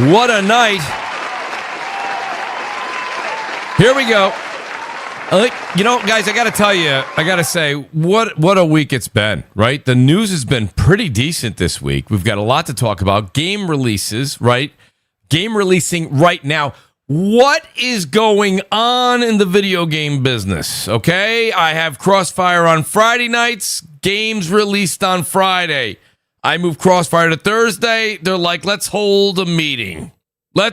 What a night. Here we go. You know, guys, I got to tell you, I got to say, what a week it's been, right? The news has been pretty decent this week. We've got a lot to talk about. Game releases, right? Game releasing right now. What is going on in the video game business? Okay, I have CrossFire on Friday nights, games released on Friday. I move CrossFire to Thursday. They're like, let's hold a meeting. How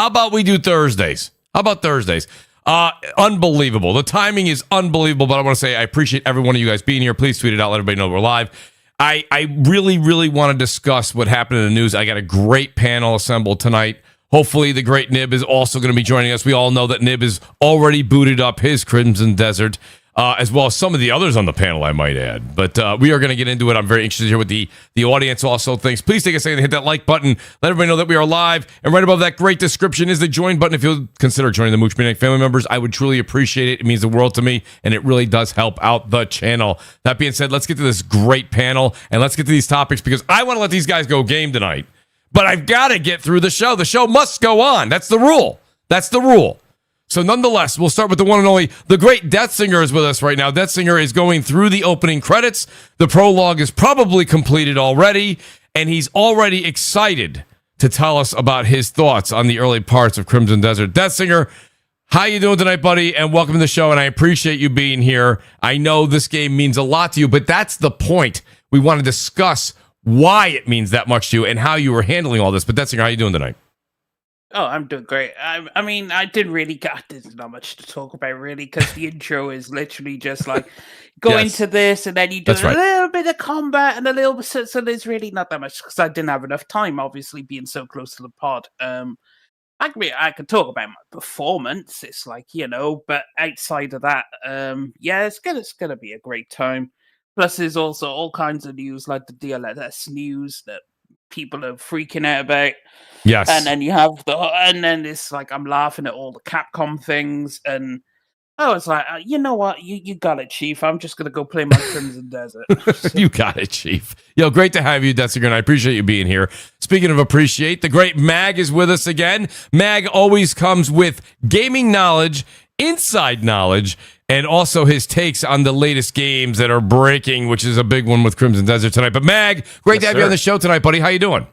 about we do Thursdays? Unbelievable. The timing is unbelievable, but I want to say I appreciate every one of you guys being here. Please tweet it out. Let everybody know we're live. I really, really want to discuss what happened in the news. I got a great panel assembled tonight. Hopefully, the great Nib is also going to be joining us. We all know that Nib is already booted up his Crimson Desert, as well as some of the others on the panel, I might add. But we are going to get into it. I'm very interested to hear what the audience also thinks. Please take a second to hit that like button. Let everybody know that we are live. And right above that great description is the join button. If you'll consider joining the Mooch family members, I would truly appreciate it. It means the world to me, and it really does help out the channel. That being said, let's get to this great panel, and let's get to these topics, because I want to let these guys go game tonight. But I've got to get through the show. The show must go on. That's the rule. So nonetheless, we'll start with the one and only, the great Death Singer is with us right now. Death Singer is going through the opening credits. The prologue is probably completed already, and he's already excited to tell us about his thoughts on the early parts of Crimson Desert. Death Singer, how you doing tonight, buddy? And welcome to the show, and I appreciate you being here. I know this game means a lot to you, but that's the point. We want to discuss why it means that much to you and how you were handling all this. But Death Singer, how you doing tonight? Oh, I'm doing great. I mean, I didn't really got there's not much to talk about really, because the intro is literally just like go into this and then you do little bit of combat and a little bit. So there's really not that much, because I didn't have enough time, obviously being so close to the pod. I could talk about my performance. It's like, but outside of that, yeah, it's gonna be a great time. Plus, there's also all kinds of news like the DLSS news that people are freaking out about. Yes. And then you have and then it's like I'm laughing at all the Capcom things, and I was like, you know what, you got it, Chief. I'm just gonna go play my Crimson Desert. You got it, Chief. Yo, great to have you, Death Singer, and I appreciate you being here. Speaking of appreciate, the great Mag is with us again. Mag always comes with gaming knowledge, inside knowledge, and also his takes on the latest games that are breaking, which is a big one with Crimson Desert tonight. But Mag, great to have you on the show tonight, buddy. How you doing?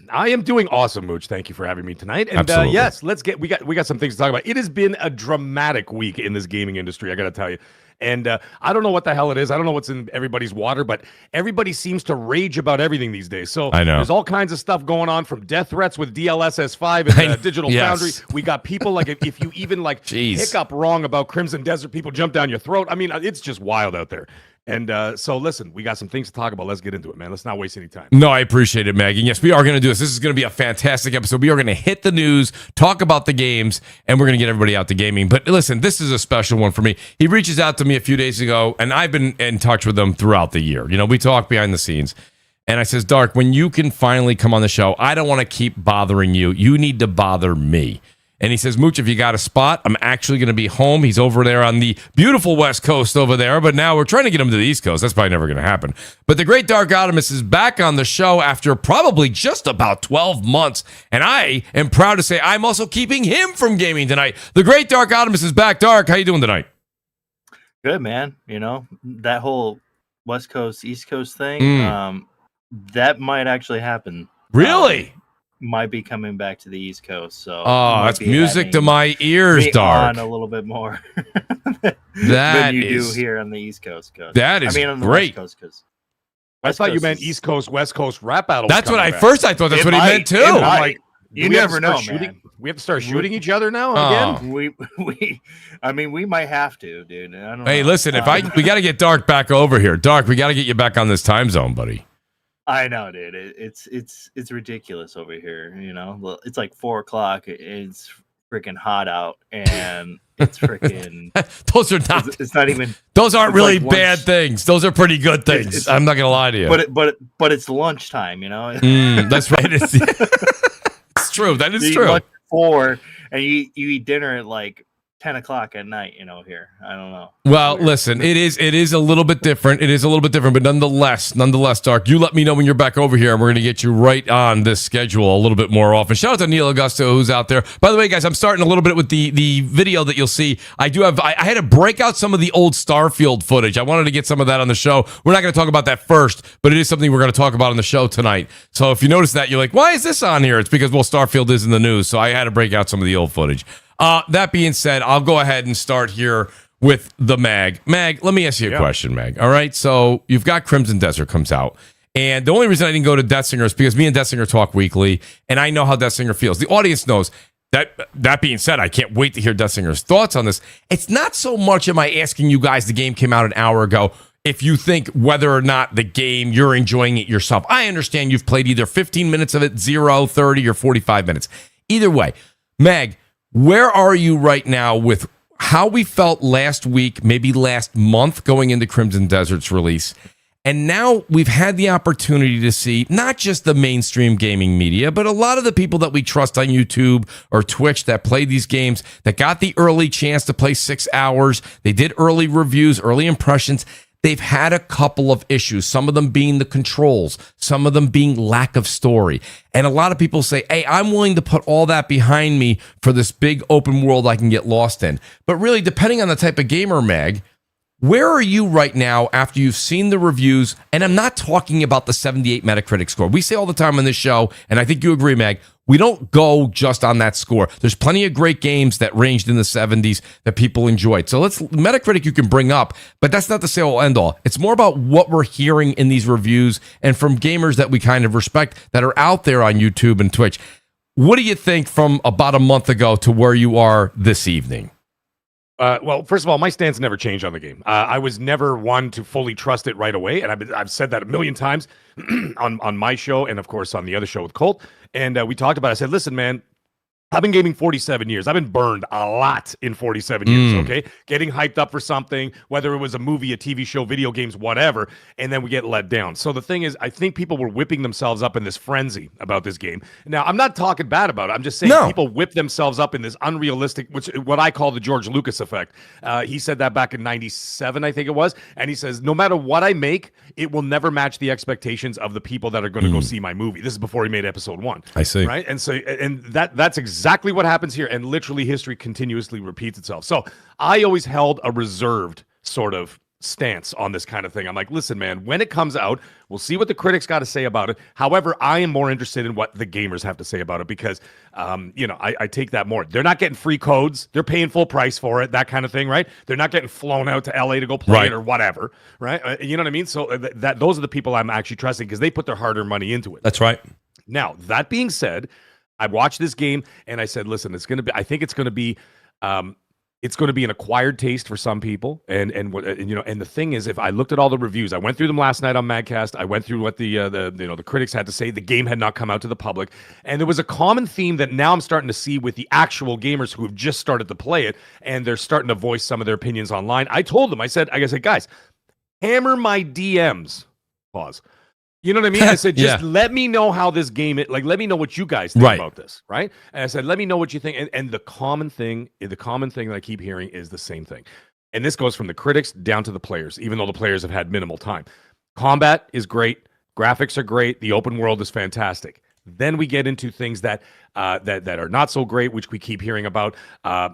I am doing awesome, Mooch. Thank you for having me tonight. And yes, we got some things to talk about. It has been a dramatic week in this gaming industry, I got to tell you. And I don't know what the hell it is. I don't know what's in everybody's water, but everybody seems to rage about everything these days. So I know there's all kinds of stuff going on, from death threats with DLSS 5 and Digital Foundry. We got people like if you even like hiccup wrong about Crimson Desert, people jump down your throat. I mean, it's just wild out there. And so listen, we got some things to talk about. Let's get into it, man. Let's not waste any time. No, I appreciate it, Maggie. Yes, we are going to do this. This is going to be a fantastic episode. We are going to hit the news, talk about the games, and we're going to get everybody out to gaming. But listen, this is a special one for me. He reaches out to me a few days ago, and I've been in touch with him throughout the year. We talk behind the scenes. And I says, Dark, when you can finally come on the show, I don't want to keep bothering you. You need to bother me. And he says, Mooch, if you got a spot, I'm actually going to be home. He's over there on the beautiful West Coast over there, but now we're trying to get him to the East Coast. That's probably never going to happen. But the great Dark Optimus is back on the show after probably just about 12 months. And I am proud to say I'm also keeping him from gaming tonight. The great Dark Optimus is back. Dark, how you doing tonight? Good, man. That whole West Coast, East Coast thing, that might actually happen. Really? Might be coming back to the East Coast, so that's music to my ears, Dark. On a little bit more than you do here on the East Coast. That is on the great. West Coast, I thought you meant East Coast, West Coast rap battle. That's what I thought. That's what he meant too. I'm like, you never know, man. We have to start shooting each other now again. We might have to, dude. I don't hey, know. listen, we got to get Dark back over here. Dark, we got to get you back on this time zone, buddy. I know, dude. It's ridiculous over here. It's like 4:00. It's freaking hot out, and it's freaking. Those are not. It's not even. Those aren't really like bad things. Those are pretty good things. I'm not gonna lie to you. But it's lunchtime. That's right. It's true. That is true. Lunch at 4, and you eat dinner at like 10 o'clock at night, here. I don't know. Well, listen, it is a little bit different. It is a little bit different, but nonetheless, Dark, you let me know when you're back over here, and we're going to get you right on this schedule a little bit more often. Shout out to Neil Augusto, who's out there. By the way, guys, I'm starting a little bit with the video that you'll see. I had to break out some of the old Starfield footage. I wanted to get some of that on the show. We're not going to talk about that first, but it is something we're going to talk about on the show tonight. So if you notice that, you're like, why is this on here? It's because, well, Starfield is in the news, so I had to break out some of the old footage. That being said, I'll go ahead and start here with the Mag. Mag, let me ask you a question, Mag. All right, so you've got Crimson Desert comes out. And the only reason I didn't go to Death Singer is because me and Death Singer talk weekly, and I know how Death Singer feels. The audience knows. That being said, I can't wait to hear Death Singer's thoughts on this. It's not so much am I asking you guys, the game came out an hour ago, if you think whether or not the game, you're enjoying it yourself. I understand you've played either 15 minutes of it, 0, 30, or 45 minutes. Either way, Mag, where are you right now with how we felt last week, maybe last month going into Crimson Desert's release? And now we've had the opportunity to see not just the mainstream gaming media, but a lot of the people that we trust on YouTube or Twitch that play these games, that got the early chance to play 6 hours. They did early reviews, early impressions. They've had a couple of issues, some of them being the controls, some of them being lack of story. And a lot of people say, hey, I'm willing to put all that behind me for this big open world I can get lost in. But really, depending on the type of gamer, Mag, where are you right now after you've seen the reviews? And I'm not talking about the 78 Metacritic score. We say all the time on this show, and I think you agree, Mag, we don't go just on that score. There's plenty of great games that ranged in the 70s that people enjoyed. So Metacritic you can bring up, but that's not the say all end all. It's more about what we're hearing in these reviews and from gamers that we kind of respect that are out there on YouTube and Twitch. What do you think from about a month ago to where you are this evening? Well, first of all, my stance never changed on the game. I was never one to fully trust it right away, and I've said that a million times on my show and, of course, on the other show with Colt. And we talked about it. I said, listen, man, I've been gaming 47 years. I've been burned a lot in 47 years, okay? Getting hyped up for something, whether it was a movie, a TV show, video games, whatever, and then we get let down. So the thing is, I think people were whipping themselves up in this frenzy about this game. Now, I'm not talking bad about it. I'm just saying people whip themselves up in this unrealistic, what I call the George Lucas effect. He said that back in 97, I think it was, and he says, no matter what I make, it will never match the expectations of the people that are going to go see my movie. This is before he made episode 1. I see. Right? And so, and that's exactly what happens here, and literally history continuously repeats itself. So I always held a reserved sort of stance on this kind of thing. I'm like, listen, man, when it comes out, we'll see what the critics got to say about it. However, I am more interested in what the gamers have to say about it because, I take that more. They're not getting free codes. They're paying full price for it, that kind of thing, right? They're not getting flown out to LA to go play it or whatever, right? You know what I mean? So those are the people I'm actually trusting because they put their hard-earned money into it. That's right. Now, that being said, I watched this game and I said, listen, I think it's going to be an acquired taste for some people. And the thing is, if I looked at all the reviews, I went through them last night on Madcast. I went through what the critics had to say. The game had not come out to the public. And there was a common theme that now I'm starting to see with the actual gamers who have just started to play it. And they're starting to voice some of their opinions online. I told them, I said, guys, hammer my DMs. Pause. You know what I mean? I said, just let me know how this game is. Like, let me know what you guys think about this, right? And I said, let me know what you think. And the common thing that I keep hearing is the same thing. And this goes from the critics down to the players, even though the players have had minimal time. Combat is great. Graphics are great. The open world is fantastic. Then we get into things that are not so great, which we keep hearing about.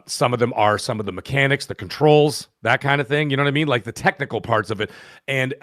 Some of them are some of the mechanics, the controls, that kind of thing. You know what I mean? Like the technical parts of it. And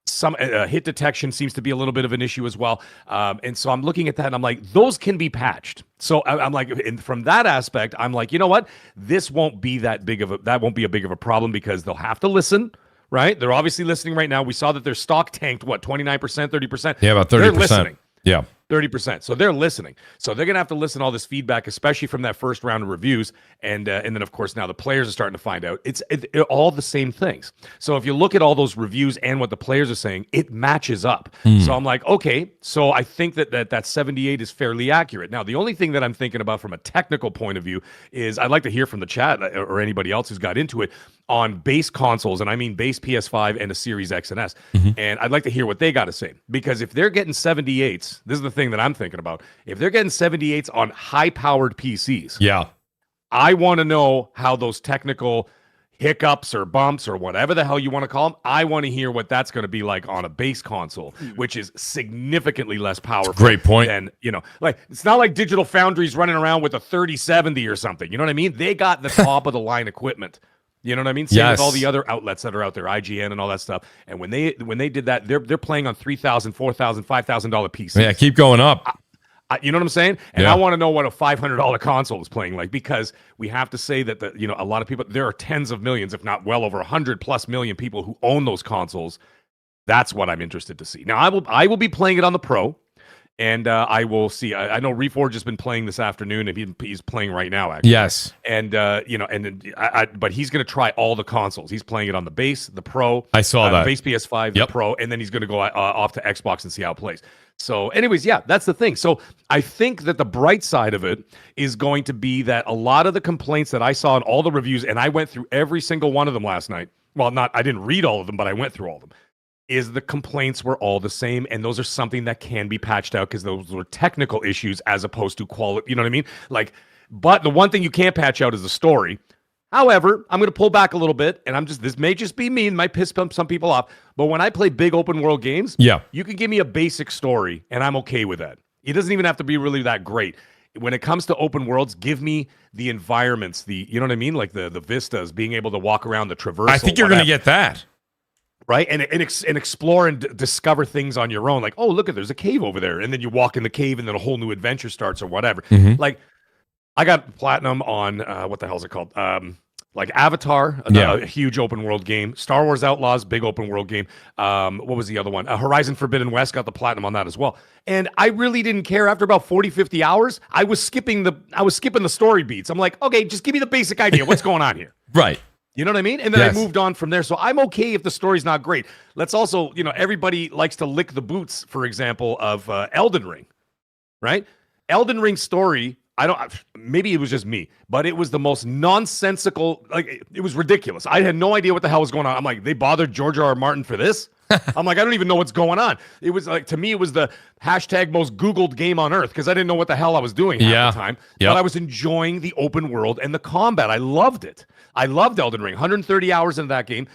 some hit detection seems to be a little bit of an issue as well. And so I'm looking at that and I'm like, those can be patched. So I'm like, and from that aspect, I'm like, you know what? This won't be that big of a big of a problem because they'll have to listen, right? They're obviously listening right now. We saw that their stock tanked, 29%, 30%? Yeah, about 30%. They're listening. Yeah. 30%. So they're listening. So they're going to have to listen to all this feedback, especially from that first round of reviews. And then, of course, now the players are starting to find out. It's all the same things. So if you look at all those reviews and what the players are saying, it matches up. So I'm like, okay, so I think that 78 is fairly accurate. Now, the only thing that I'm thinking about from a technical point of view is I'd like to hear from the chat or anybody else who's got into it on base consoles, and I mean base PS5 and a Series X and S. And I'd like to hear what they got to say. Because if they're getting 78s, this is the thing that I'm thinking about. If they're getting 78s on high-powered PCs, I want to know how those technical hiccups or bumps or whatever the hell you want to call them, I want to hear what that's going to be like on a base console, which is significantly less powerful. Great point. Than, like, it's not like Digital Foundry's running around with a 3070 or something. You know what I mean? They got the top of the line equipment. You know what I mean? Same with all the other outlets that are out there, IGN and all that stuff. And when they did that, they're playing on $3,000, $4,000, $5,000 PCs. Yeah, keep going up. You know what I'm saying? And I want to know what a $500 console is playing like, because we have to say that a lot of people, there are tens of millions, if not well over 100+ million people who own those consoles. That's what I'm interested to see. Now, I will be playing it on the Pro, and I will see. I know Reforge has been playing this afternoon, and he's playing right now, actually. Yes. And but he's going to try all the consoles. He's playing it on the base, the Pro. I saw that. The base PS5, the Pro, and then he's going to go off to Xbox and see how it plays. So anyways, yeah, that's the thing. So I think that the bright side of it is going to be that a lot of the complaints that I saw in all the reviews, and I went through every single one of them last night. Well, I didn't read all of them, but I went through all of them. Is the complaints were all the same, and those are something that can be patched out because those were technical issues as opposed to quality. You know what I mean? Like, but the one thing you can't patch out is the story. However, I'm going to pull back a little bit, and this may just be me, and might piss some people off, but when I play big open world games, you can give me a basic story, and I'm okay with that. It doesn't even have to be really that great. When it comes to open worlds, give me the environments, you know what I mean? Like the vistas, being able to walk around, the traversal. I think you're going to get that. Right? And explore and discover things on your own. Like, oh, look, there's a cave over there. And then you walk in the cave, and then a whole new adventure starts or whatever. Mm-hmm. Like, I got platinum on what the hell is it called? Like Avatar, a huge open world game. Star Wars Outlaws, big open world game. What was the other one? Horizon Forbidden West, got the platinum on that as well. And I really didn't care. After about 40, 50 hours, I was skipping the story beats. I'm like, okay, just give me the basic idea. What's going on here? Right. You know what I mean? And then I moved on from there. So I'm okay if the story's not great. Let's also, everybody likes to lick the boots, for example, of Elden Ring, right? Elden Ring's story, maybe it was just me, but it was the most nonsensical, like, it was ridiculous. I had no idea what the hell was going on. I'm like, they bothered George R.R. Martin for this? I'm like, I don't even know what's going on. It was like, to me, it was the hashtag most Googled game on earth, because I didn't know what the hell I was doing half the time. But I was enjoying the open world and the combat. I loved it. I loved Elden Ring. 130 hours into that game.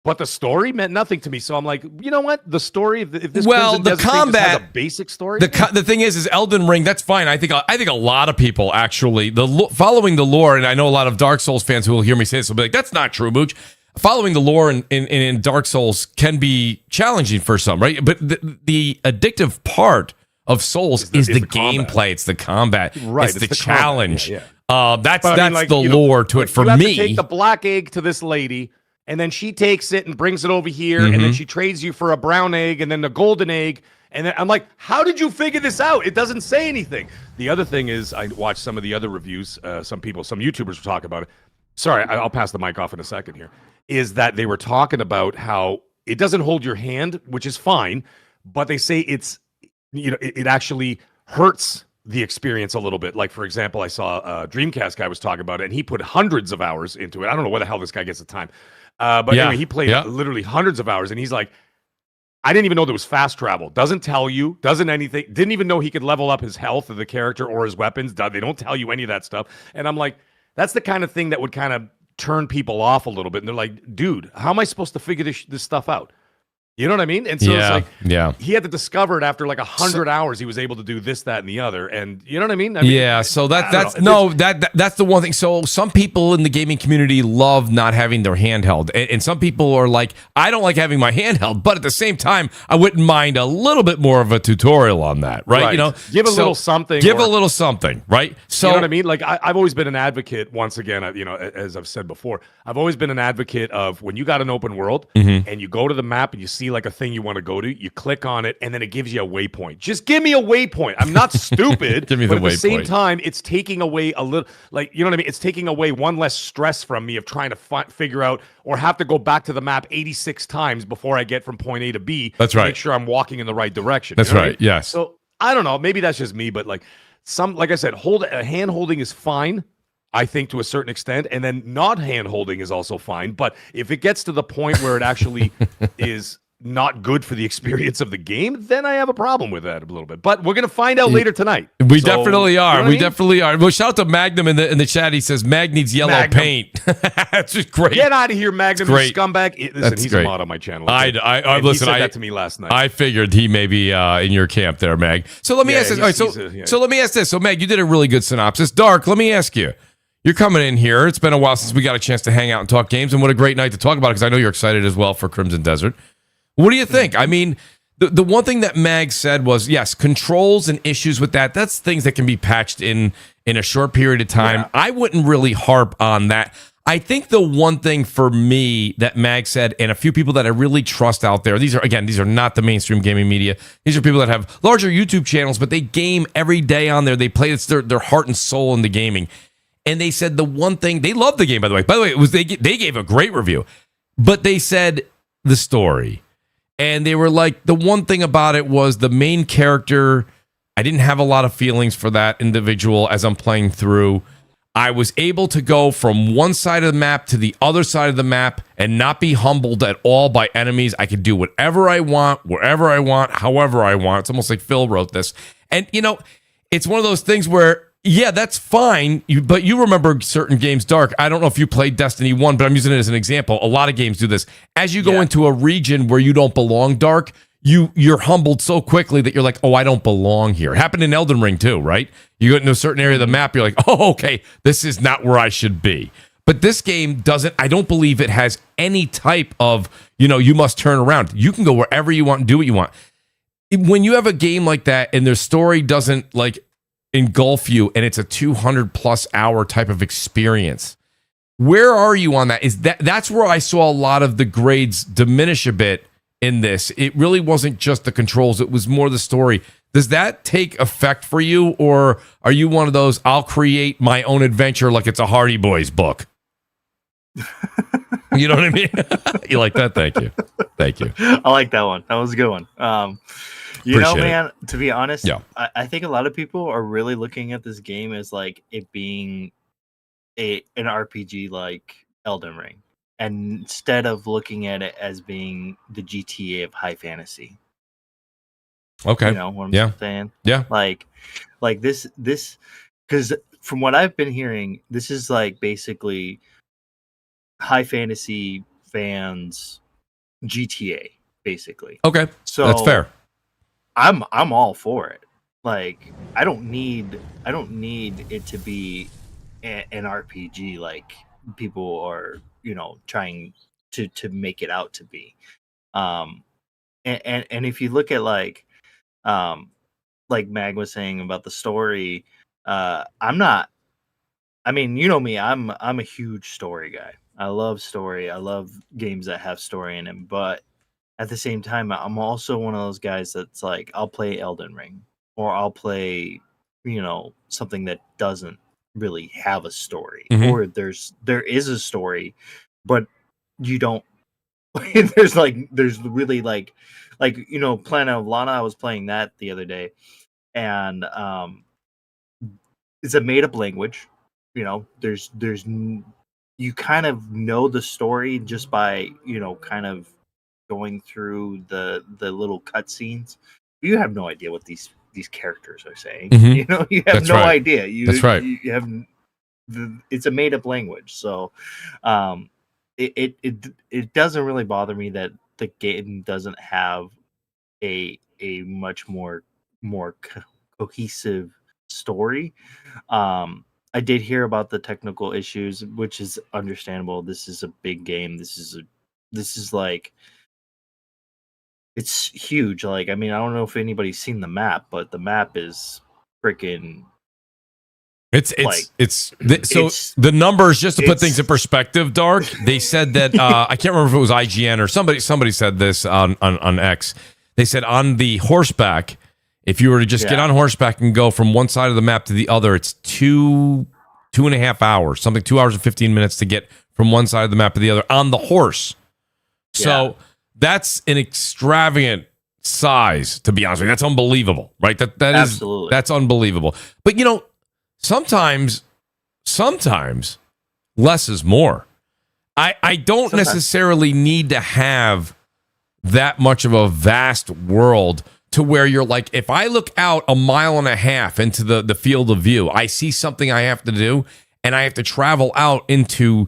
But the story meant nothing to me. So I'm like, you know what? The story, if this the combat has a basic story. The thing is Elden Ring. That's fine. I think a lot of people actually following the lore, and I know a lot of Dark Souls fans who will hear me say this will be like, "That's not true, Mooch." Following the lore in Dark Souls can be challenging for some, right? But the addictive part of Souls is the gameplay. It's the combat. Right. It's the challenge. Combat, That's the lore to it for you me. Have to take the black egg to this lady, and then she takes it and brings it over here, and then she trades you for a brown egg and then the golden egg. And then I'm like, how did you figure this out? It doesn't say anything. The other thing is, I watched some of the other reviews. Some YouTubers were talking about it. Sorry, I'll pass the mic off in a second here. Is that they were talking about how it doesn't hold your hand, which is fine, but they say it actually hurts the experience a little bit. Like, for example, I saw a Dreamcast guy was talking about it, and he put hundreds of hours into it. I don't know where the hell this guy gets the time. Anyway, he played literally hundreds of hours, and he's like, I didn't even know there was fast travel. Doesn't tell you, doesn't anything. Didn't even know he could level up his health of the character or his weapons. They don't tell you any of that stuff. And I'm like, that's the kind of thing that would kind of turn people off a little bit. And they're like, dude, how am I supposed to figure this stuff out? You know what I mean? And so it's like, he had to discover it after like 100 hours. He was able to do this, that, and the other. And you know what I mean? So that's the one thing. So some people in the gaming community love not having their handheld, and some people are like, I don't like having my handheld, but at the same time, I wouldn't mind a little bit more of a tutorial on that, right? You know, give a little something. Give a little something, right? So you know what I mean? Like I've always been an advocate. Once again, as I've said before, I've always been an advocate of when you got an open world and you go to the map and you see like a thing you want to go to, you click on it, and then it gives you a waypoint. Just give me a waypoint. I'm not stupid. Give me but the at waypoint. the same time, it's taking away a little, like, you know what I mean? It's taking away one less stress from me of trying to figure out or have to go back to the map 86 times before I get from point A to B. That's right. Make sure I'm walking in the right direction. That's you know right. what I mean? Yes. So I don't know. Maybe that's just me, but like I said, hand holding is fine. I think to a certain extent, and then not hand holding is also fine. But if it gets to the point where it actually is not good for the experience of the game, then I have a problem with that a little bit. But we're going to find out later tonight. We definitely are. You know We definitely are. Well, shout out to Magnum in the chat. He says Mag needs yellow paint. That's just great. Get out of here, Magnum, you scumbag. Listen, That's he's great. a mod on my channel. I listen. He said that to me last night. I figured he may be in your camp there, Mag. So let me ask this. All right, so let me ask this. So Mag, you did a really good synopsis. Dark, let me ask you. You're coming in here. It's been a while since we got a chance to hang out and talk games, and what a great night to talk about it, because I know you're excited as well for Crimson Desert. What do you think? I mean, the one thing that Mag said was, yes, controls and issues with that's things that can be patched in a short period of time. Yeah. I wouldn't really harp on that. I think the one thing for me that Mag said, and a few people that I really trust out there, these are not the mainstream gaming media. These are people that have larger YouTube channels, but they game every day on there. They play, it's their heart and soul into gaming. And they said the one thing, they loved the game, by the way. By the way, it was they gave a great review. But they said the story. And they were like, the one thing about it was the main character, I didn't have a lot of feelings for that individual as I'm playing through. I was able to go from one side of the map to the other side of the map and not be humbled at all by enemies. I could do whatever I want, wherever I want, however I want. It's almost like Phil wrote this. And, it's one of those things where, yeah, that's fine, but you remember certain games, Dark. I don't know if you played Destiny 1, but I'm using it as an example. A lot of games do this. As you go into a region where you don't belong, Dark, you're humbled so quickly that you're like, oh, I don't belong here. It happened in Elden Ring too, right? You go into a certain area of the map, you're like, oh, okay, this is not where I should be. But this game doesn't, I don't believe it has any type of, you must turn around. You can go wherever you want and do what you want. When you have a game like that and their story doesn't engulf you and it's a 200 plus hour type of experience, where are you on that? That's where I saw a lot of the grades diminish a bit in this. It really wasn't just the controls, it was more the story. Does that take effect for you, or are you one of those, I'll create my own adventure like it's a Hardy Boys book? You know what I mean? You like that? Thank you. I like that one. That was a good one. Man, to be honest, I think a lot of people are really looking at this game as like it being an RPG like Elden Ring, and instead of looking at it as being the GTA of high fantasy. Okay. You know what I'm saying? Yeah. Like this, because from what I've been hearing, this is like basically high fantasy fans GTA, basically. Okay. So that's fair. I'm all for it. Like I don't need it to be an RPG like people are, trying to make it out to be. And if you look at like Mag was saying about the story, I'm not. I mean, you know me. I'm a huge story guy. I love story. I love games that have story in them. But at the same time, I'm also one of those guys that's like, I'll play Elden Ring, or I'll play, something that doesn't really have a story, or there is a story, but you don't. there's really Planet of Lana. I was playing that the other day, and it's a made up language. There's you kind of know the story just by kind of going through the little cutscenes. You have no idea what these characters are saying. You have no idea. That's right. You have it's a made up language, so it doesn't really bother me that the game doesn't have a much more cohesive story. I did hear about the technical issues, which is understandable. This is a big game. This is like, it's huge. Like, I mean, I don't know if anybody's seen the map, but the map is freaking. The numbers, just to put things in perspective, Dark. They said that I can't remember if it was IGN or somebody said this on X. They said on the horseback, if you were to just get on horseback and go from one side of the map to the other, it's 2.5 hours, 2 hours and 15 minutes to get from one side of the map to the other on the horse. So that's an extravagant size, to be honest with you. That's unbelievable, right? Absolutely. That's unbelievable. But sometimes less is more. I don't necessarily need to have that much of a vast world to where you're like, if I look out a mile and a half into the field of view, I see something I have to do, and I have to travel out into,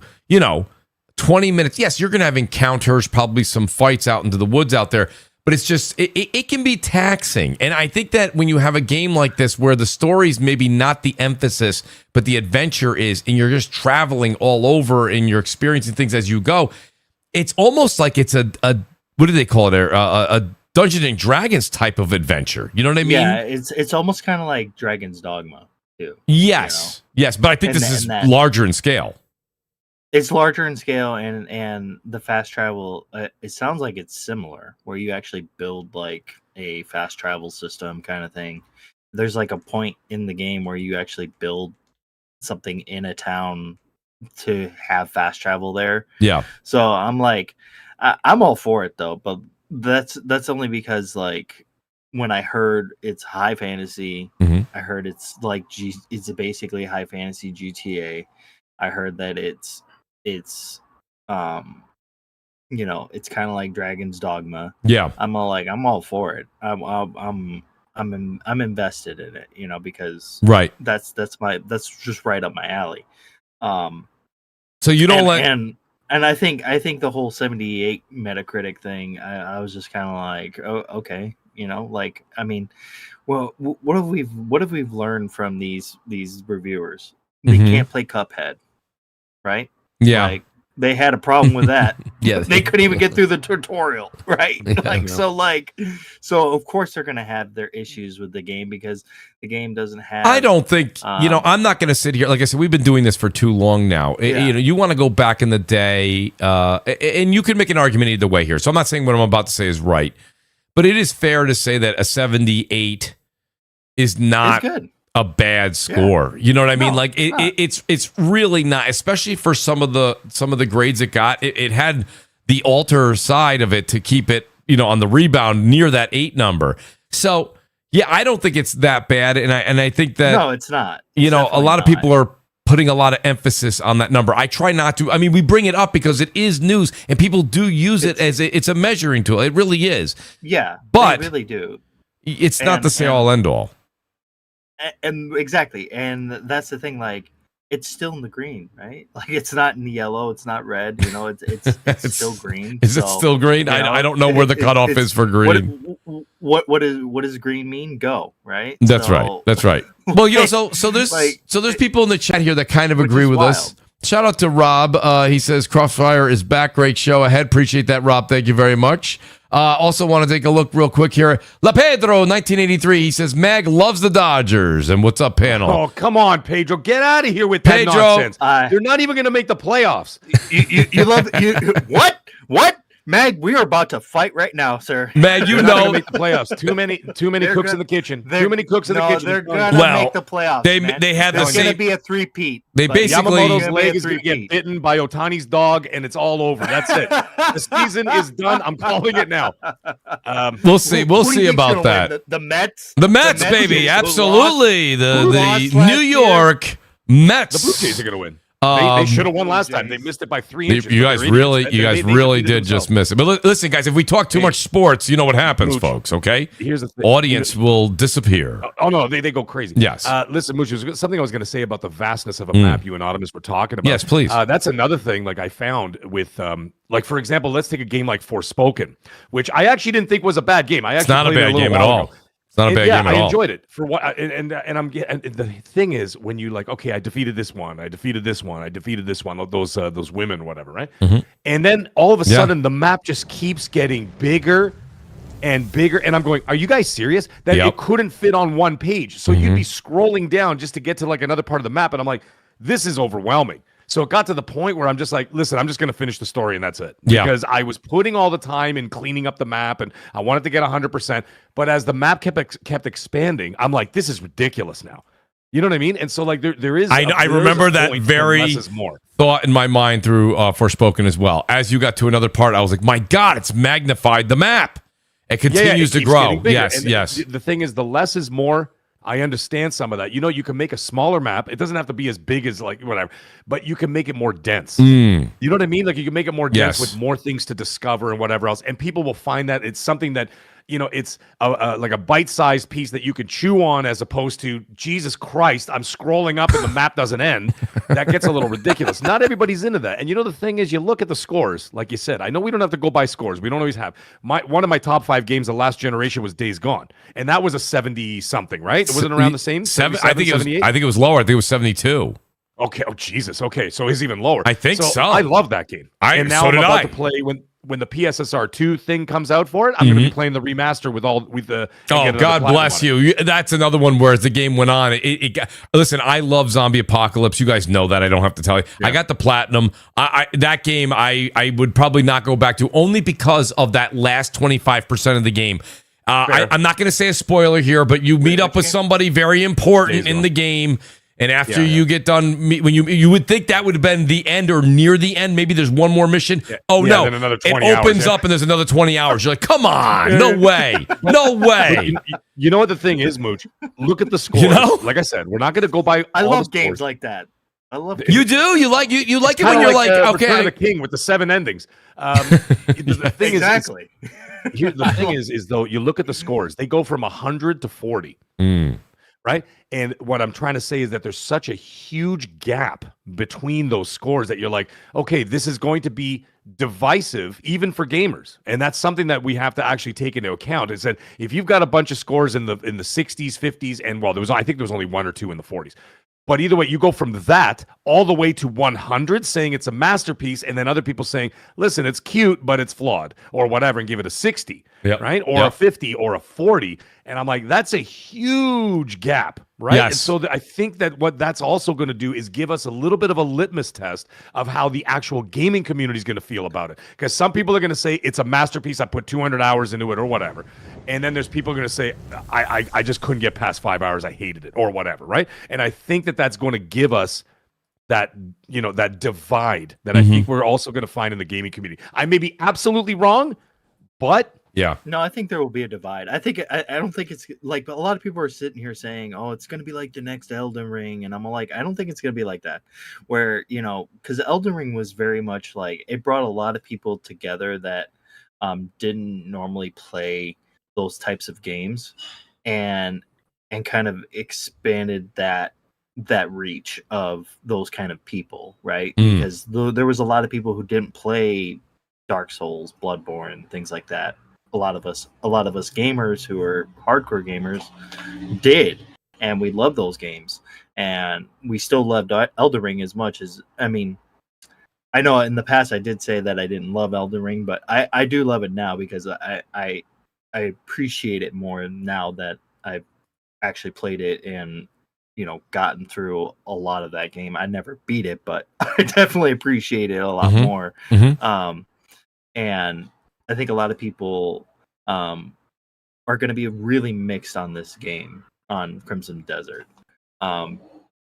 20 minutes. Yes, you're going to have encounters, probably some fights out into the woods out there, but it's just, it can be taxing. And I think that when you have a game like this where the story's maybe not the emphasis, but the adventure is, and you're just traveling all over and you're experiencing things as you go, it's almost like it's a what do they call it? A Dungeons and Dragons type of adventure. You know what I mean? Yeah, it's almost kind of like Dragon's Dogma too. Yes, yes, but I think this is larger in scale. It's larger in scale, and the fast travel. It sounds like it's similar, where you actually build like a fast travel system kind of thing. There's like a point in the game where you actually build something in a town to have fast travel there. Yeah. So I'm like, I'm all for it though, but that's only because like when I heard it's high fantasy, I heard it's like it's basically high fantasy GTA. I heard that it's it's kind of like Dragon's Dogma. Yeah. I'm all for it. I'm invested in it, because right. That's just right up my alley. So you don't and I think the whole 78 Metacritic thing, I was just kind of like, oh, okay, I mean, well, what have we learned from these reviewers? They can't play Cuphead, right? Yeah. Like, they had a problem with that. Yeah. They couldn't even get through the tutorial, right? So of course they're going to have their issues with the game because the game doesn't have. I don't think, I'm not going to sit here. Like I said, we've been doing this for too long now. Yeah. You want to go back in the day, and you can make an argument either way here. So I'm not saying what I'm about to say is right, but it is fair to say that a 78 is not good. A bad score. Yeah. You know what I mean? No, like it's really not, especially for some of the grades it got. It had the alter side of it to keep it, on the rebound near that 8 number. So yeah, I don't think it's that bad, and I think that no, it's not. It's a lot of people are putting a lot of emphasis on that number. I try not to. I mean, we bring it up because it is news, and people do use it as it's a measuring tool. It really is. Yeah, but they really do. It's not the say all end all. And exactly, and that's the thing. Like, it's still in the green, right? Like, it's not in the yellow, it's not red. It's still green. Is it still green? I don't know where the cutoff is for green. What does green mean? Go, right? That's right. That's right. Well, so there's people in the chat here that kind of agree with us. Shout out to Rob. He says CrossFire is back. Great show ahead. Appreciate that, Rob. Thank you very much. Also want to take a look real quick here. La Pedro 1983. He says Mag loves the Dodgers. And what's up, panel? Oh, come on, Pedro. Get out of here with that nonsense. They're not even going to make the playoffs. You love what? Mag, we are about to fight right now, sir. Mag, they're not gonna make the playoffs. Too many cooks in the kitchen. Too many cooks in the kitchen. They're gonna make the playoffs. They had the same. It's gonna be a three-peat. They basically Yamamoto's leg is gonna get bitten by Otani's dog, and it's all over. That's it. The season is done. I'm calling it now. We'll see. We'll see about that. The Mets. The Mets, baby, absolutely. The New York Mets. The Blue Jays are gonna win. They should have won last time. They missed it by 3 inches. You guys really did just miss it. But listen, guys, if we talk too much sports, you know what happens, Mooch, folks, okay? Here's the thing. Audience will disappear. Oh, no, they go crazy. Yes. Listen, Mooch, there's something I was going to say about the vastness of a map you and Optimus were talking about. Yes, please. That's another thing, like I found with, like, for example, let's take a game like Forspoken, which I actually didn't think was a bad game. It's not a bad game at all. It's not a bad game at all. I enjoyed it for what, and the thing is, when you like, okay, I defeated this one, I defeated this one, those women, whatever, right? And then all of a sudden, the map just keeps getting bigger and bigger, and I'm going, are you guys serious? That it couldn't fit on one page, so you'd be scrolling down just to get to like another part of the map, and I'm like, this is overwhelming. So it got to the point where I'm just like, listen, I'm just going to finish the story and that's it. Because I was putting all the time in cleaning up the map and I wanted to get 100%. But as the map kept expanding, I'm like, this is ridiculous now. You know what I mean? And so like there is. I remember that very thought in my mind through Forspoken as well. As you got to another part, I was like, my God, it's magnified the map. It continues to grow. Yes, yes. The thing is, the less is more. I understand some of that. You know, you can make a smaller map. It doesn't have to be as big as like whatever, but you can make it more dense. You know what I mean? Like you can make it more dense with more things to discover and whatever else. And people will find that it's something that, you know, it's like a bite-sized piece that you can chew on, as opposed to, Jesus Christ, I'm scrolling up and the map doesn't end. That gets a little ridiculous. Not everybody's into that. And you know, the thing is, you look at the scores, like you said, I know we don't have to go by scores. We don't always have. One of my top 5 games of last generation was Days Gone. And that was a 70-something, right? It wasn't around the same? I think it was lower. I think it was 72. Okay. Oh, Jesus. Okay. So it's even lower. I think so. I love that game. And now I'm about to play when the PSSR 2 thing comes out for it. I'm going to be playing the remaster with the. Oh, God bless you. That's another one where as the game went on, listen, I love Zombie Apocalypse. You guys know that. I don't have to tell you. Yeah. I got the platinum. That game I would probably not go back to, only because of that last 25% of the game. I'm not going to say a spoiler here, but you meet up with somebody very important in the game. And after you get done, when you would think that would have been the end or near the end, maybe there's one more mission. Oh, no. Then another 20 it opens up and there's another 20 hours. You're like, come on. No way. No way. You know what the thing is, Mooch? Look at the scores. You know? Like I said, we're not going to go by. I love games like that. I love it. You do? You like it when you're like, okay. Return of the King with the 7 endings. The thing exactly. The thing is, though, you look at the scores. They go from 100 to 40. Right? And what I'm trying to say is that there's such a huge gap between those scores that you're like, okay, this is going to be divisive even for gamers. And that's something that we have to actually take into account, is that if you've got a bunch of scores in the 60s, 50s, and well, I think there was only 1 or 2 in the 40s. But either way, you go from that all the way to 100, saying it's a masterpiece, and then other people saying, listen, it's cute, but it's flawed, or whatever, and give it a 60, right? Or a 50 or a 40. And I'm like, that's a huge gap, right? Yes. And so I think that what that's also going to do is give us a little bit of a litmus test of how the actual gaming community is going to feel about it. Because some people are going to say, it's a masterpiece, I put 200 hours into it, or whatever. And then there's people going to say, I just couldn't get past 5 hours, I hated it, or whatever, right? And I think that that's going to give us that, you know, that divide that I think we're also going to find in the gaming community. I may be absolutely wrong, but no, I think there will be a divide. I don't think it's like, but a lot of people are sitting here saying, oh, it's going to be like the next Elden Ring. And I'm like, I don't think it's going to be like that, where, you know, because Elden Ring was very much like, it brought a lot of people together that didn't normally play those types of games, and kind of expanded that reach of those kind of people, right? Because there was a lot of people who didn't play Dark Souls, Bloodborne, things like that. A lot of us gamers who are hardcore gamers did, and we love those games, and we still loved Elden Ring as much as, I mean, I know in the past I did say that I didn't love Elden Ring, but I do love it now, because I appreciate it more now that I've actually played it and, you know, gotten through a lot of that game. I never beat it, but I definitely appreciate it a lot more. And I think a lot of people are going to be really mixed on this game, on Crimson Desert,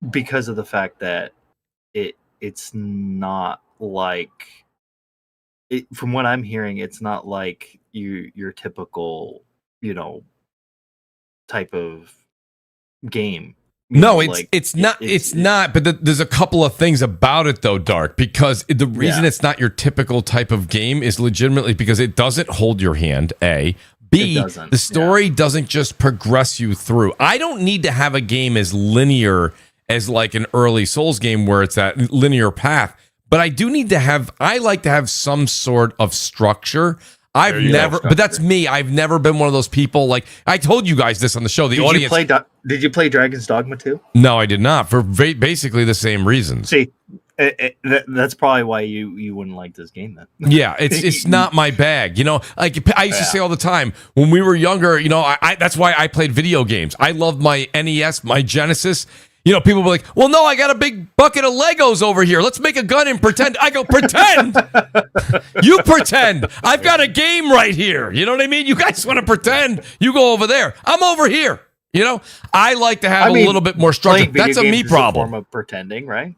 because of the fact that it's not like from what I'm hearing, it's not like your typical, you know, type of game. No, it's not. But there's a couple of things about it, though, Dark, because the reason it's not your typical type of game is legitimately because it doesn't hold your hand, A. B, the story doesn't just progress you through. I don't need to have a game as linear as like an early Souls game where it's that linear path. But I do need to have, I like to have some sort of structure. But that's me. I've never been one of those people. Like, I told you guys this on the show. The audience. Did you play Dragon's Dogma 2? No, I did not, for basically the same reasons. See, that's probably why you wouldn't like this game then. Yeah, it's not my bag. You know, like I used to say all the time when we were younger, you know, I that's why I played video games. I loved my NES, my Genesis. You know, people were like, well, no, I got a big bucket of Legos over here. Let's make a gun and pretend. I go, pretend. You pretend. I've got a game right here. You know what I mean? You guys want to pretend. You go over there. I'm over here. You know, I like to have a little bit more structure. That's a me problem. Is a form of pretending, right?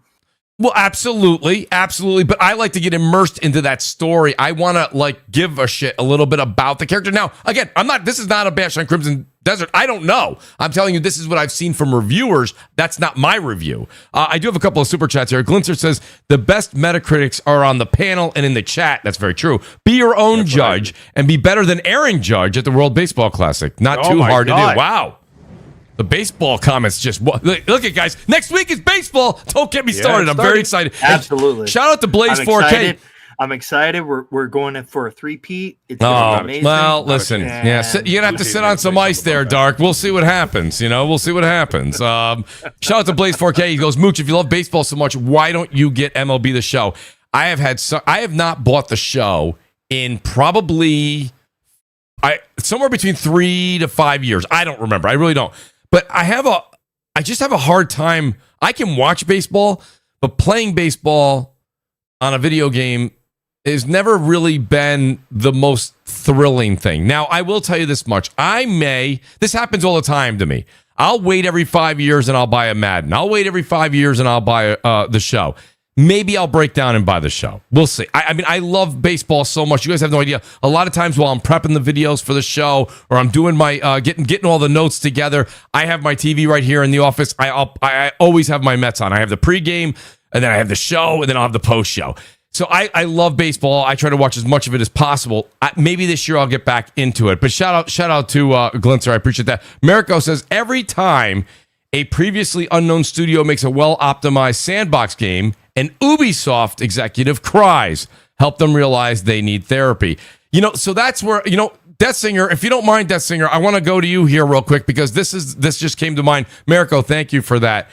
Well, absolutely. But I like to get immersed into that story. I want to like give a shit a little bit about the character. Now, again, this is not a bash on Crimson Desert, I don't know. I'm telling you, this is what I've seen from reviewers. That's not my review. I do have a couple of super chats here. Glinter says, the best Metacritics are on the panel and in the chat. That's very true. Be your own judge and be better than Aaron Judge at the World Baseball Classic. Not too hard to do. Wow. The baseball comments just... Look at guys. Next week is baseball. Don't get me started. I'm very excited. Absolutely. Shout out to Blaze 4K. I'm excited. We're going in for a three-peat. It's amazing. Well, listen. Yeah, you're going to have to sit on some ice there, Dark. We'll see what happens. We'll see what happens. Shout out to Blaze 4K. He goes, Mooch, if you love baseball so much, why don't you get MLB The Show? I have not bought the show in probably somewhere between 3 to 5 years. I don't remember. I really don't. But I just have a hard time. I can watch baseball, but playing baseball on a video game has never really been the most thrilling thing. Now, I will tell you this much. This happens all the time to me. I'll wait every 5 years and I'll buy a Madden. I'll wait every 5 years and I'll buy the show. Maybe I'll break down and buy the show. We'll see. I mean, I love baseball so much. You guys have no idea. A lot of times while I'm prepping the videos for the show or I'm doing my getting all the notes together, I have my TV right here in the office. I always have my Mets on. I have the pregame, and then I have the show, and then I'll have the post show. So I love baseball. I try to watch as much of it as possible. Maybe this year I'll get back into it. But shout out to Glinter. I appreciate that. Mariko says, every time a previously unknown studio makes a well-optimized sandbox game, an Ubisoft executive cries. Help them realize they need therapy. So that's where, Death Singer, if you don't mind, Death Singer, I want to go to you here real quick because this just came to mind. Mariko, thank you for that.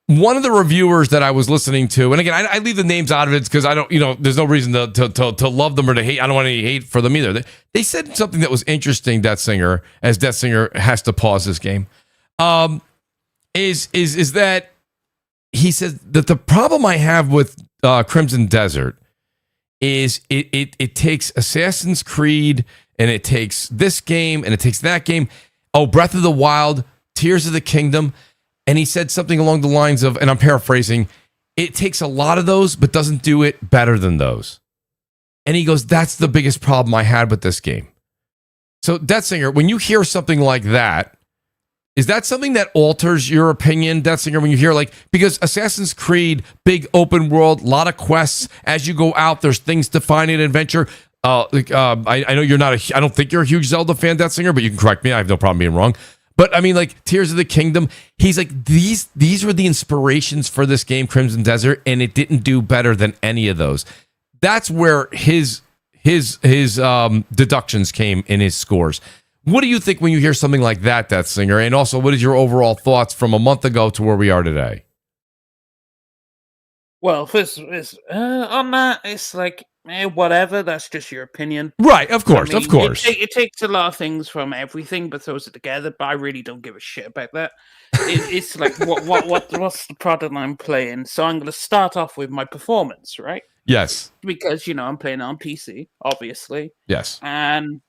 One of the reviewers that I was listening to, and again, I leave the names out of it because I don't, there's no reason to love them or to hate. I don't want any hate for them either. They said something that was interesting, Death Singer, as Death Singer has to pause this game, is that he says that the problem I have with Crimson Desert is it takes Assassin's Creed and it takes this game and it takes that game. Oh, Breath of the Wild, Tears of the Kingdom. And he said something along the lines of, and I'm paraphrasing, it takes a lot of those, but doesn't do it better than those. And he goes, that's the biggest problem I had with this game. So, Death Singer, when you hear something like that, is that something that alters your opinion, Death Singer, when you hear because Assassin's Creed, big open world, lot of quests. As you go out, there's things to find in adventure. I know you're not I don't think you're a huge Zelda fan, Death Singer, but you can correct me. I have no problem being wrong. But I mean, Tears of the Kingdom, he's like, these were the inspirations for this game, Crimson Desert, and it didn't do better than any of those. That's where his deductions came in his scores. What do you think when you hear something like that, Death Singer? And also, what is your overall thoughts from a month ago to where we are today? Well, first, on that, it's whatever. That's just your opinion, right? Of course, of course. It takes a lot of things from everything, but throws it together. But I really don't give a shit about that. It's like what's the product I'm playing? So I'm going to start off with my performance, right? Yes, because I'm playing on PC, obviously. Yes, and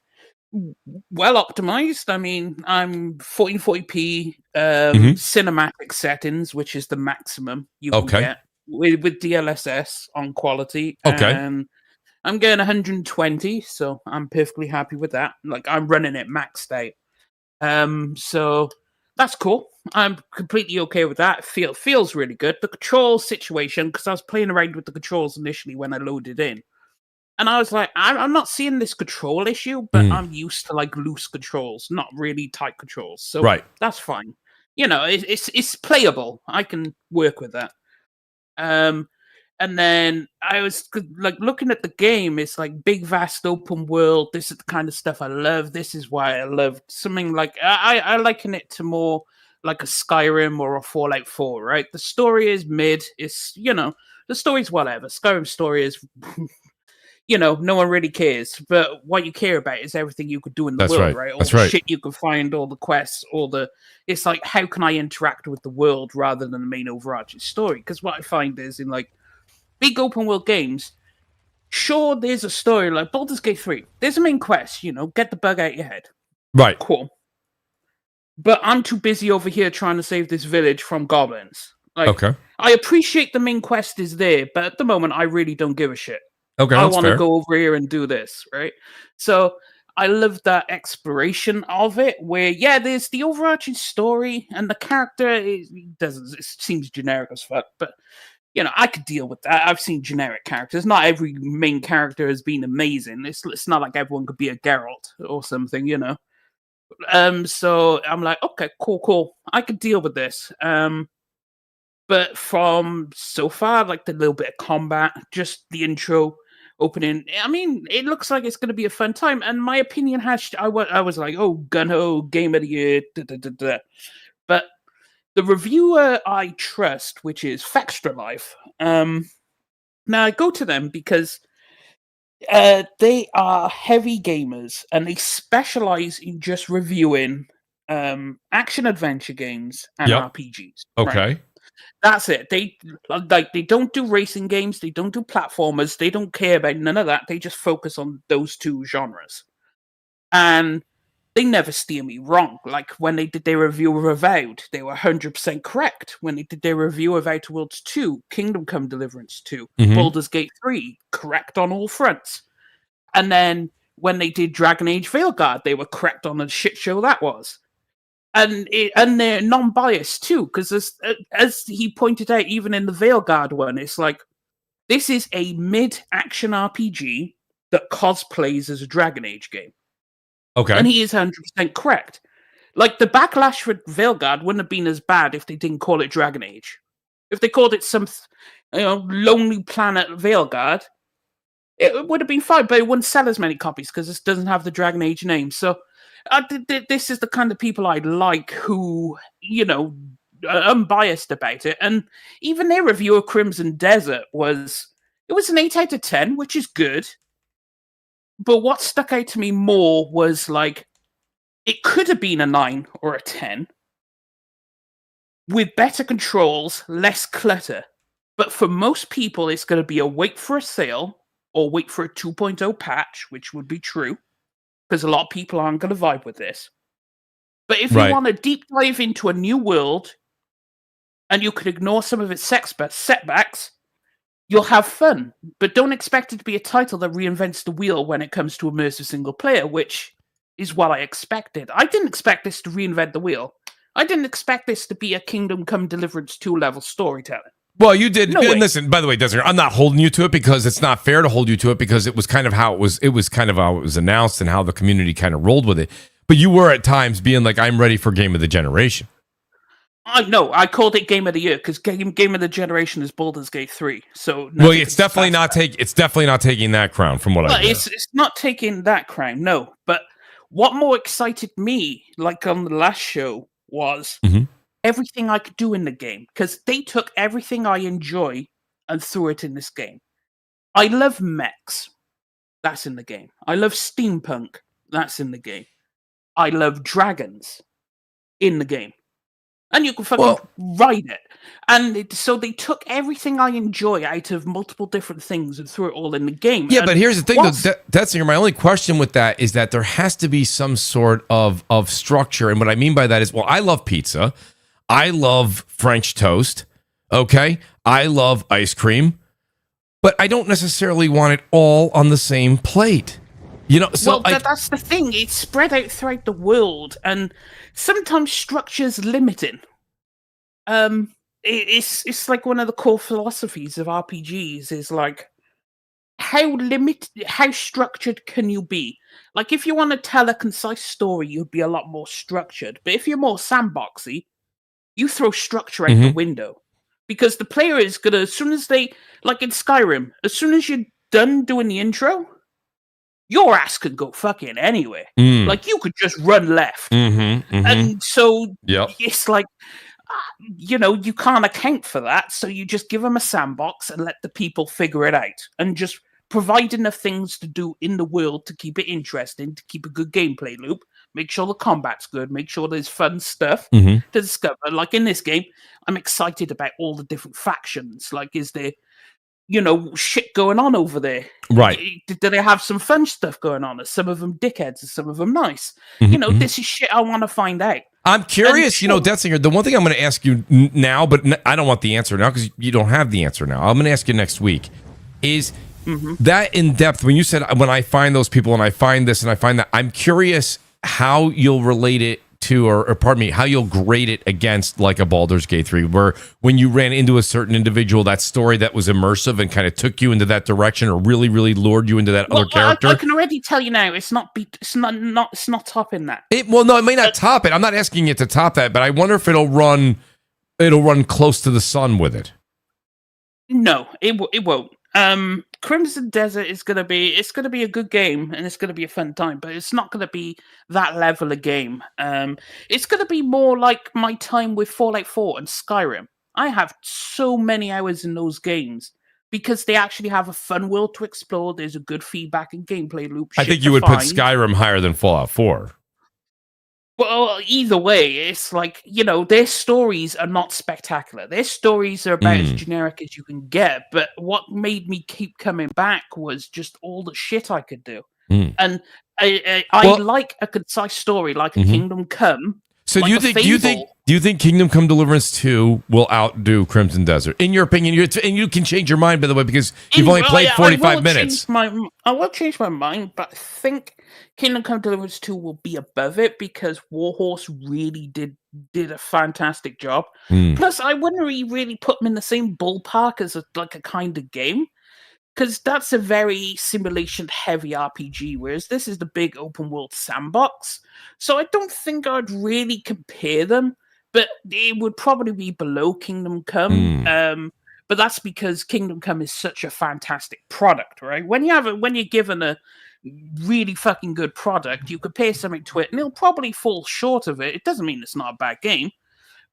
well optimized. I mean, I'm 1440p cinematic settings, which is the maximum you can get with DLSS on quality. Okay. And I'm getting 120, so I'm perfectly happy with that. I'm running it maxed out. So that's cool. I'm completely okay with that. Feels really good. The control situation, because I was playing around with the controls initially when I loaded in. And I was like, I'm not seeing this control issue, but I'm used to loose controls, not really tight controls. So that's fine. It's playable. I can work with that. And then I was looking at the game. It's big, vast, open world. This is the kind of stuff I love. This is why I love something I liken it to more like a Skyrim or a Fallout 4, right? The story is mid. It's, the story's whatever. Skyrim's story is... no one really cares. But what you care about is everything you could do in the world, right? All the shit you could find, all the quests, it's how can I interact with the world rather than the main overarching story? Because what I find is in big open world games, sure, there's a story like Baldur's Gate 3. There's a main quest, get the bug out your head. Right. Cool. But I'm too busy over here trying to save this village from goblins. Okay. I appreciate the main quest is there, but at the moment, I really don't give a shit. Okay, I want to go over here and do this, right? So I love that exploration of it, where there's the overarching story and the character it seems generic as fuck, but I could deal with that. I've seen generic characters. Not every main character has been amazing. It's not like everyone could be a Geralt or something, So I'm like, okay, cool. I could deal with this. But from so far, like the little bit of combat, just the intro opening, I mean, it looks like it's going to be a fun time. And my opinion I was like, oh, gun-ho, game of the year, But the reviewer I trust, which is Fextra Life, now I go to them because they are heavy gamers and they specialize in just reviewing action adventure games and RPGs. Okay. Right? That's it. They don't do racing games, they don't do platformers, they don't care about none of that. They just focus on those two genres. And they never steer me wrong. Like when they did their review of Avowed, they were 100% correct. When they did their review of Outer Worlds 2, Kingdom Come Deliverance 2, Baldur's Gate 3, correct on all fronts. And then when they did Dragon Age Veilguard, they were correct on the shit show that was. And they're non-biased too, because as he pointed out, even in the Veilguard one, it's like, this is a mid-action RPG that cosplays as a Dragon Age game. Okay. And he is 100% correct. Like, the backlash for Veilguard wouldn't have been as bad if they didn't call it Dragon Age. If they called it some, Lonely Planet Veilguard, it would have been fine, but it wouldn't sell as many copies because it doesn't have the Dragon Age name. So, this is the kind of people I like who, are unbiased about it. And even their review of Crimson Desert was an 8 out of 10, which is good. But what stuck out to me more was, like, it could have been a 9 or a 10 with better controls, less clutter. But for most people, it's going to be a wait for a sale or wait for a 2.0 patch, which would be true, because a lot of people aren't going to vibe with this. But if you want to deep dive into a new world and you could ignore some of its setbacks, you'll have fun, but don't expect it to be a title that reinvents the wheel when it comes to immersive single player, which is what I expected. I didn't expect this to reinvent the wheel. I didn't expect this to be a Kingdom Come Deliverance 2 level storytelling. Well, you did. No and way. Listen, by the way, Desert, I'm not holding you to it because it's not fair to hold you to it because it was kind of how it was kind of how it was announced and how the community kind of rolled with it. But you were at times being like, I'm ready for Game of the Generation. I called it Game of the Year because Game of the Generation is Baldur's Gate 3. So it's definitely not taking that crown from what I know. It's not taking that crown, no. But what more excited me, like on the last show, was everything I could do in the game, because they took everything I enjoy and threw it in this game. I love mechs. That's in the game. I love steampunk. That's in the game. I love dragons. In the game. And you can fucking ride it. And so they took everything I enjoy out of multiple different things and threw it all in the game. Yeah, but here's the thing, though, my only question with that is that there has to be some sort of structure. And what I mean by that is, I love pizza. I love French toast. Okay? I love ice cream. But I don't necessarily want it all on the same plate. That's the thing. It's spread out throughout the world, and sometimes structure's limiting. It's like one of the core philosophies of RPGs is like, how structured can you be? Like, if you want to tell a concise story, you'd be a lot more structured. But if you're more sandboxy, you throw structure out the window. Because the player is gonna, as soon as they, like in Skyrim, as soon as you're done doing the intro, your ass could go fucking anywhere. Like, you could just run left. And so it's like, you can't account for that. So you just give them a sandbox and let the people figure it out. And just provide enough things to do in the world to keep it interesting, to keep a good gameplay loop. Make sure the combat's good. Make sure there's fun stuff to discover. Like in this game, I'm excited about all the different factions. Like, is there... shit going on over there. Right. Do they have some fun stuff going on? Are some of them dickheads? Are some of them nice? This is shit I want to find out. I'm curious, Detzinger, the one thing I'm going to ask you now, but I don't want the answer now because you don't have the answer now. I'm going to ask you next week, is that in depth, when you said, when I find those people and I find this and I find that, I'm curious how you'll relate it to, or pardon me, how you'll grade it against like a Baldur's Gate 3, where when you ran into a certain individual, that story that was immersive and kind of took you into that direction, or really, really lured you into that other character. I can already tell you now, it's not topping that. It may not top it. I'm not asking it to top that, but I wonder if it'll run close to the sun with it. No, it won't. Crimson Desert is gonna be a good game, and it's gonna be a fun time, but it's not gonna be that level of game. It's gonna be more like my time with Fallout 4 and Skyrim. I have so many hours in those games because they actually have a fun world to explore. There's a good feedback and gameplay loop. I think you would put Skyrim higher than Fallout 4. Well, either way, it's like, their stories are not spectacular. Their stories are about as generic as you can get. But what made me keep coming back was just all the shit I could do. And I like a concise story, like a Kingdom Come. So do you think Kingdom Come Deliverance 2 will outdo Crimson Desert? In your opinion, and you can change your mind, by the way, because you've only played 45 minutes. I will change my mind, but I think Kingdom Come Deliverance 2 will be above it because Warhorse really did a fantastic job. Plus, I wouldn't really put them in the same ballpark as a kind of game, because that's a very simulation-heavy RPG, whereas this is the big open-world sandbox. So I don't think I'd really compare them, but it would probably be below Kingdom Come. But that's because Kingdom Come is such a fantastic product, right? When you're given a really fucking good product, you compare something to it, and it'll probably fall short of it. It doesn't mean it's not a bad game,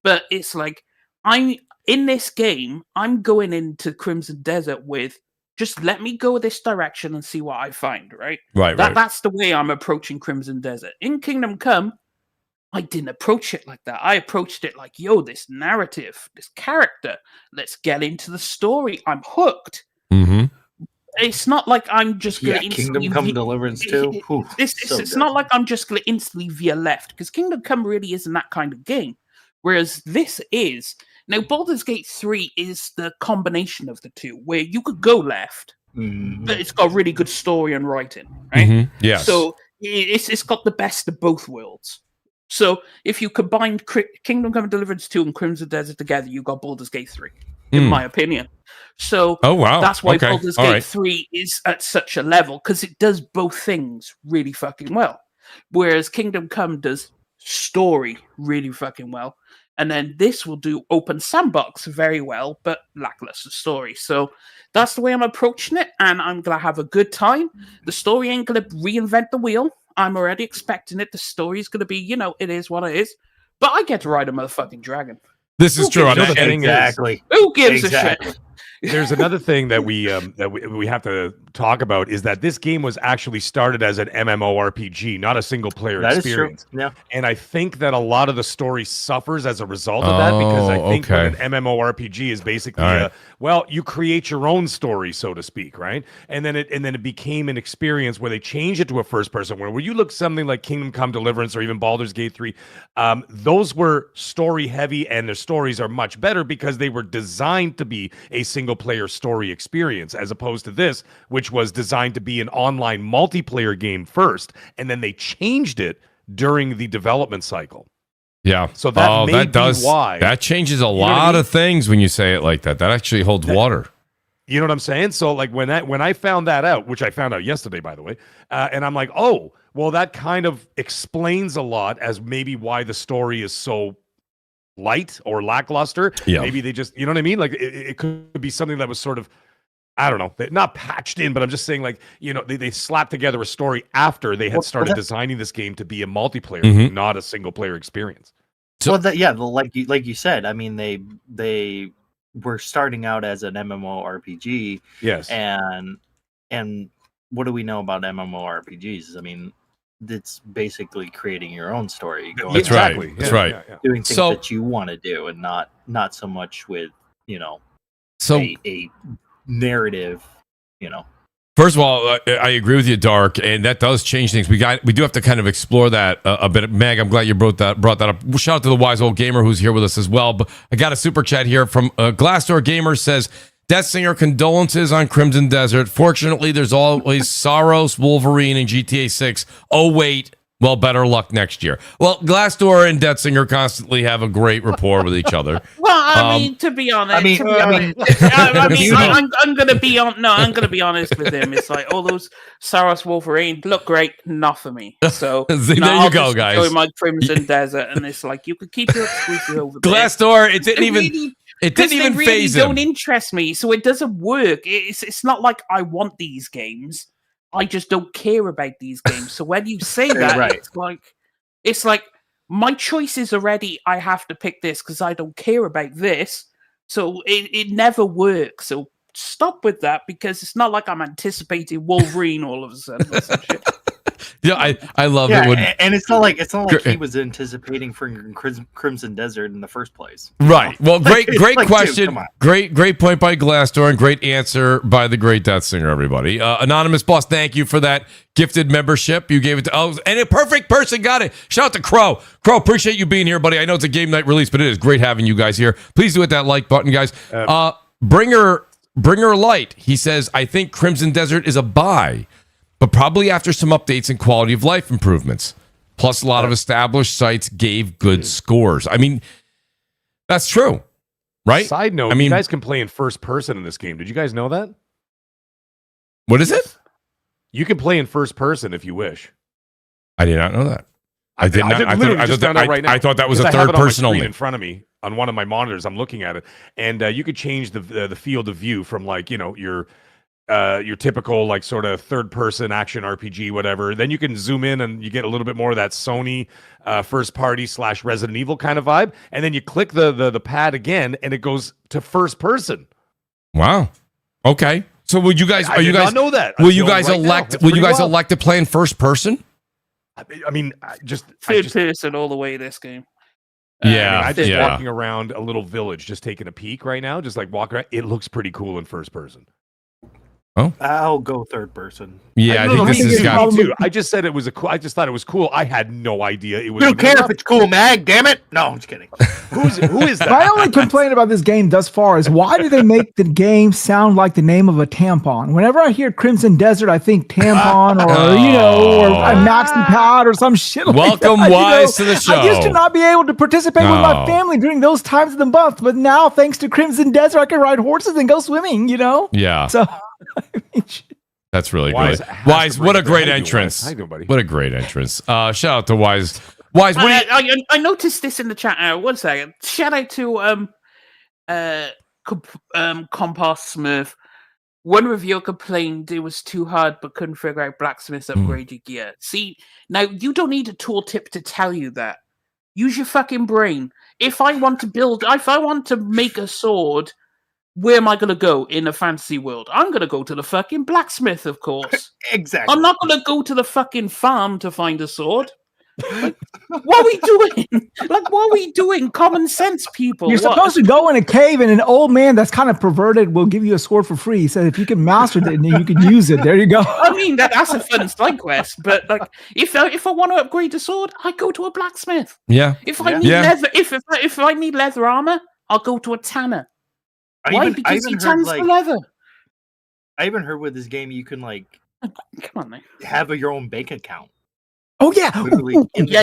but it's like, in this game, I'm going into Crimson Desert with, just let me go this direction and see what I find, right? Right. That's the way I'm approaching Crimson Desert. In Kingdom Come, I didn't approach it like that. I approached it like, this narrative, this character, let's get into the story. I'm hooked. It's not like I'm just going to instantly... Kingdom Come Deliverance 2? It's not like I'm just going to instantly veer left, because Kingdom Come really isn't that kind of game. Whereas this is... Now, Baldur's Gate 3 is the combination of the two, where you could go left, but it's got really good story and writing, right? Yes. So it's got the best of both worlds. So if you combine Kingdom Come Deliverance 2 and Crimson Desert together, you got Baldur's Gate 3, in my opinion. So that's why Baldur's Gate 3 is at such a level, because it does both things really fucking well. Whereas Kingdom Come does story really fucking well. And then this will do open sandbox very well, but lackluster story. So that's the way I'm approaching it, and I'm going to have a good time. The story ain't going to reinvent the wheel. I'm already expecting it. The story is going to be, it is what it is. But I get to ride a motherfucking dragon. This is true. Exactly. Who gives a shit? There's another thing that we have to talk about, is that this game was actually started as an MMORPG, not a single player experience. Is true. Yeah. And I think that a lot of the story suffers as a result of that, because I think that an MMORPG is basically you create your own story, so to speak, right? And then it became an experience where they changed it to a first person, where you look something like Kingdom Come Deliverance or even Baldur's Gate 3, those were story heavy, and their stories are much better because they were designed to be a single player story experience, as opposed to this, which was designed to be an online multiplayer game first, and then they changed it during the development cycle. Yeah. So that does why that changes a lot of things when you say it like that. That actually holds water. You know what I'm saying? So like when I found that out, which I found out yesterday, by the way, and I'm like, oh, well, that kind of explains a lot as maybe why the story is so light or lackluster. Maybe they just, you know what I mean? Like it could be something that was sort of, I don't know, not patched in, but I'm just saying, like, they slapped together a story after they had started designing this game to be a multiplayer, not a single player experience. So like you said, I mean, they were starting out as an MMORPG. Yes. And what do we know about MMORPGs? I mean, it's basically creating your own story. That's right. Doing things that you want to do, and not so much with, a narrative, First of all, I agree with you, Dark, and that does change things. We do have to kind of explore that a bit. Meg, I'm glad you brought that up. Shout out to the wise old gamer who's here with us as well. But I got a super chat here from Glassdoor Gamer says, Death Singer, condolences on Crimson Desert. Fortunately, there's always Soros, Wolverine, and GTA 6. Oh, wait. Well, better luck next year. Well, Glassdoor and Death Singer constantly have a great rapport with each other. Well, I mean, to be honest, I'm gonna be on. No, I'm gonna be honest with him. It's like all those Saros Wolverine look great, not for me. So See, there you go, guys. Enjoy my Crimson Desert, and it's like you could keep your exclusive over there. Glassdoor, it didn't even phase him. Don't interest me, so it doesn't work. It's not like I want these games. I just don't care about these games. So when you say that, Right. it's like my choice is already. I have to pick this because I don't care about this. So it never works. So stop with that because it's not like I'm anticipating Wolverine all of a sudden. Or some shit. Yeah, I love it when, and it's not like he was anticipating for Crimson Desert in the first place. Right. Well, great Like, question. dude, come on. Great point by Glassdoor and great answer by the great Death Singer, everybody. Anonymous Boss, thank you for that gifted membership. You gave it to and a perfect person got it. Shout out to Crow. Crow, appreciate you being here, buddy. I know it's a game night release, but it is great having you guys here. Please do hit that like button, guys. Bringer Light, he says, I think Crimson Desert is a buy, but probably after some updates and quality of life improvements. Plus, a lot of established sites gave good scores. I mean, that's true, right? Side note, I mean, you guys can play in first person in this game. Did you guys know that? What is it? You can play in first person if you wish. I did not know that. I did not. I thought that was a third person only. In front of me on one of my monitors, I'm looking at it, and you could change the field of view from your typical like sort of third person action RPG, whatever. Then you can zoom in and you get a little bit more of that Sony first party / Resident Evil kind of vibe. And then you click the pad again and it goes to first person. Wow. Okay. So will you guys? I did not know that. Will you guys elect? Will you guys elect to play in first person? I mean, just third person all the way. This game. I'm just walking around a little village, just taking a peek right now, just like walking around. It looks pretty cool in first person. Oh, I'll go third person. Yeah, I think this is got. I just said it was I just thought it was cool. I had no idea it was. You don't care if it's cool, Mag. Damn it! No, I'm just kidding. Who is that? My only complaint about this game thus far is why do they make the game sound like the name of a tampon? Whenever I hear Crimson Desert, I think tampon or a maxi pad or some shit. Welcome, like that, Wise, to the show. I used to not be able to participate with my family during those times of the month, but now thanks to Crimson Desert, I can ride horses and go swimming. Yeah. So. That's really good. Wise, what a great entrance. How you doing, buddy? What a great entrance. Shout out to Wise. Wise, what do you... I noticed this in the chat. 1 second. Shout out to Compass Smurf. One reviewer complained it was too hard but couldn't figure out blacksmith's upgraded gear. See, now you don't need a tooltip to tell you that. Use your fucking brain. If I want to make a sword, where am I going to go in a fantasy world? I'm going to go to the fucking blacksmith, of course. Exactly. I'm not going to go to the fucking farm to find a sword. Like, what are we doing? What are we doing? Common sense, people. You're supposed to go in a cave and an old man that's kind of perverted will give you a sword for free. He said if you can master it, then you can use it. There you go. I mean, that's a fun side quest, but if I want to upgrade a sword, I go to a blacksmith. Yeah. If I need leather, if I need leather armor, I'll go to a tanner. Why? Because he tans the leather. I even heard with this game you can come on, man. have your own bank account. Oh yeah,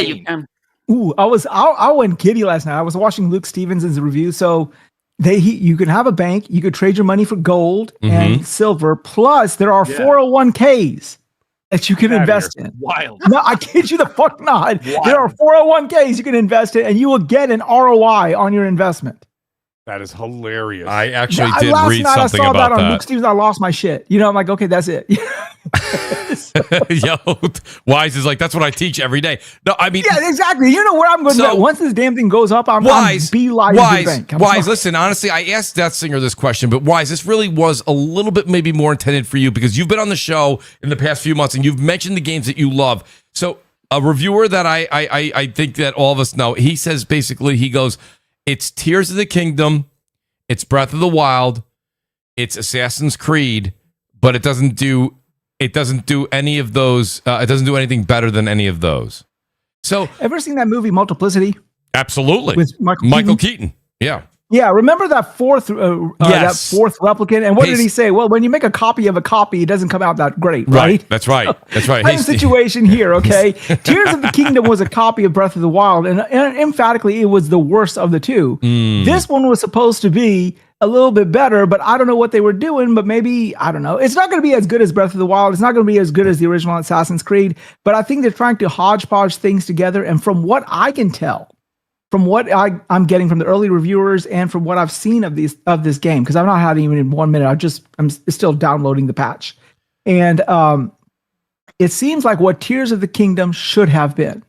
you can. Ooh, I went kiddie last night. I was watching Luke Stevenson's review. So you can have a bank. You could trade your money for gold and silver. Plus, there are 401ks that you can invest in. Wild. No, I kid you the fuck not. Wild. There are 401ks you can invest in, and you will get an ROI on your investment. That is hilarious. I actually did read something I saw about that on Luke Stevens. I lost my shit. I'm like, okay, that's it. Yo, Wise is like, that's what I teach every day. No, I mean, yeah, exactly. You know where I'm going. Once this damn thing goes up, I'm beeline to the bank. Wise, listen, honestly, I asked Death Singer this question, but Wise, this really was a little bit maybe more intended for you because you've been on the show in the past few months and you've mentioned the games that you love. So a reviewer that I think that all of us know, he says basically, he goes, it's Tears of the Kingdom, it's Breath of the Wild, it's Assassin's Creed, but it doesn't do any of those. It doesn't do anything better than any of those. So, ever seen that movie Multiplicity? Absolutely, with Michael Keaton. Yeah. Yeah, remember that fourth replicant? And what did he say? Well, when you make a copy of a copy, it doesn't come out that great, right? That's right. That's right. Same situation here, okay? Tears of the Kingdom was a copy of Breath of the Wild, and emphatically, it was the worst of the two. This one was supposed to be a little bit better, but I don't know what they were doing, but maybe, I don't know. It's not going to be as good as Breath of the Wild. It's not going to be as good as the original Assassin's Creed, but I think they're trying to hodgepodge things together, and from what I can tell, from what I'm getting from the early reviewers and from what I've seen of this game, because I've not had it even in 1 minute. I'm still downloading the patch, and it seems like what Tears of the Kingdom should have been,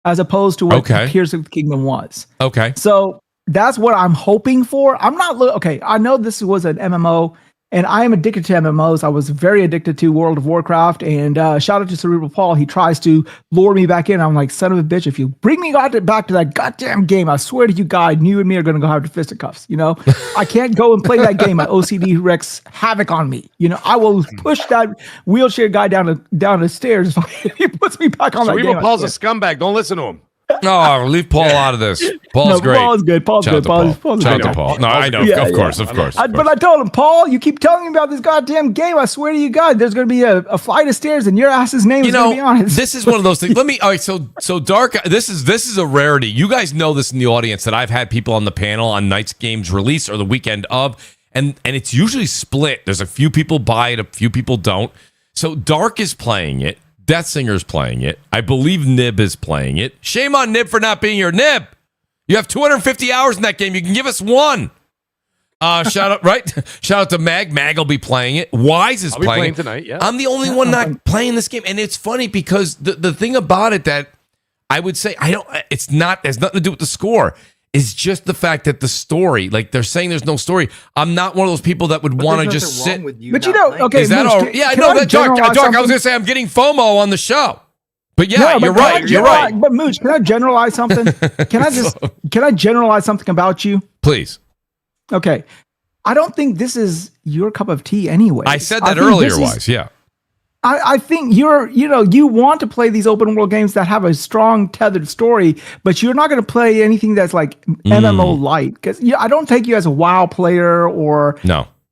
as opposed to what Tears of the Kingdom was. Okay, so that's what I'm hoping for. I'm not okay. I know this was an MMO. And I am addicted to MMOs. I was very addicted to World of Warcraft. And shout out to Cerebral Paul. He tries to lure me back in. I'm like, son of a bitch, if you bring me back to that goddamn game, I swear to you, God, you and me are going to go have the fisticuffs. You know, I can't go and play that game. My OCD wreaks havoc on me. You know, I will push that wheelchair guy down the stairs if he puts me back on that game. Cerebral Paul's a scumbag. Don't listen to him. No, leave Paul out of this. Paul's great. Paul's good. Paul's good. Paul's Shout out to Paul. No, I know. Of course. But I told him, Paul, you keep telling me about this goddamn game. I swear to you, God, there's going to be a flight of stairs, and your ass's name is going to be on it. This is one of those things. All right. So Dark. This is a rarity. You guys know this in the audience that I've had people on the panel on Night's Games release or the weekend of, and it's usually split. There's a few people buy it, a few people don't. So Dark is playing it. Death Singer's playing it. I believe Nib is playing it. Shame on Nib for not being here. Nib, you have 250 hours in that game. You can give us one. Shout out to Mag. Mag will be playing it. Wise is playing tonight. Yeah, I'm the only one not playing this game, and it's funny because the thing about it that I would say it's not. There's nothing to do with the score. It's just the fact that the story, like they're saying, there's no story. I'm not one of those people that would want to just sit. But you know, okay, is that Mooch, all? Yeah, I know that. Dark. I was going to say I'm getting FOMO on the show. But yeah, you're right. You're right. But Mooch, can I generalize something? Can I generalize something about you? Please. Okay. I don't think this is your cup of tea anyway. I said that earlier, Wise. Yeah. I think you want to play these open world games that have a strong tethered story, but you're not going to play anything that's like MMO light, because I don't take you as a WoW player or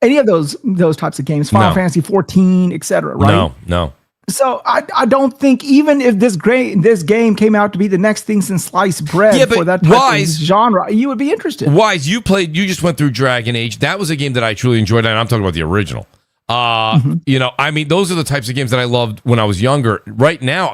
any of those types of games, Final Fantasy 14, etc. Right? No. So I don't think, even if this game came out to be the next thing since sliced bread for that type of genre, you would be interested. Wise, you just went through Dragon Age. That was a game that I truly enjoyed, and I'm talking about the original. You know, I mean, those are the types of games that I loved when I was younger. Right now,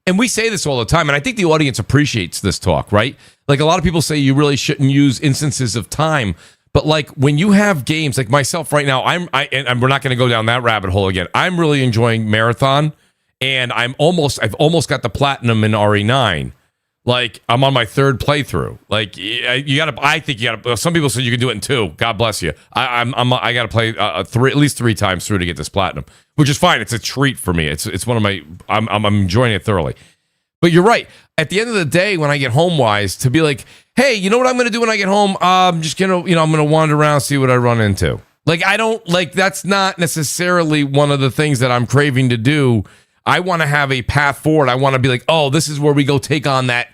and we say this all the time, and I think the audience appreciates this talk, right? Like, a lot of people say you really shouldn't use instances of time, but like when you have games like myself right now, and we're not going to go down that rabbit hole again. I'm really enjoying Marathon, and I've almost got the platinum in RE9. Like, I'm on my third playthrough. Like, I think you gotta. Some people say you can do it in 2. God bless you. I gotta play at least 3 times through to get this platinum, which is fine. It's a treat for me. It's one of my. I'm enjoying it thoroughly. But you're right. At the end of the day, when I get home, Wise, to be like, hey, you know what I'm gonna do when I get home? I'm just gonna, I'm gonna wander around, see what I run into. Like, I don't like. That's not necessarily one of the things that I'm craving to do. I want to have a path forward. I want to be like, oh, this is where we go take on that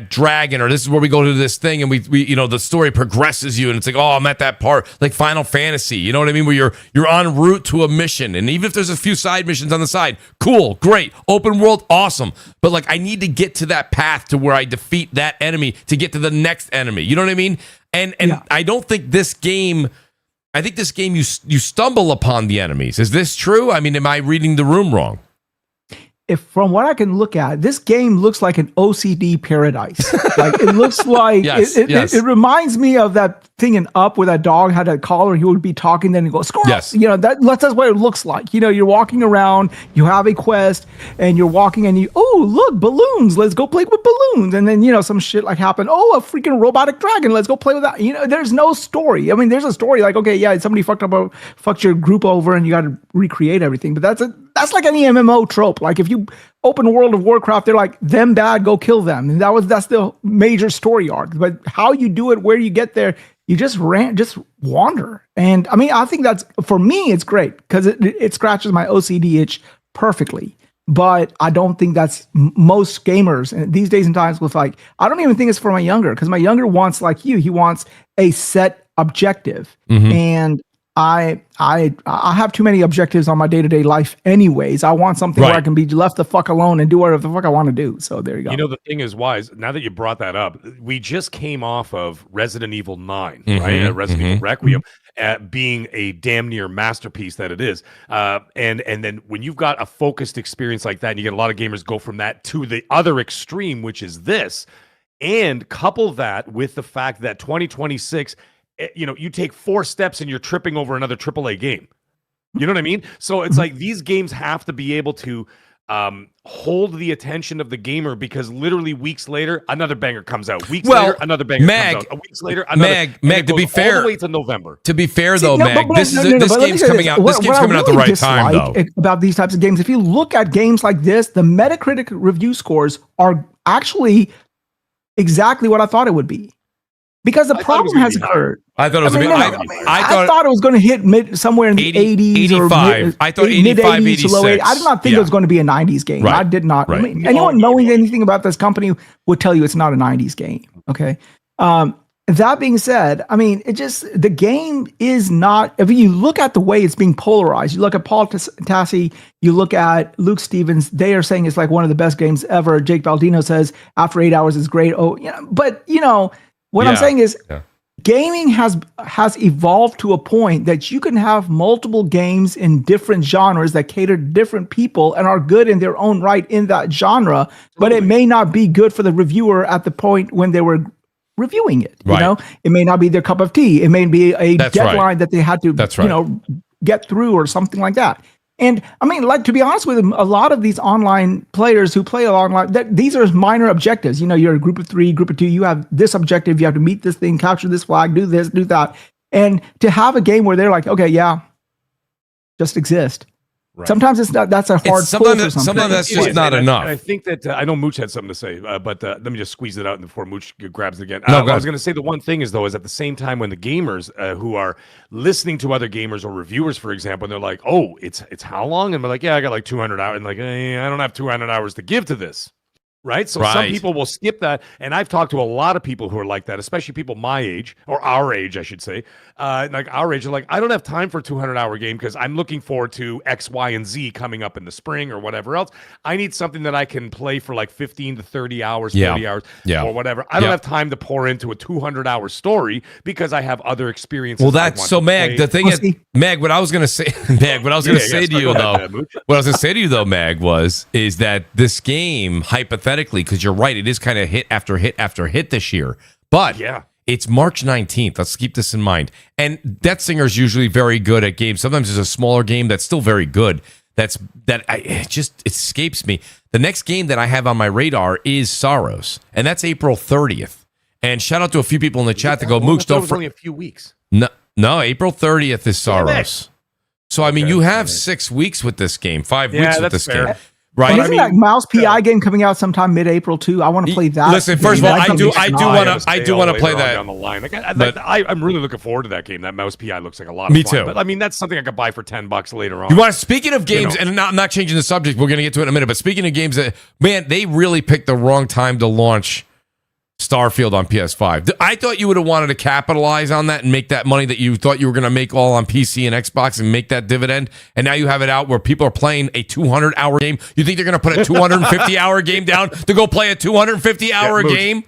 dragon, or this is where we go to this thing, and we the story progresses you, and it's like, oh, I'm at that part, like Final Fantasy, you know what I mean, where you're en route to a mission, and even if there's a few side missions on the side, cool, great, open world, awesome, but like I need to get to that path to where I defeat that enemy to get to the next enemy, you know what I mean? And I don't think this game. I think this game, you stumble upon the enemies. Is this true? I mean, am I reading the room wrong? If from what I can look at, this game looks like an OCD paradise. Like, it looks like it reminds me of that thing in Up where that dog had a collar. He would be talking, then he goes, squirrel. Yes. That's what it looks like. You're walking around, you have a quest, and you're walking, and look, balloons. Let's go play with balloons. And then some shit like happened. Oh, a freaking robotic dragon. Let's go play with that. There's no story. I mean, there's a story like, okay, yeah, somebody fucked your group over, and you got to recreate everything. But that's like any MMO trope. Like, if you open World of Warcraft, they're like, them bad, go kill them. And that's the major story arc. But how you do it, where you get there, you just wander. And I mean, I think that's, for me, it's great because it scratches my OCD itch perfectly. but I don't think that's most gamers and these days and times with like, I don't even think it's for my younger, because my younger wants like you, he wants a set objective. And I have too many objectives on my day-to-day life anyways. I want something where I can be left the fuck alone and do whatever the fuck I want to do. So there you go. You know, the thing is, Wise, now that you brought that up, we just came off of Resident Evil 9, right? Resident Evil Requiem being a damn near masterpiece that it is. And then when you've got a focused experience like that, and you get a lot of gamers go from that to the other extreme, which is this, and couple that with the fact that 2026, you know, you take 4 steps and you're tripping over another AAA game. You know what I mean? So it's like these games have to be able to hold the attention of the gamer, because literally weeks later, another banger comes out. Weeks later, another banger comes out. Weeks later, another. Mag, to be fair, all the way to November. To be fair, though, Mag, this game's coming out. This game's coming out the right time, though. About these types of games, if you look at games like this, the Metacritic review scores are actually exactly what I thought it would be. Because the problem has occurred. I thought it was I thought it was going to hit somewhere in the 80s 85. I thought 85, 86. To low 80s. I did not think it was going to be a 90s game. Right. I did not. Right. I mean, anyone knowing anything about this company would tell you it's not a 90s game. Okay. That being said, I mean, the game is not, if you look at the way it's being polarized, you look at Paul Tassi, you look at Luke Stevens, they are saying it's like one of the best games ever. Jake Baldino says after 8 hours is great. Oh, you know, but you know, what I'm saying is gaming has evolved to a point that you can have multiple games in different genres that cater to different people and are good in their own right in that genre, but it may not be good for the reviewer at the point when they were reviewing it. You know, it may not be their cup of tea. It may be a deadline that they had to, you know, get through or something like that. And I mean, like, to be honest with them, a lot of these online players who play online, these are minor objectives. You know, you're a group of 3, group of 2, you have this objective, you have to meet this thing, capture this flag, do this, do that. And to have a game where they're like, okay, just exist. Right. Sometimes it's not, that's a hard sometimes that's just not enough. I think that I know Mooch had something to say, but let me just squeeze it out before Mooch grabs it again. No, I was going to say the one thing is, though, is at the same time when the gamers who are listening to other gamers or reviewers, for example, and they're like, oh, it's how long? And we're like, yeah, I got like 200 hours. And like, I don't have 200 hours to give to this. Right. So some people will skip that. And I've talked to a lot of people who are like that, especially people my age, or our age, I should say. Like our age, are like, I don't have time for a 200-hour game because I'm looking forward to X, Y, and Z coming up in the spring or whatever else. I need something that I can play for like 15 to 30 hours, 30 hours, or whatever. I don't have time to pour into a 200-hour story because I have other experiences. Well, that's so, Mag. The thing is, Mag, what I was going to say, Mag, what I was going to say to you, though, what I was going to say to you, though, Mag, is that this game, hypothetically, because you're right, it is kind of hit after hit after hit this year, but it's March 19th. Let's keep this in mind. And Death Singer is usually very good at games. Sometimes there's a smaller game that's still very good. It escapes me. The next game that I have on my radar is Sorrows, and that's April 30th. And shout out to a few people in the chat that go, Mooch, don't only a few weeks. No, April 30th is Sorrows. So I mean, you have 6 weeks with this game, 5 weeks with this game. Right. But isn't that Mouse PI game coming out sometime mid-April too? I want to play that. Listen, first of all, I do want to play that down the line. I'm really looking forward to that game. That Mouse PI looks like a lot of fun. Me too. But I mean, that's something I could buy for $10 later on. Speaking of games, and I'm not changing the subject. We're going to get to it in a minute. But speaking of games, man, they really picked the wrong time to launch Starfield on PS5. I thought you would have wanted to capitalize on that and make that money that you thought you were going to make all on PC and Xbox and make that dividend. And now you have it out where people are playing a 200-hour game. You think they're going to put a 250-hour game down to go play a 250-hour game?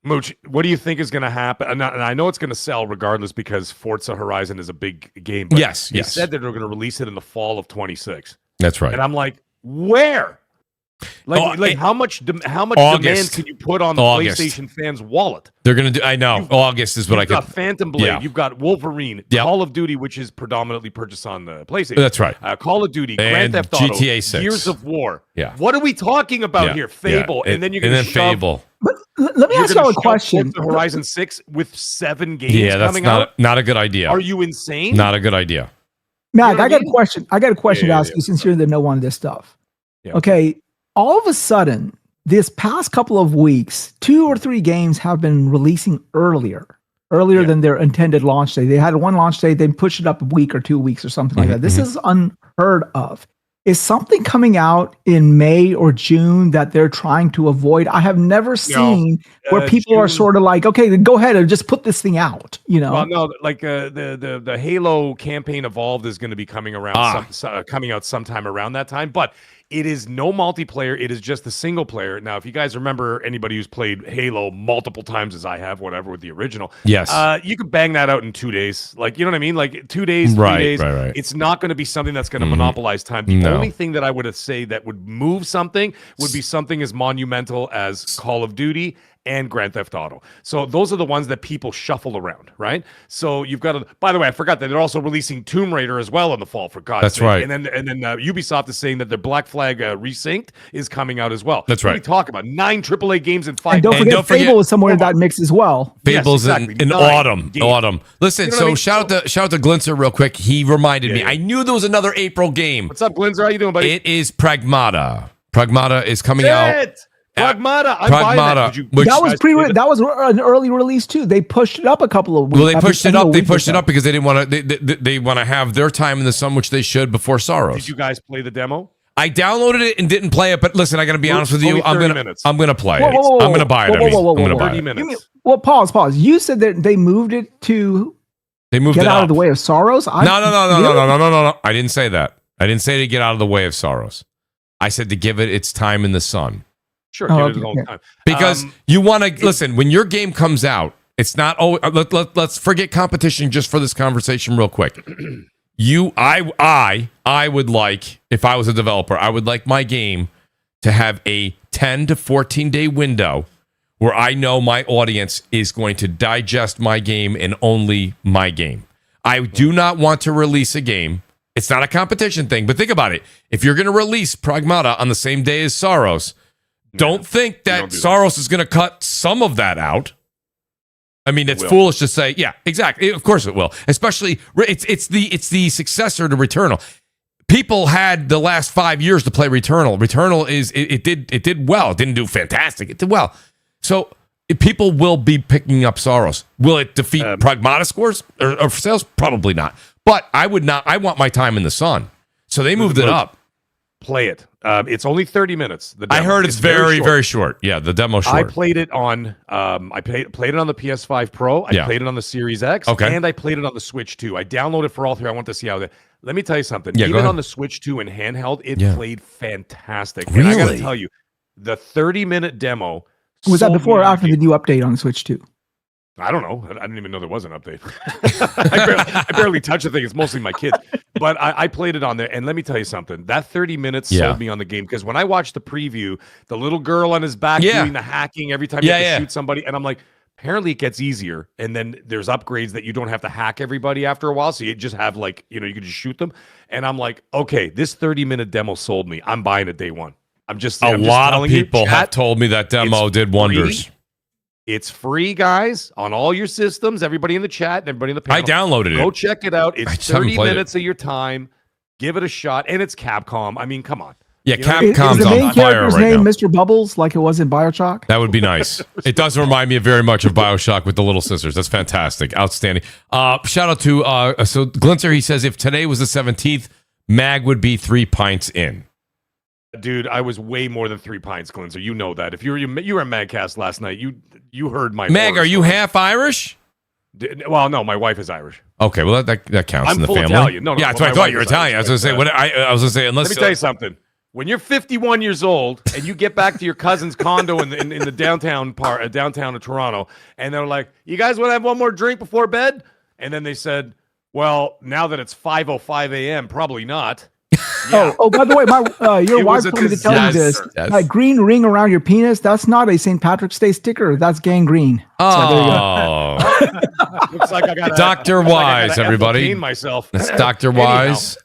Mooch, what do you think is going to happen? And I know it's going to sell regardless because Forza Horizon is a big game. But yes. They said that they're going to release it in the fall of 26. That's right. And I'm like, where? How much demand can you put on the PlayStation fans' wallet? They're gonna do. I know. August is what I got. Phantom Blade. You've got Wolverine. Call of Duty, which is predominantly purchased on the PlayStation. That's right. Call of Duty, Grand Theft Auto, GTA 6, Gears of War. Yeah. What are we talking about here? Fable, and then you're going to Fable. But let me ask you a question. Horizon 6 with 7 games coming out. Not a good idea. Are you insane? Not a good idea. Matt, I got a question. I got a question to ask you since you're the know one of this stuff. Yeah. Okay. All of a sudden, this past couple of weeks, 2 or 3 games have been releasing earlier than their intended launch day. They had one launch day, then pushed it up a week or 2 weeks or something like that. This is unheard of. Is something coming out in May or June that they're trying to avoid? I have never seen where people are sort of like, okay, then go ahead and just put this thing out, you know? Well, no, like the Halo campaign Evolved is going to be coming around, coming out sometime around that time, but it is no multiplayer. It is just the single player. Now, if you guys remember, anybody who's played Halo multiple times as I have, whatever, with the original, yes, you could bang that out in 2 days. Like, you know what I mean? Like 2 days, 3 days. Right. It's not going to be something that's going to monopolize time. The only thing that I would say that would move something would be something as monumental as Call of Duty and Grand Theft Auto. So those are the ones that people shuffle around, right? So you've got to. By the way, I forgot that they're also releasing Tomb Raider as well in the fall. For God's sake. Right. And then Ubisoft is saying that their Black Flag Resynced is coming out as well. That's right. What are we talking about? 9 AAA games in 5. And don't forget Fable is somewhere in that mix as well. Fable's in autumn. Autumn. Listen, you know so I mean? shout out to Glinzer real quick. He reminded me. I knew there was another April game. What's up, Glinzer? How you doing, buddy? It is Pragmata. Pragmata is coming out. Pragmata. I'm buying that. That was an early release too. They pushed it up a couple of weeks. Well, they pushed it up. They pushed it up because they didn't want to. They want to have their time in the sun, which they should before Sorrows. Did you guys play the demo? I downloaded it and didn't play it. But listen, I got to be honest with you. I'm gonna play it. Whoa, I'm gonna buy it. I'm gonna buy 30 it. minutes. Well, pause. You said that they moved it to. They moved get it out up. of the way of Sorrows. No. I didn't say that. I didn't say to get out of the way of Sorrows. I said to give it its time in the sun. Sure, give it its own time. Because you want to listen when your game comes out. It's not. Oh, let's forget competition just for this conversation, real quick. I would like, if I was a developer, I would like my game to have a 10 to 14 day window where I know my audience is going to digest my game and only my game. I do not want to release a game. It's not a competition thing, but think about it. If you're going to release Pragmata on the same day as Sorrows, don't think that Sorrows is going to cut some of that out. I mean, it's foolish to say, yeah, exactly. Of course it will. Especially, it's the successor to Returnal. People had the last 5 years to play Returnal. Returnal it did well. It didn't do fantastic. It did well. So people will be picking up Sorrows. Will it defeat Pragmata scores or sales? Probably not. But I would not. I want my time in the sun. So they moved it up. Play it. It's only 30 minutes. The demo. I heard it's very short. Yeah, the demo short. I played it on. I played it on the PS5 Pro. I played it on the Series X. Okay. And I played it on the Switch 2. I downloaded for all three. I want to see how. Let me tell you something. Yeah, Even on the Switch 2 and handheld, it played fantastic. Really? And I got to tell you, the 30-minute demo. Was that before or after the new update on Switch 2? I don't know. I didn't even know there was an update. I barely touch the thing. It's mostly my kids. But I played it on there. And let me tell you something. That 30 minutes sold me on the game. Because when I watched the preview, the little girl on his back doing the hacking every time you have to shoot somebody. And I'm like, apparently it gets easier. And then there's upgrades that you don't have to hack everybody after a while. So you just have you can just shoot them. And I'm like, okay, this 30-minute demo sold me. I'm buying it day one. I'm just a lot of people have told me that demo did wonders. It's free, guys, on all your systems. Everybody in the chat and everybody in the panel. I downloaded it. Go check it out. It's 30 minutes of your time. Give it a shot. And it's Capcom. I mean, come on. Yeah, Capcom's is the main on fire character's right name now. Mr. Bubbles, like it was in BioShock? That would be nice. It does remind me very much of BioShock with the little sisters. That's fantastic. Outstanding. Shout out to so Glinter, he says if today was the 17th, Mag would be 3 pints in. Dude, I was way more than 3 pints, Glinzer. You know that. If you were at Magcast last night, you heard my Mag, are you half Irish? Well, no, my wife is Irish. Okay, well that counts in the family. Italian. No, yeah, that's what I thought you were Italian. I was going to say I was going to say unless. Let me tell you something. When you're 51 years old and you get back to your cousin's condo in the downtown of Toronto, and they're like, "You guys want to have one more drink before bed?" And then they said, "Well, now that it's 5:05 a.m., probably not." Yeah. Oh, by the way, your wife told me to tell you this. That green ring around your penis, that's not a St. Patrick's Day sticker. That's gangrene. Oh. Looks like I got Dr. Wise, everybody. Myself. That's Dr. Wise.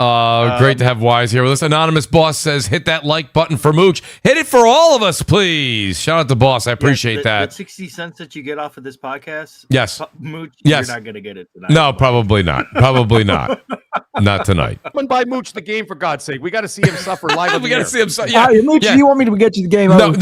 Great to have Wise here with us. Anonymous Boss says, hit that like button for Mooch. Hit it for all of us, please. Shout out to Boss. I appreciate that. That 60 cents that you get off of this podcast? Yes. Mooch, yes. You're not going to get it tonight. No, probably not. Probably not. Not tonight. Come and buy Mooch the game, for God's sake. We got to see him suffer live. We got to see him suffer. Yeah. Mooch, do you want me to get you the game? No.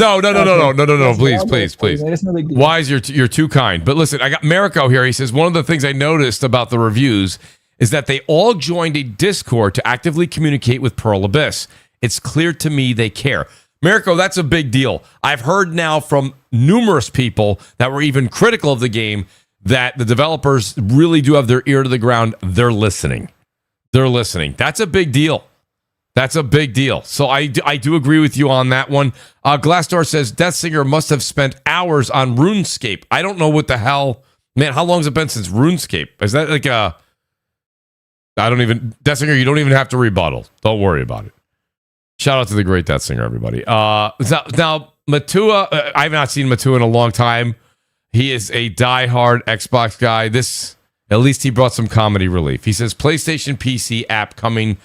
Please. Wise, you're too kind. But listen, I got Mariko here. He says, one of the things I noticed about the reviews is that they all joined a Discord to actively communicate with Pearl Abyss. It's clear to me they care. Mirko, that's a big deal. I've heard now from numerous people that were even critical of the game that the developers really do have their ear to the ground. They're listening. That's a big deal. So I do agree with you on that one. Glassdoor says Deathsinger must have spent hours on RuneScape. I don't know what the hell. Man, how long has it been since RuneScape? Is that like Deathsinger, you don't even have to rebuttal. Don't worry about it. Shout out to the great Deathsinger, everybody. Now Matua, I have not seen Matua in a long time. He is a diehard Xbox guy. At least he brought some comedy relief. He says PlayStation PC app coming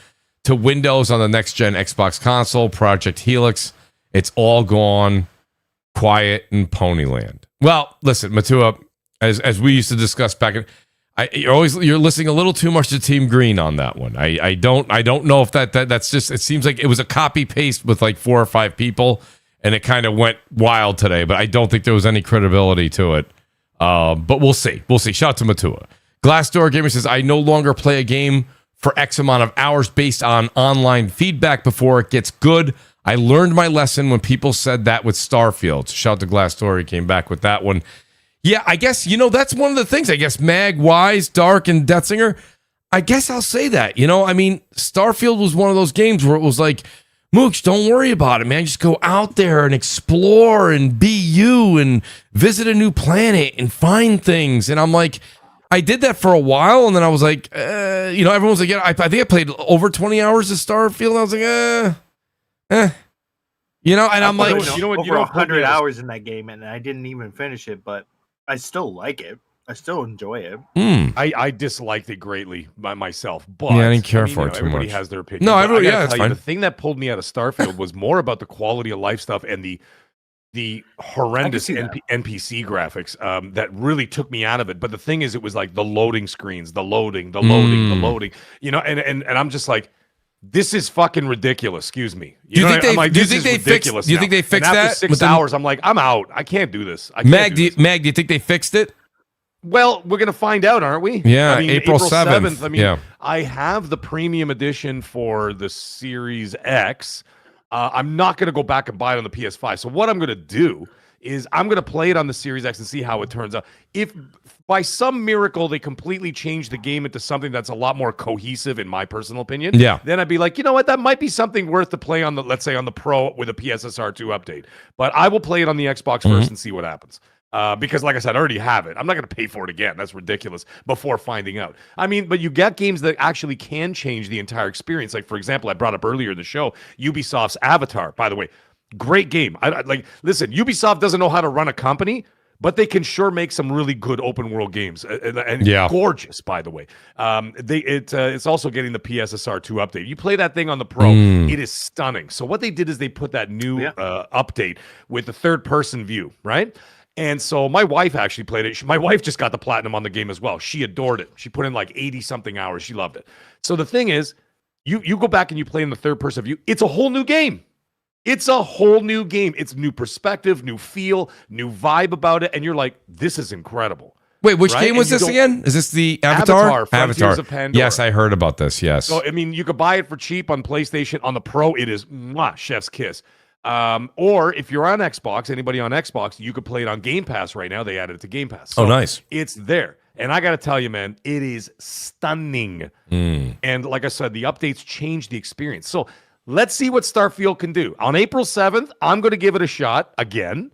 to Windows on the next gen Xbox console, Project Helix. It's all gone quiet in Ponyland. Well, listen, Matua, as we used to discuss back in, you're listening a little too much to Team Green on that one. I don't know if that's just, it seems like it was a copy paste with like 4 or 5 people and it kind of went wild today, but I don't think there was any credibility to it. But we'll see. Shout out to Matua. Glassdoor Gamer says, I no longer play a game for X amount of hours based on online feedback before it gets good. I learned my lesson when people said that with Starfield. Shout out to Glassdoor. He came back with that one. Yeah, I guess, that's one of the things. I guess Mag, Wise, Dark, and Deathsinger, I guess I'll say that. I mean, Starfield was one of those games where it was like, Mooch, don't worry about it, man. Just go out there and explore and be you and visit a new planet and find things. And I'm like, I did that for a while, and then I was like, everyone's like, yeah, I think I played over 20 hours of Starfield. And I was like, and I'm like, over 100 hours in that game, and I didn't even finish it, but I still like it. I still enjoy it. I disliked it greatly by myself, but I didn't care for it too everybody much. has their opinion. No, everybody, it's fine. The thing that pulled me out of Starfield was more about the quality of life stuff and the horrendous NPC graphics that really took me out of it. But the thing is, it was like the loading screens, the loading, and I'm just like, this is fucking ridiculous. Excuse me. Do you think they fixed that? After 6 hours, I'm like, I'm out. I can't do this. Mag, do you think they fixed it? Well, we're going to find out, aren't we? Yeah, April 7th. I have the premium edition for the Series X. I'm not going to go back and buy it on the PS5. So what I'm going to do is I'm going to play it on the Series X and see how it turns out. If by some miracle they completely change the game into something that's a lot more cohesive, in my personal opinion, then I'd be like, you know what, that might be something worth to play on the, let's say, on the Pro with a PSSR 2 update. But I will play it on the Xbox first and see what happens. Because, like I said, I already have it. I'm not going to pay for it again. That's ridiculous before finding out. I mean, but you get games that actually can change the entire experience. Like, for example, I brought up earlier in the show, Ubisoft's Avatar, by the way. Great game. Listen, Ubisoft doesn't know how to run a company, but they can sure make some really good open world games and gorgeous, by the way. It's also getting the PSSR 2 update. You play that thing on the Pro, it is stunning. So what they did is they put that new update with the third person view, right? And so my wife actually played it. My wife just got the platinum on the game as well. She adored it. She put in like 80-something hours. She loved it. So the thing is, you go back and you play in the third-person view. It's a whole new game. It's a whole new game. It's new perspective, new feel, new vibe about it. And you're like, this is incredible. Wait, which game was this again? Is this the Avatar? Frontiers of Pandora. Yes, I heard about this, yes. So, I mean, you could buy it for cheap on PlayStation. On the Pro, it is chef's kiss. Or if you're on Xbox, anybody on Xbox, you could play it on Game Pass right now. They added it to Game Pass. So nice. It's there. And I got to tell you, man, it is stunning. And like I said, the updates change the experience. So let's see what Starfield can do. On April 7th, I'm going to give it a shot again,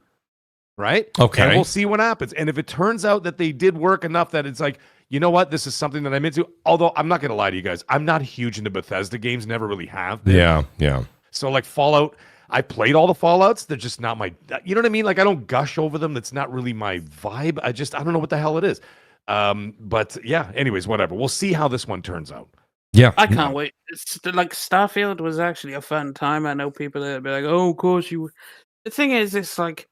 right? Okay. And we'll see what happens. And if it turns out that they did work enough that it's like, you know what, this is something that I'm into. Although I'm not going to lie to you guys, I'm not huge into Bethesda games, never really have been. Yeah. So like Fallout, I played all the Fallouts. They're just not my, you know what I mean? Like I don't gush over them. That's not really my vibe. I don't know what the hell it is. But yeah, anyways, whatever. We'll see how this one turns out. Yeah. I can't wait. It's like Starfield was actually a fun time. I know people that be like, oh, of course you. The thing is, it's like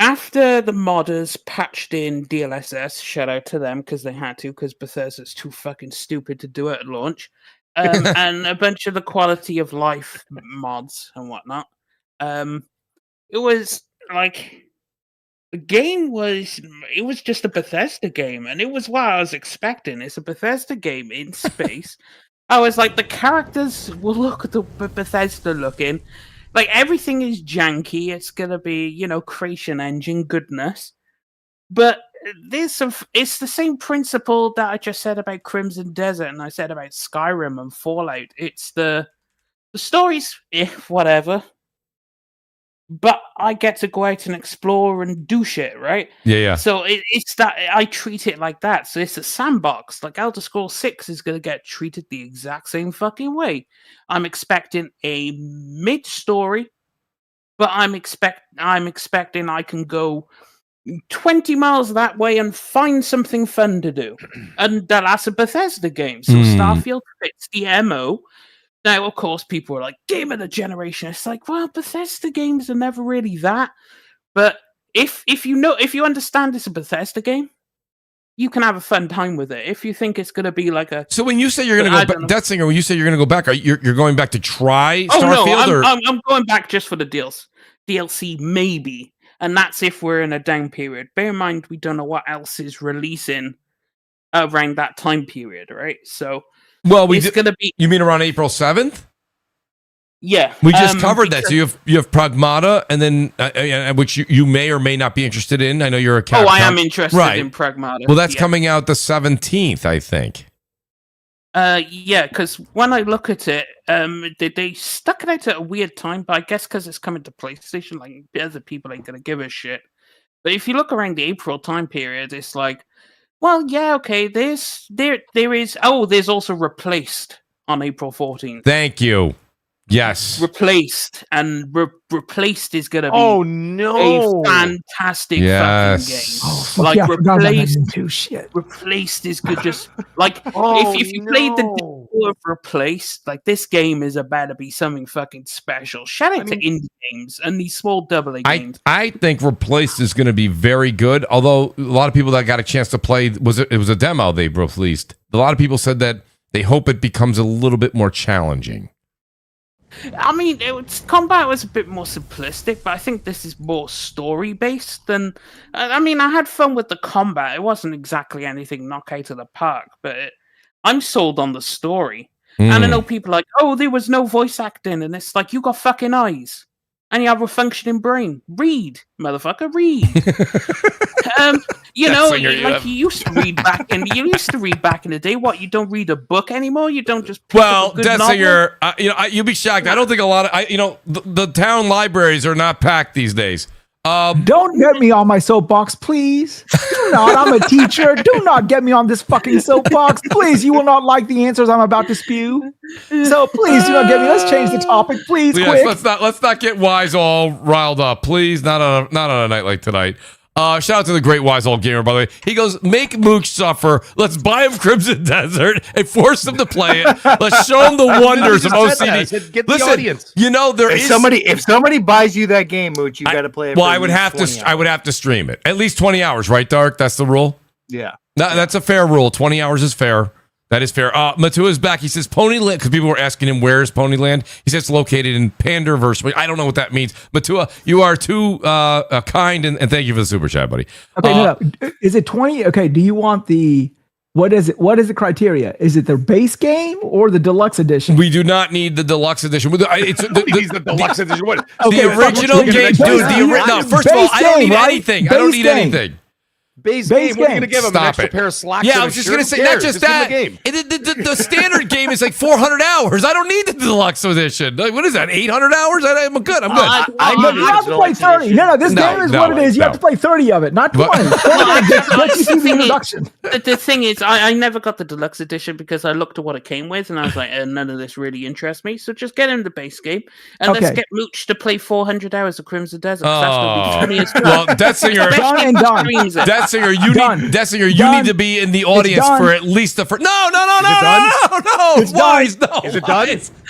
after the modders patched in DLSS, shout out to them because they had to, because Bethesda's too fucking stupid to do it at launch. And a bunch of the quality of life mods and whatnot. It was like the game was just a Bethesda game, and it was what I was expecting. It's a Bethesda game in space. I was like, the characters will look at the Bethesda looking. Like, everything is janky. It's going to be, creation engine goodness. But it's the same principle that I just said about Crimson Desert and I said about Skyrim and Fallout. It's the stories, whatever. But I get to go out and explore and do shit, right? Yeah. So it's that I treat it like that. So it's a sandbox. Like Elder Scrolls 6 is going to get treated the exact same fucking way. I'm expecting a mid-story, but I'm expecting I can go 20 miles that way and find something fun to do. And that's a Bethesda game. So Starfield fits the MO. Now, of course, people are like, game of the generation. It's like, well, Bethesda games are never really that. But if you understand it's a Bethesda game, you can have a fun time with it. If you think it's going to be like a... So when you say you're going to go back, Detsinger, when you say you're going to go back, you're going back to try Starfield? I'm going back just for the DLC, maybe. And that's if we're in a down period. Bear in mind, we don't know what else is releasing around that time period, right? So... Well, going to be. You mean around April 7th? Yeah, we just covered that. So you have Pragmata, and then which you may or may not be interested in. I know you're a cat. Oh, I am interested in Pragmata. Well, that's coming out the 17th, I think. Yeah, because when I look at it, they stuck it out at a weird time, but I guess because it's coming to PlayStation, like other people ain't gonna give a shit. But if you look around the April time period, it's like. Well, yeah, okay. There is. Oh, there's also Replaced on April 14th. Thank you. Yes, Replaced and Replaced is gonna be a fantastic fucking game. Oh, like Replaced is good. Just like if you played the demo of Replaced, like this game is about to be something fucking special. Shout out to indie games and these small AA games. I think Replaced is going to be very good. Although a lot of people that got a chance to play it was a demo they released. A lot of people said that they hope it becomes a little bit more challenging. I mean, combat was a bit more simplistic, but I think this is more story-based than... I mean, I had fun with the combat. It wasn't exactly anything knock out of the park, but I'm sold on the story. And I know people are like, oh, there was no voice acting, and it's like, you got fucking eyes. And you have a functioning brain. Read, motherfucker, read. You used to read back in the day. What, you don't read a book anymore? You don't just pick up a good novel? You'll be shocked. I don't think a lot of the town libraries are not packed these days. Don't get me on my soapbox, please. Do not. I'm a teacher. Do not get me on this fucking soapbox, please. You will not like the answers I'm about to spew. So please do not get me. Let's change the topic, please. Yes, quick. Let's not get Wise all riled up, please. Not on a night like tonight. Shout out to the great Wise Old Gamer, by the way. He goes, make Mooch suffer. Let's buy him Crimson Desert and force him to play it. Let's show him the wonders of OCD. Get the audience. If somebody buys you that game, Mooch, you got to play it. Well, I would have to stream it. At least 20 hours, right, Dark? That's the rule? Yeah. That's a fair rule. 20 hours is fair. That is fair. Matua's back. He says Ponyland, because people were asking him where's Ponyland. He says it's located in Panderverse. I don't know what that means. Matua, you are too kind, and thank you for the super chat, buddy. Okay, no. Is it 20? Okay, do you want what is it? What is the criteria? Is it the base game or the deluxe edition? We do not need the deluxe edition. It's the deluxe edition. What? The original game, dude. No, first of all, I don't need anything. I don't need anything. Base game. What are you going to give him? An extra pair of slacks? Yeah, I was just going to say, not just that. The standard game is like 400 hours. I don't need the deluxe edition. Like, what is that, 800 hours? I'm good. I'm good. You have to play 30. No, this game is what it is. You have to play 30 of it, not 20. The thing is, I never got the deluxe edition because I looked at what it came with, and I was like, none of this really interests me. So just get him the base game, and let's get Mooch to play 400 hours of Crimson Desert. That's going to be funny as well. Well, Detsinger, you need to be in the audience for at least the first. No. It's Wise, no. Is it done?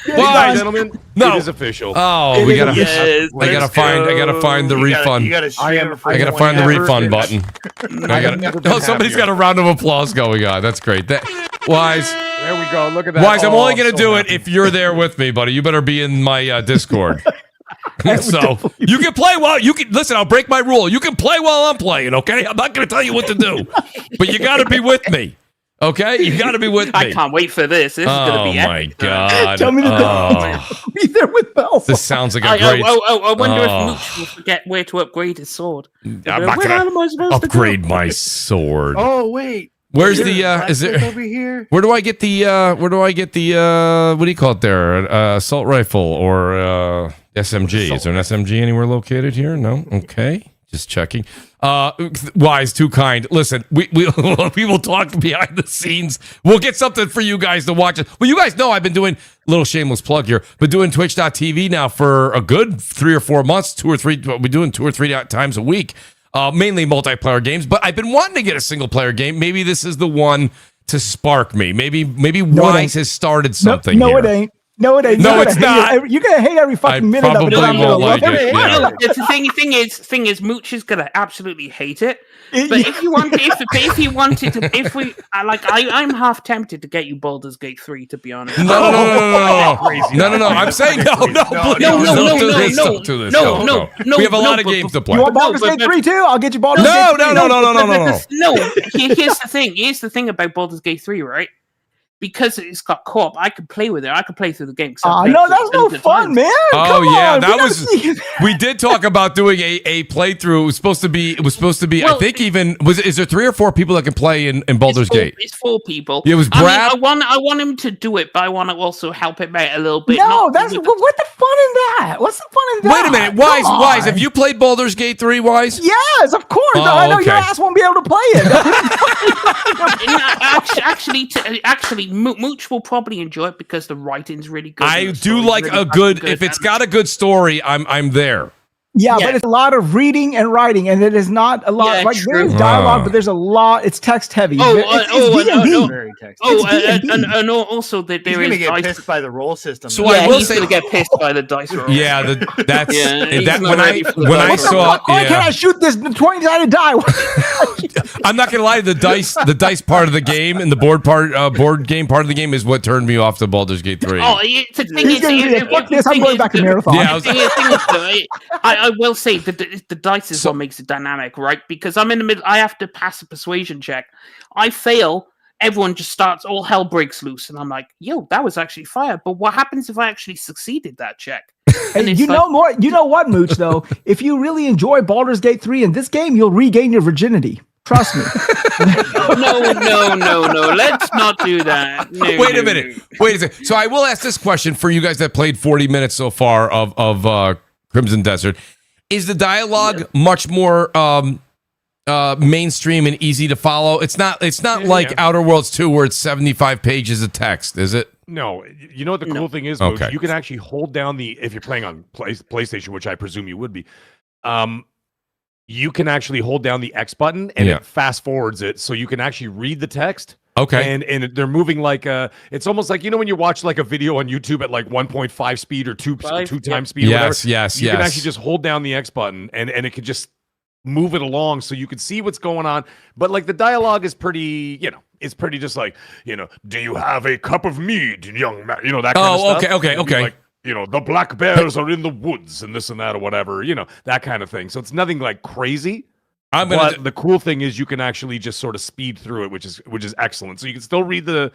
Wise, gentlemen. No, it is official. Oh, we gotta. Yes, I gotta find the refund. I gotta find the refund button. Somebody's got a round of applause going on. That's great. Wise. There we go. Look at that. Wise, I'm only gonna do it if you're there with me, buddy. You better be in my Discord. So you can play while you can listen. I'll break my rule. You can play while I'm playing. Okay, I'm not going to tell you what to do, but you got to be with me. Okay, you got to be with me. I can't wait for this. This is going to be Oh my epic. god! Tell me the be there with Bells. This sounds like a great. I wonder if Mooch will forget where to upgrade his sword. I'm not gonna upgrade my sword. Oh wait, where's the? Is there over here? Where do I get the? Where do I get the? What do you call it there? Assault rifle or SMG? Is there an SMG anywhere located here? No. Okay, just checking. Wise, too kind. Listen, we will talk behind the scenes. We'll get something for you guys to watch. Well, you guys know I've been doing a little shameless plug here, but doing Twitch.tv now for a good 3 or 4 months, 2 or 3. We're doing 2 or 3 times a week, mainly multiplayer games. But I've been wanting to get a single player game. Maybe this is the one to spark me. Maybe Wise has started something. No, here. it ain't. No, it ain't. No, it's not. You're gonna hate every fucking minute of it. Probably won't like it. Yeah. No, the thing is, Mooch is gonna absolutely hate it. But if you want, if he wanted to, if we I'm half tempted to get you Baldur's Gate 3, to be honest. No. I'm saying no. We have a lot of games to play. You want Baldur's Gate 3 too? I'll get you Baldur's Gate 3. No. Here's the thing about Baldur's Gate 3, right? Because it's got co-op, I can play with it. I can play through the game. No, that's no fun, man. Oh yeah, that was. We did talk about doing a playthrough. It was supposed to be. Well, I think even is there 3 or 4 people that can play in Baldur's Gate? It's 4 people. It was Brad. I want him to do it, but I want to also help him out a little bit. No, what the fun in that? What's the fun in that? Wait a minute, Wise. Have you played Baldur's Gate 3, Wise? Yes, of course. I know your ass won't be able to play it. Actually, Mooch will probably enjoy it because the writing's really good. I do like really a good. If it's got a good story, I'm there. Yeah, but it's a lot of reading and writing, and it is not a lot. Yeah, like there's dialogue, but there's a lot. It's text heavy. It's very text. And also that there is. He's gonna get pissed by the roll system. So I will he's say gonna get pissed by the dice roll. Yeah, that's that when I saw. Why can't I shout this 20-sided die? I'm not gonna lie. The dice part of the game and the board game part of the game is what turned me off to Baldur's Gate 3. Oh, the thing is, fuck this! I'm going back to marathon. Yeah, I will say that the dice is what makes it dynamic, right? Because I'm in the middle. I have to pass a persuasion check. I fail. Everyone just starts. All hell breaks loose, and I'm like, "Yo, that was actually fire." But what happens if I actually succeeded that check? And you know what, Mooch? Though, if you really enjoy Baldur's Gate 3 in this game, you'll regain your virginity. Trust me. No. Let's not do that. No, Wait a minute. Wait a second. So I will ask this question for you guys that played 40 minutes so far of Crimson Desert. Is the dialogue much more mainstream and easy to follow? It's not like Outer Worlds 2 where it's 75 pages of text, is it? No. You know what the cool thing is, Mooch? You can actually hold down if you're playing on PlayStation, which I presume you would be, you can actually hold down the X button and it fast forwards it, so you can actually read the text. Okay. And they're moving like it's almost like, when you watch like a video on YouTube at like 1.5 speed or 2 times speed or whatever. Yes. You can actually just hold down the X button and it can just move it along so you can see what's going on. But like the dialogue is pretty, it's pretty just like, do you have a cup of mead, young man? That kind of stuff. Okay. Like, the black bears are in the woods and this and that or whatever, that kind of thing. So it's nothing like crazy. But the cool thing is you can actually just sort of speed through it, which is excellent. So you can still read the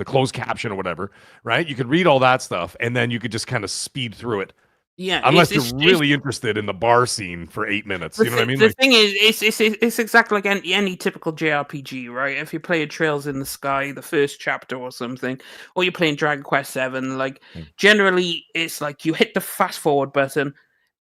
closed caption or whatever, right? You can read all that stuff, and then you could just kind of speed through it. Yeah, unless you're really interested in the bar scene for 8 minutes. You know what I mean? The thing is, it's exactly like any typical JRPG, right? If you're playing Trails in the Sky, the first chapter or something, or you're playing Dragon Quest VII, generally it's like you hit the fast forward button,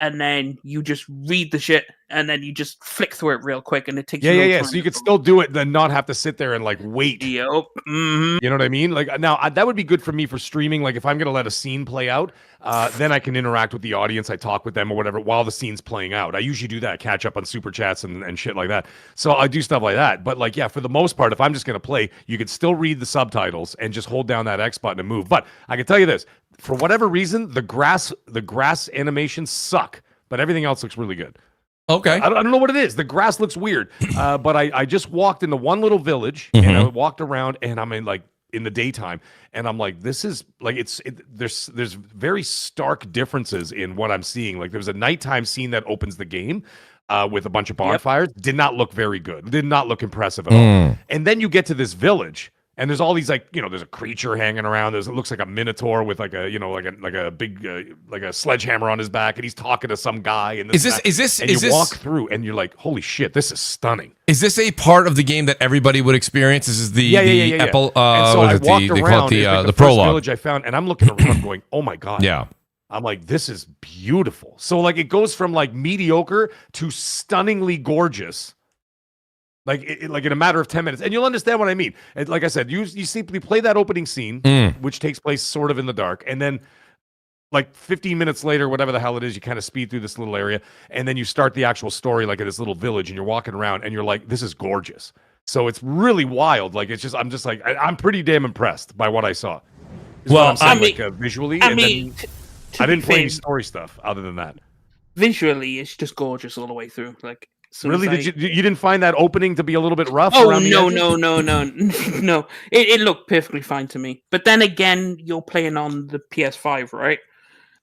and then you just read the shit, and then you just flick through it real quick, and it takes time. So you could still do it, then not have to sit there and wait. Yep. Mm-hmm. You know what I mean? Now that would be good for me for streaming. Like if I'm gonna let a scene play out, then I can interact with the audience. I talk with them or whatever while the scene's playing out. I usually do that, catch up on super chats and shit like that. So I do stuff like that. But for the most part, if I'm just gonna play, you could still read the subtitles and just hold down that X button and move. But I can tell you this. For whatever reason, the grass animations suck, but everything else looks really good. Okay. I don't know what it is. The grass looks weird, but I just walked into one little village and I walked around, and I'm in the daytime, and I'm like, this is there's very stark differences in what I'm seeing. Like there's a nighttime scene that opens the game. with a bunch of bonfires. Did not look very good. Did not look impressive at all. And then you get to this village, and there's all these there's a creature hanging around. It looks like a minotaur with like a big like a sledgehammer on his back, and he's talking to some guy. And you walk through, and you're like, holy shit, this is stunning. Is this a part of the game that everybody would experience? This is the Apple. And so I walked around the first prologue village I found, and I'm looking around, going, oh my god. Yeah. I'm like, this is beautiful. So like, it goes from like mediocre to stunningly gorgeous. Like in a matter of 10 minutes. And you'll understand what I mean. And like I said, you simply play that opening scene, which takes place sort of in the dark. And then like 15 minutes later, whatever the hell it is, you kind of speed through this little area. And then you start the actual story like at this little village, and you're walking around and you're like, this is gorgeous. So it's really wild. Like, I'm just like, I'm pretty damn impressed by what I saw. Visually. I didn't play any story stuff other than that. Visually, it's just gorgeous all the way through. Like, really, you didn't find that opening to be a little bit rough? Oh no! It looked perfectly fine to me. But then again, you're playing on the PS5, right?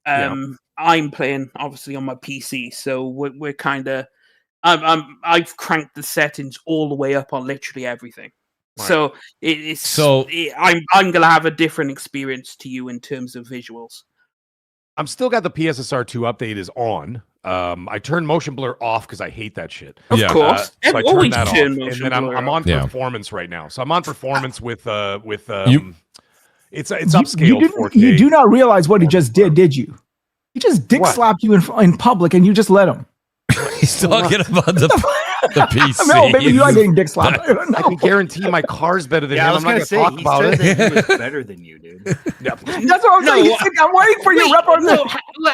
I'm playing obviously on my PC, so we're kind of. I've cranked the settings all the way up on literally everything. Right. So I'm gonna have a different experience to you in terms of visuals. I'm still got the PSSR 2 update is on. I turned motion blur off because I hate that shit. Of course. So I turned that off. And then I'm on performance right now. So I'm on performance with it's upscaled 4K. You do not realize what he just did you? He just slapped you in public, and you just let him. He's talking about the PC. No, maybe you are getting dick slapped. I can guarantee my car's better than him. I'm not going to talk about it. He was better than you, dude. That's what I'm saying. I'm waiting for you.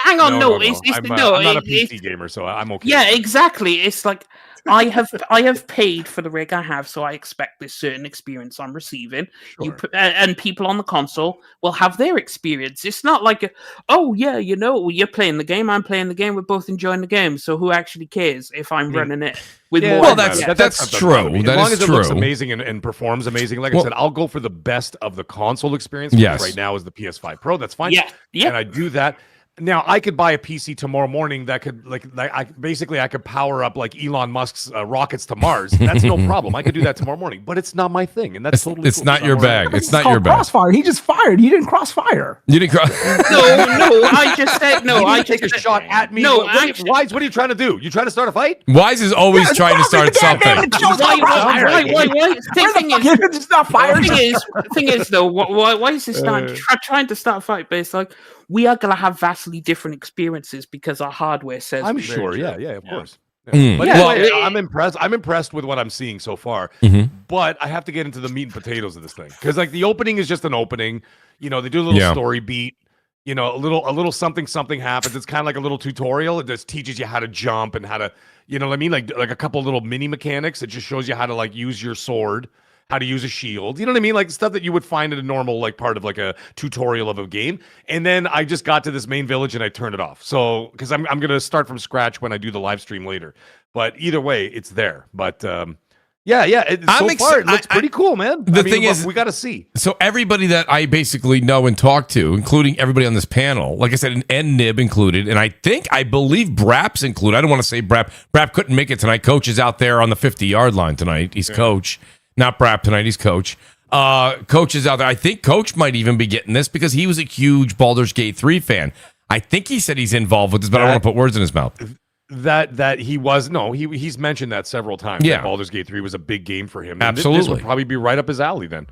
Hang on. No, I'm not a PC gamer, so I'm okay. Yeah, exactly. It's like I have paid for the rig I have, so I expect this certain experience I'm receiving. Sure. And people on the console will have their experience. It's not like, you're playing the game, I'm playing the game, we're both enjoying the game. So who actually cares if I'm running it with more? Well, that's true. As long as it looks amazing and performs amazing, like I said, I'll go for the best of the console experience. Which right now is the PS5 Pro. That's fine. Yeah. And I do that. Now I could buy a PC tomorrow morning that could I could power up like Elon Musk's rockets to Mars. That's no problem. I could do that tomorrow morning, but it's not my thing, and that's totally. It's not your bag. It's not your bag. Crossfire. He just fired. You didn't crossfire. You didn't cross. No. I just said no. I take a shot at me. No, Wise. What are you trying to do? You trying to start a fight? Wise is always trying to start something. Why? It's not fired. Thing is though, why is this not trying to start a fight? But it's like, we are going to have vastly different experiences because our hardware says. I'm sure. Yeah, of course. Yeah. But anyway, I'm impressed. I'm impressed with what I'm seeing so far. But I have to get into the meat and potatoes of this thing, because like the opening is just an opening. You know, they do a little story beat. You know, a little something happens. It's kind of like a little tutorial. It just teaches you how to jump and how to, you know what I mean, like a couple little mini mechanics. It just shows you how to like use your sword, how to use a shield, you know what I mean? Like stuff that you would find in a normal like part of like a tutorial of a game. And then I just got to this main village and I turned it off. So because I'm gonna start from scratch when I do the live stream later. But either way, it's there. But so far it looks pretty cool, man. The thing is, we got to see. So everybody that I basically know and talk to, including everybody on this panel, like I said, and Nib included, and I believe Brap's included. I don't want to say Brap. Brap couldn't make it tonight. Coach is out there on the 50-yard line tonight. He's coach. Not Brap tonight, he's Coach. Coach is out there. I think Coach might even be getting this because he was a huge Baldur's Gate 3 fan. I think he said he's involved with this, but I don't want to put words in his mouth. That he was. No, he's mentioned that several times. Yeah. Baldur's Gate 3 was a big game for him. Absolutely. This would probably be right up his alley then.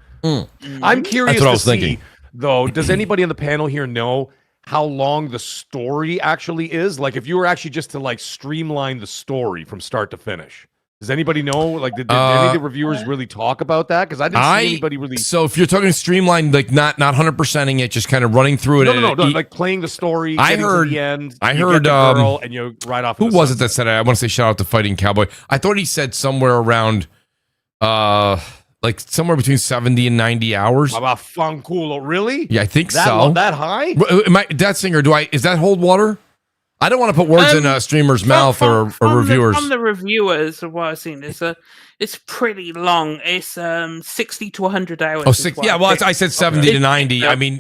I'm curious to see, though, does anybody on the panel here know how long the story actually is? Like if you were actually just to like streamline the story from start to finish. Does anybody know? Like, did any of the reviewers really talk about that? Because I didn't see anybody really. So, if you're talking streamlined, like not 100%ing it, just kind of running through it. No, like playing the story. I heard to the end. I heard. Girl and you right off. Who was it that said? I want to say shout out to Fighting Cowboy. I thought he said somewhere around, like somewhere between 70 and 90 hours. About Fanculo, really? Yeah, I think so. That high? That singer? Is that hold water? I don't want to put words in a streamer's mouth or reviewers. From the reviewers of what I've seen, it's pretty long. It's 60 to 100 hours. Oh, 60, yeah. Well, I said 70 to 90. I mean,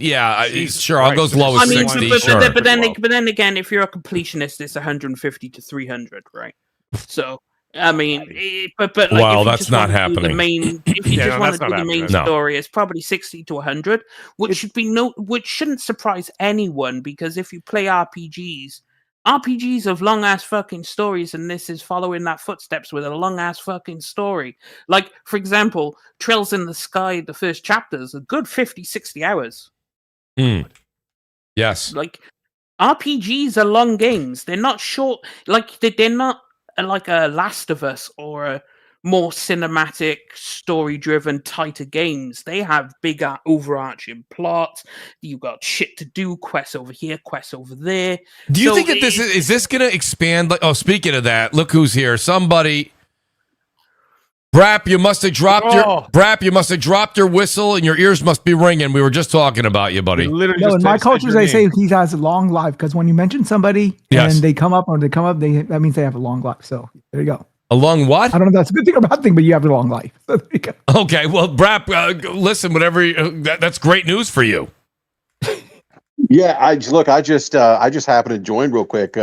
sure. I'll go as low as 60. But then again, if you're a completionist, it's 150 to 300, right? So I mean, but like, well, if you that's just not want to do happening. the main, if you just want to do the main story, it's probably 60 to 100, which shouldn't surprise anyone, because if you play RPGs of long ass fucking stories, and this is following that footsteps with a long ass fucking story. Like, for example, Trails in the Sky, the first chapter is a good 50, 60 hours. Yes. Like, RPGs are long games. They're not short. Like, they're not like a Last of Us or a more cinematic, story-driven, tighter games. They have bigger, overarching plots. You've got shit to do, quests over here, quests over there. Do you think that this is this going to expand? Like, oh, speaking of that, look who's here. Somebody. Brap, you must have dropped your whistle, and your ears must be ringing. We were just talking about you, buddy. No, in my cultures, they say he has a long life, because when you mention somebody and they come up, that means they have a long life. So there you go. A long what? I don't know if that's a good thing or bad thing, but you have a long life. So there you go. Okay, well, Brap, listen, whatever. That's great news for you. Yeah, I just happened to join real quick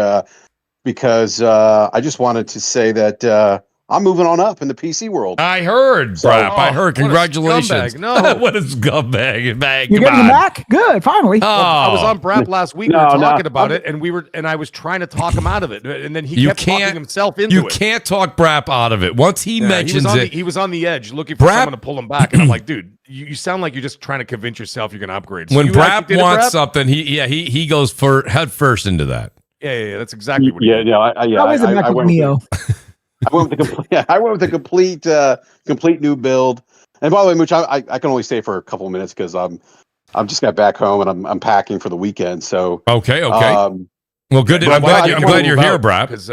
because I just wanted to say that I'm moving on up in the PC world. I heard, Brap. I heard. Congratulations. No, what a scumbag! You're getting the Mac? Good, finally. Well, I was on Brap last week. We were talking about it, and I was trying to talk him out of it, and then he kept talking himself into it. You can't talk Brap out of it. Once he mentions it, he was on the edge, looking for someone to pull him back, and I'm like, dude, you sound like you're just trying to convince yourself you're going to upgrade. So when Brap wants something, he goes head first into that. Yeah, that's exactly what. How is it MacBook Neo? I went with the complete new build. And by the way, Mooch, I can only stay for a couple of minutes because I'm just got back home and I'm packing for the weekend. So okay. Well, good. I'm glad you're here, Brap. Because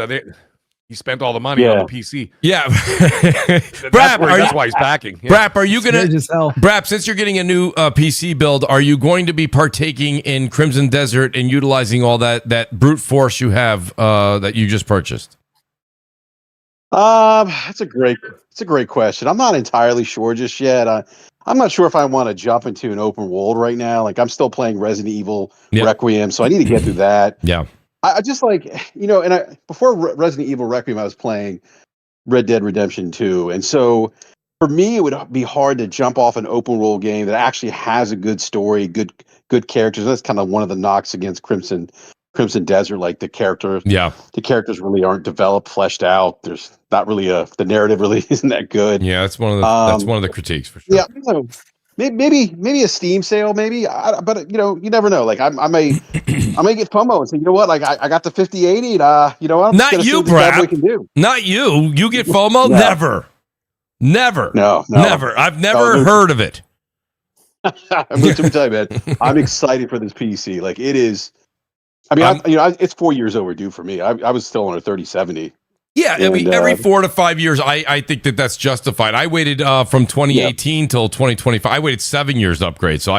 he spent all the money on the PC. Yeah, Brap. That's why he's packing. Yeah. Brap, are you gonna? Brap, since you're getting a new PC build, are you going to be partaking in Crimson Desert and utilizing all that brute force you have that you just purchased? It's a great question. I'm not entirely sure just yet. I'm not sure if I want to jump into an open world right now. Like, I'm still playing Resident Evil Requiem, so I need to get through that. Yeah. I just before Resident Evil Requiem, I was playing Red Dead Redemption 2. And so for me, it would be hard to jump off an open world game that actually has a good story, good characters. That's kind of one of the knocks against Crimson Desert, like the characters really aren't developed, fleshed out. There's not really the narrative really isn't that good. Yeah, that's one of the critiques for sure. Yeah, maybe a Steam sale, maybe. But you never know. Like I may get FOMO and say, you know what? Like I got the 5080, and you know what? Not you, Brad. We can do. Not you. You get FOMO? No. Never. No. Never. I've never heard of it. Let me tell you, man. I'm excited for this PC. Like, it is. I mean, it's 4 years overdue for me. I was still on a 3070. Yeah, every 4 to 5 years, I think that's justified. I waited from 2018 till 2025. I waited 7 years to upgrade. So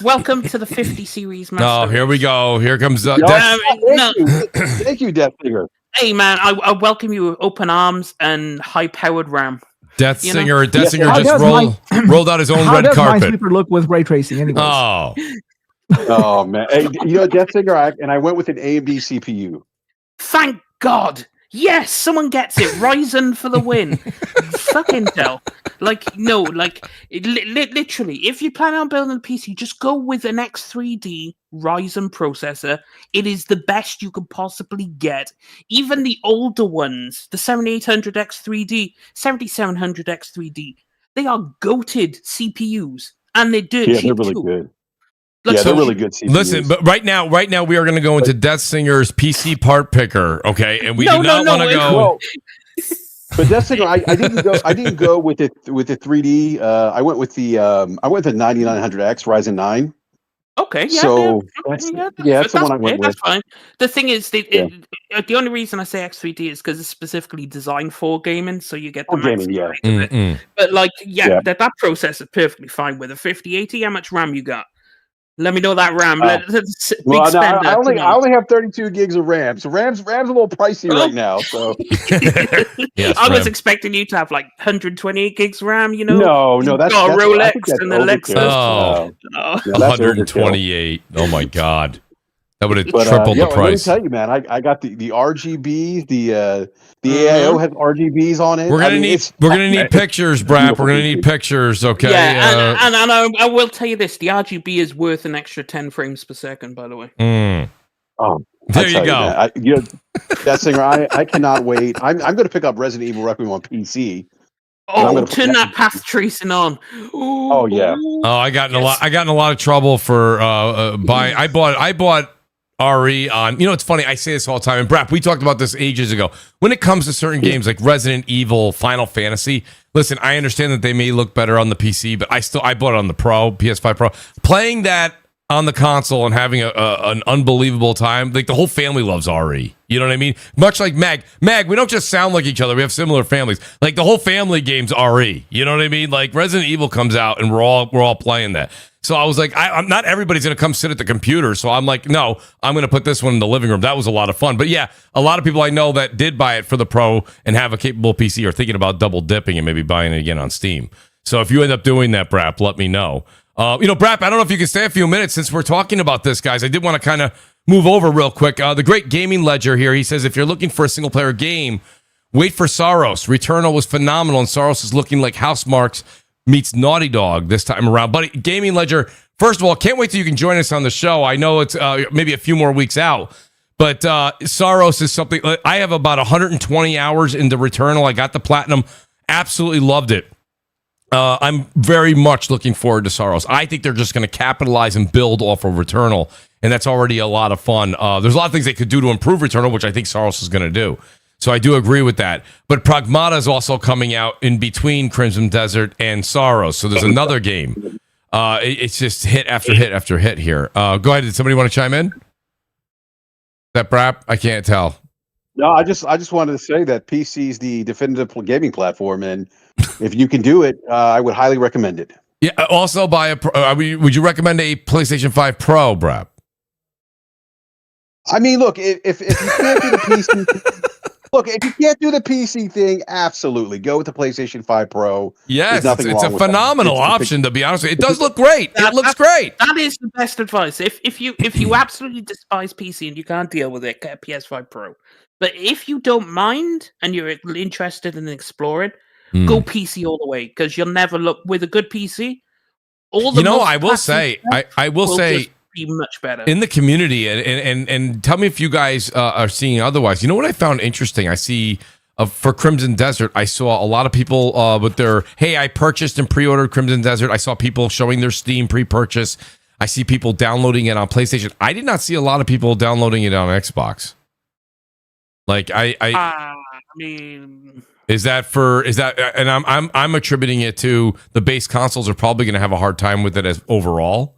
welcome to the 50 series, man. Oh, here we go. Here comes thank you, Death Singer. Hey, man, I welcome you with open arms and high-powered RAM. Death Singer just rolled out his own red carpet. How does Minesweeper look with ray tracing anyways? Oh man! Hey, Death Singer, I went with an AMD CPU. Thank God! Yes, someone gets it. Ryzen for the win. Fucking hell! Literally, if you plan on building a PC, just go with an X3D Ryzen processor. It is the best you could possibly get. Even the older ones, the 7800 X3D, 7700 X3D, they are goated CPUs, and they're dirt cheap they're really too. good. They're really good CPUs. Listen, but right now we are going to go into Death Singer's PC part picker, okay? And we do not want to go. Well, but Death Singer, I didn't go with the 3D. I went with the 9900X Ryzen 9. Okay, yeah. So that's the one I went with. That's fine. The thing is, the only reason I say X3D is because it's specifically designed for gaming, so you get the gaming, it. But that process is perfectly fine with a 5080. How much RAM you got? Let me know that RAM. I only have 32 gigs of RAM, so RAM's a little pricey right now. So yes, I was expecting you to have like 128 gigs RAM. No, that's got a Rolex and a Lexus. 128. Oh my God. That would have tripled the price. Let me tell you, man, I got the RGBs, the AIO has RGBs on it. We're gonna need pictures, Brap. We're gonna need pictures, okay? Yeah, and I will tell you this: the RGB is worth an extra 10 frames per second. By the way. Oh, there you go. That Singer, I cannot wait. I'm going to pick up Resident Evil Requiem on PC. Oh, turn that path tracing on. Ooh. Oh yeah. Oh, I got in a lot of trouble for buying. I bought RE on. You know, it's funny. I say this all the time. And Brap, we talked about this ages ago. When it comes to certain games like Resident Evil, Final Fantasy, listen, I understand that they may look better on the PC, but I bought it on the Pro, PS5 Pro. Playing that on the console and having an unbelievable time. Like the whole family loves RE. You know what I mean? Much like Mag. Mag, we don't just sound like each other. We have similar families. Like the whole family game's RE. You know what I mean? Like Resident Evil comes out and we're all playing that. So I was like, I'm not everybody's gonna come sit at the computer. So I'm like, no, I'm gonna put this one in the living room. That was a lot of fun. But yeah, a lot of people I know that did buy it for the Pro and have a capable PC are thinking about double dipping and maybe buying it again on Steam. So if you end up doing that, Brap, let me know. Brap, I don't know if you can stay a few minutes since we're talking about this, guys. I did want to kind of move over real quick. The Great Gaming Ledger here, he says, if you're looking for a single-player game, wait for Saros. Returnal was phenomenal, and Saros is looking like Housemarque meets Naughty Dog this time around. But Gaming Ledger, first of all, can't wait till you can join us on the show. I know it's maybe a few more weeks out, but Saros is something. I have about 120 hours into Returnal. I got the Platinum. Absolutely loved it. I'm very much looking forward to Saros. I think they're just going to capitalize and build off of Returnal, and that's already a lot of fun. There's a lot of things they could do to improve Returnal, which I think Saros is going to do. So I do agree with that. But Pragmata is also coming out in between Crimson Desert and Saros. So there's another game. It's just hit after hit after hit here. Go ahead. Did somebody want to chime in? Is that Brap? I can't tell. No, I just wanted to say that PC is the definitive gaming platform, and if you can do it, I would highly recommend it. Yeah. Also, would you recommend a PlayStation 5 Pro, Brap? I mean, look, if you can't do the PC, if you can't do the PC thing, absolutely go with the PlayStation 5 Pro. Yes, it's a phenomenal option. To be honest, it does look great. It looks great. That is the best advice. If you absolutely despise PC and you can't deal with it, get a PS5 Pro. But if you don't mind and you're interested in exploring, go PC all the way, because you'll never look with a good PC. I will say be much better in the community, and tell me if you guys are seeing otherwise. You know what I found interesting? I see for Crimson Desert, I saw a lot of people with their, hey, I purchased and pre-ordered Crimson Desert. I saw people showing their Steam pre-purchase. I see people downloading it on PlayStation. I did not see a lot of people downloading it on Xbox. Like I mean, is that, and I'm attributing it to the base consoles are probably going to have a hard time with it as overall.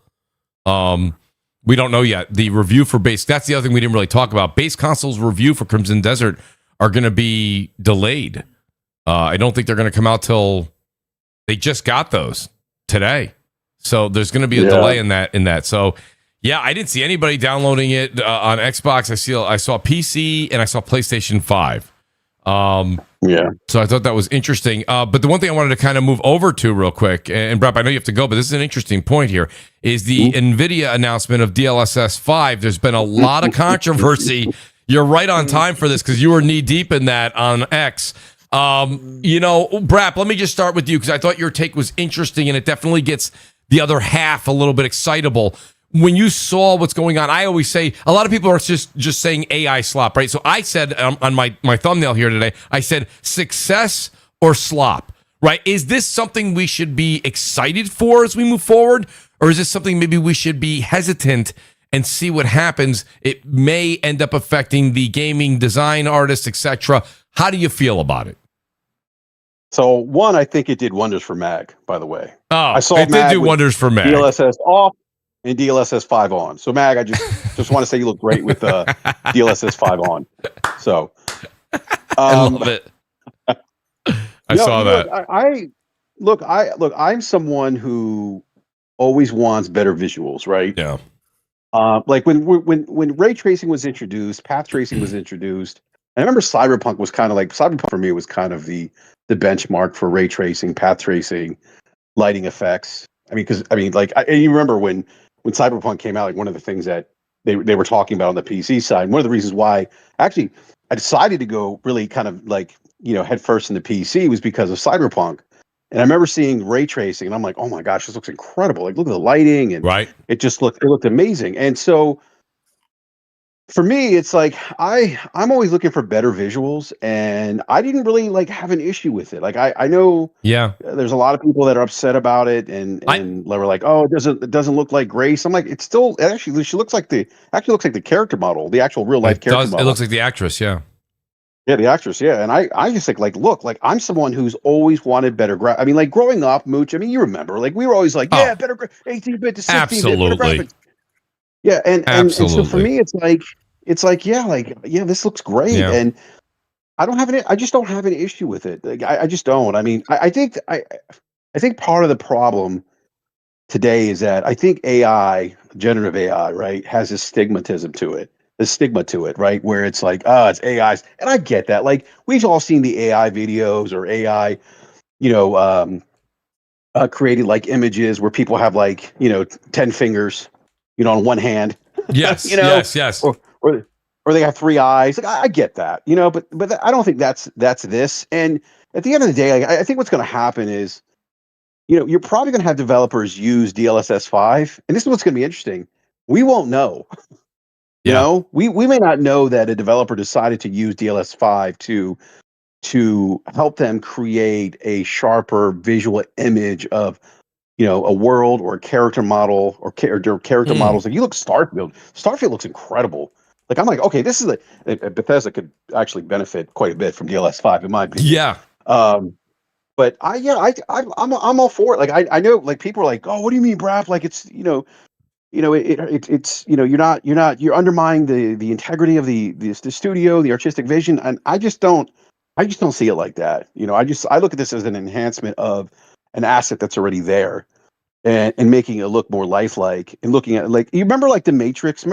We don't know yet. The review for base, that's the other thing we didn't really talk about. Base consoles review for Crimson Desert are going to be delayed. I don't think they're going to come out till they just got those today. So there's going to be a delay in that. So yeah, I didn't see anybody downloading it on Xbox. I saw PC and I saw PlayStation 5. So I thought that was interesting. But the one thing I wanted to kind of move over to real quick, and Brap, I know you have to go, but this is an interesting point here, is the Nvidia announcement of DLSS 5. There's been a lot of controversy. You're right on time for this because you were knee deep in that on X. Brap, let me just start with you because I thought your take was interesting and it definitely gets the other half a little bit excitable. When you saw what's going on, I always say, a lot of people are just saying AI slop, right? So I said on my thumbnail here today, I said success or slop, right? Is this something we should be excited for as we move forward? Or is this something maybe we should be hesitant and see what happens? It may end up affecting the gaming design artists, etc. How do you feel about it? So one, I think it did wonders for Mag, by the way. Oh, I saw it did do wonders for Mag. DLSS off and DLSS 5 on. So Mag, I just want to say you look great with DLSS 5 on. So I love it. I saw that. I'm someone who always wants better visuals, right? Yeah. Like when ray tracing was introduced, path tracing was introduced. I remember Cyberpunk for me was kind of the benchmark for ray tracing, path tracing, lighting effects. I mean, you remember when Cyberpunk came out, like one of the things that they were talking about on the PC side. One of the reasons why actually I decided to go really kind of like, head first in the PC was because of Cyberpunk. And I remember seeing ray tracing and I'm like, oh my gosh, this looks incredible. Like, look at the lighting. And it looked amazing. And so for me, it's like I'm always looking for better visuals, and I didn't really like have an issue with it. Like I know there's a lot of people that are upset about it, and they were like, oh, it doesn't look like Grace. I'm like, it actually she looks like the character model, the actual real life character model. It looks like the actress, yeah. Yeah, the actress, yeah. And I just think look, like I'm someone who's always wanted better I mean, like growing up, Mooch, I mean, you remember, like we were always like, better 18-bit to 16-bit, better graphics. Yeah, and so for me, it's like, this looks great, and I just don't have an issue with it. Like, I just don't. I mean, I think part of the problem today is that I think generative AI, right, has this stigma to it, right, where it's like, it's AIs, and I get that. Like, we've all seen the AI videos or AI, created like images where people have like 10 fingers, on one hand. Yes, yes. Or they have 3 eyes. Like, I get that, but I don't think that's this. And at the end of the day, I think what's going to happen is, you're probably going to have developers use DLSS 5, and this is what's going to be interesting. We won't know. We may not know that a developer decided to use DLSS 5 to help them create a sharper visual image of a world or a character model or character models. Like, you look Starfield looks incredible. Like, I'm like, okay, this is Bethesda could actually benefit quite a bit from DLSS 5 in my opinion. Yeah. But I'm all for it. Like, I know, like, people are like, oh, what do you mean, Brap? Like, it's it's you're undermining the integrity of the studio, the artistic vision, and I just don't see it like that. I look at this as an enhancement of an asset that's already there, and making it look more lifelike, and looking at, like, you remember, like, the Matrix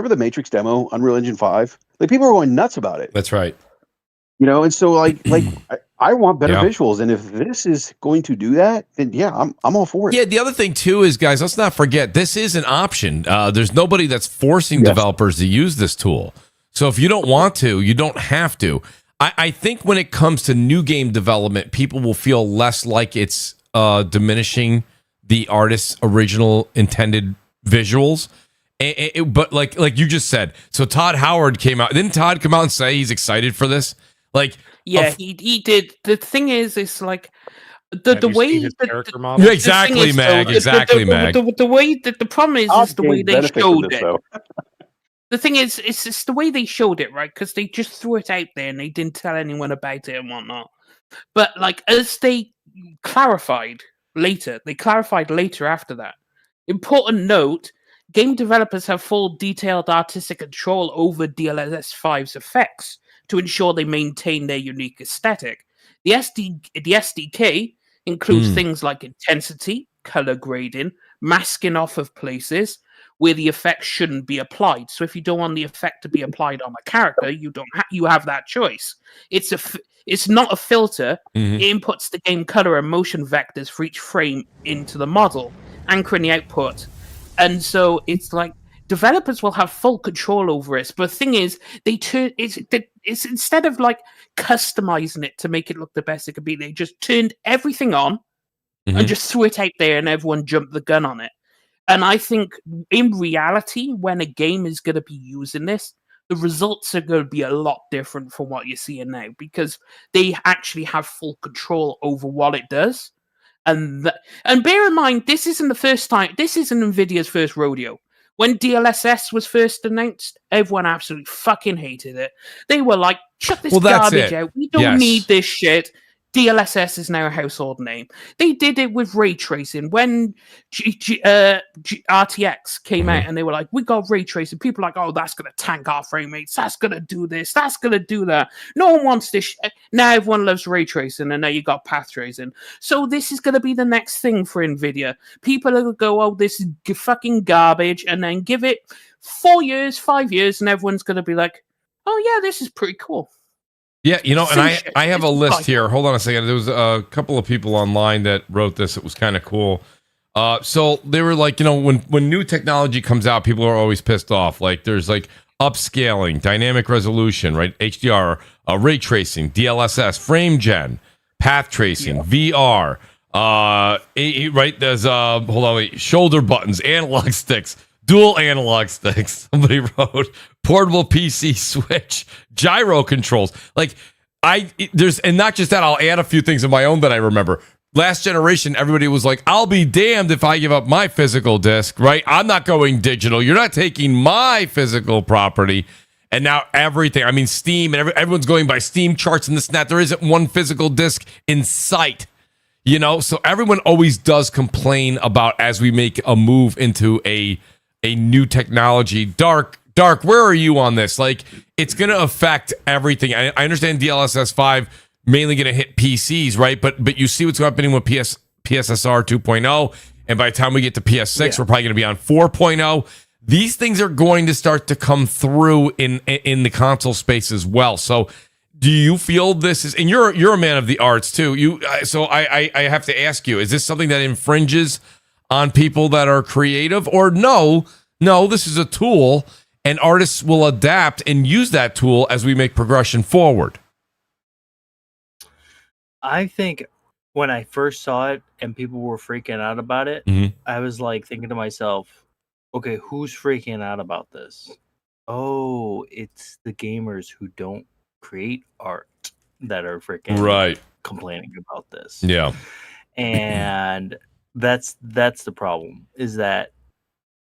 demo, Unreal Engine 5? Like, people were going nuts about it. That's right. And so like I want better visuals, and if this is going to do that, then I'm all for it. Yeah, the other thing too is, guys, let's not forget, this is an option. There's nobody that's forcing developers to use this tool. So if you don't want to, you don't have to. I think when it comes to new game development, people will feel less like it's diminishing the artist's original intended visuals. But like you just said, so Todd Howard came out. Didn't Todd come out and say he's excited for this? Like, he did. The thing is, it's like the way his character model. Yeah, exactly, Mag. Mag. The way that the problem is the way they showed it. The thing is, it's the way they showed it, right? Because they just threw it out there and they didn't tell anyone about it and whatnot. But like, as they clarified later after that. Important note: game developers have full, detailed artistic control over DLSS 5's effects to ensure they maintain their unique aesthetic. The SDK includes things like intensity, color grading, masking off of places where the effect shouldn't be applied. So if you don't want the effect to be applied on a character, you have that choice. It's not a filter. It inputs the game color and motion vectors for each frame into the model, anchoring the output. And so it's like, developers will have full control over it. But the thing is, it's instead of like customizing it to make it look the best it could be, they just turned everything on and just threw it out there, and everyone jumped the gun on it. And I think in reality, when a game is going to be using this, the results are going to be a lot different from what you're seeing now, because they actually have full control over what it does. And bear in mind, this isn't the first time. This isn't Nvidia's first rodeo. When DLSS was first announced, everyone absolutely fucking hated it. They were like, "Shut this garbage out. We don't need this shit." DLSS is now a household name. They did it with ray tracing. When RTX came out and they were like, "We got ray tracing," people were like, "Oh, that's going to tank our frame rates. That's going to do this. That's going to do that." No one wants this. Now everyone loves ray tracing, and now you got path tracing. So this is going to be the next thing for Nvidia. People are going to go, "Oh, this is fucking garbage," and then give it 4 years, 5 years, and everyone's going to be like, "Oh yeah, this is pretty cool." Yeah, and I have a list here. Hold on a second. There was a couple of people online that wrote this. It was kind of cool. So they were like, when new technology comes out, people are always pissed off. Like there's like upscaling, dynamic resolution, right? HDR, ray tracing, DLSS, frame gen, path tracing, VR. Right? There's hold on, wait, shoulder buttons, analog sticks, dual analog sticks. Somebody wrote portable PC switch, gyro controls. Like and not just that. I'll add a few things of my own that I remember. Last generation, everybody was like, I'll be damned if I give up my physical disc, right? I'm not going digital. You're not taking my physical property. And now everything, I mean, Steam, and everyone's going by Steam charts and this and that. There isn't one physical disc in sight, So everyone always does complain about as we make a move into a new technology. Dark, where are you on this? Like, it's going to affect everything. I understand DLSS 5 mainly going to hit PCs, right? But you see what's happening with PSSR 2.0, and by the time we get to PS6, we're probably going to be on 4.0. These things are going to start to come through in the console space as well. So, do you feel this is? And you're a man of the arts too. So I have to ask you: is this something that infringes on people that are creative, or no? This is a tool, and artists will adapt and use that tool as we make progression forward. I think when I first saw it and people were freaking out about it, I was like thinking to myself, okay, who's freaking out about this? Oh, it's the gamers who don't create art that are freaking complaining about this. Yeah. And that's the problem, is that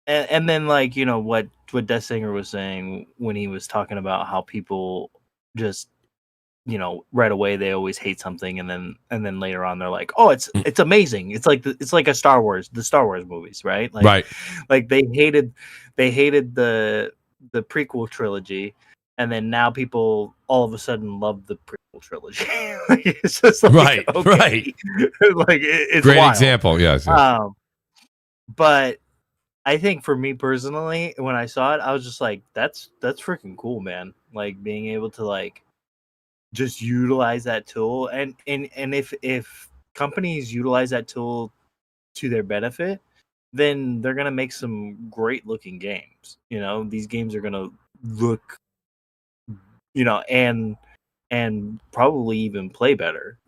and then like, what Death Singer was saying when he was talking about how people just right away they always hate something, and then later on they're like, oh, it's amazing. It's like the Star Wars movies, right? Like, like they hated the prequel trilogy, and then now people all of a sudden love the prequel trilogy. It's just like, right. Like it's great wild. Example, yes. But I think for me personally, when I saw it, I was just like, that's freaking cool, man. Like being able to like just utilize that tool, and if companies utilize that tool to their benefit, then they're gonna make some great looking games. These games are gonna look, and probably even play better.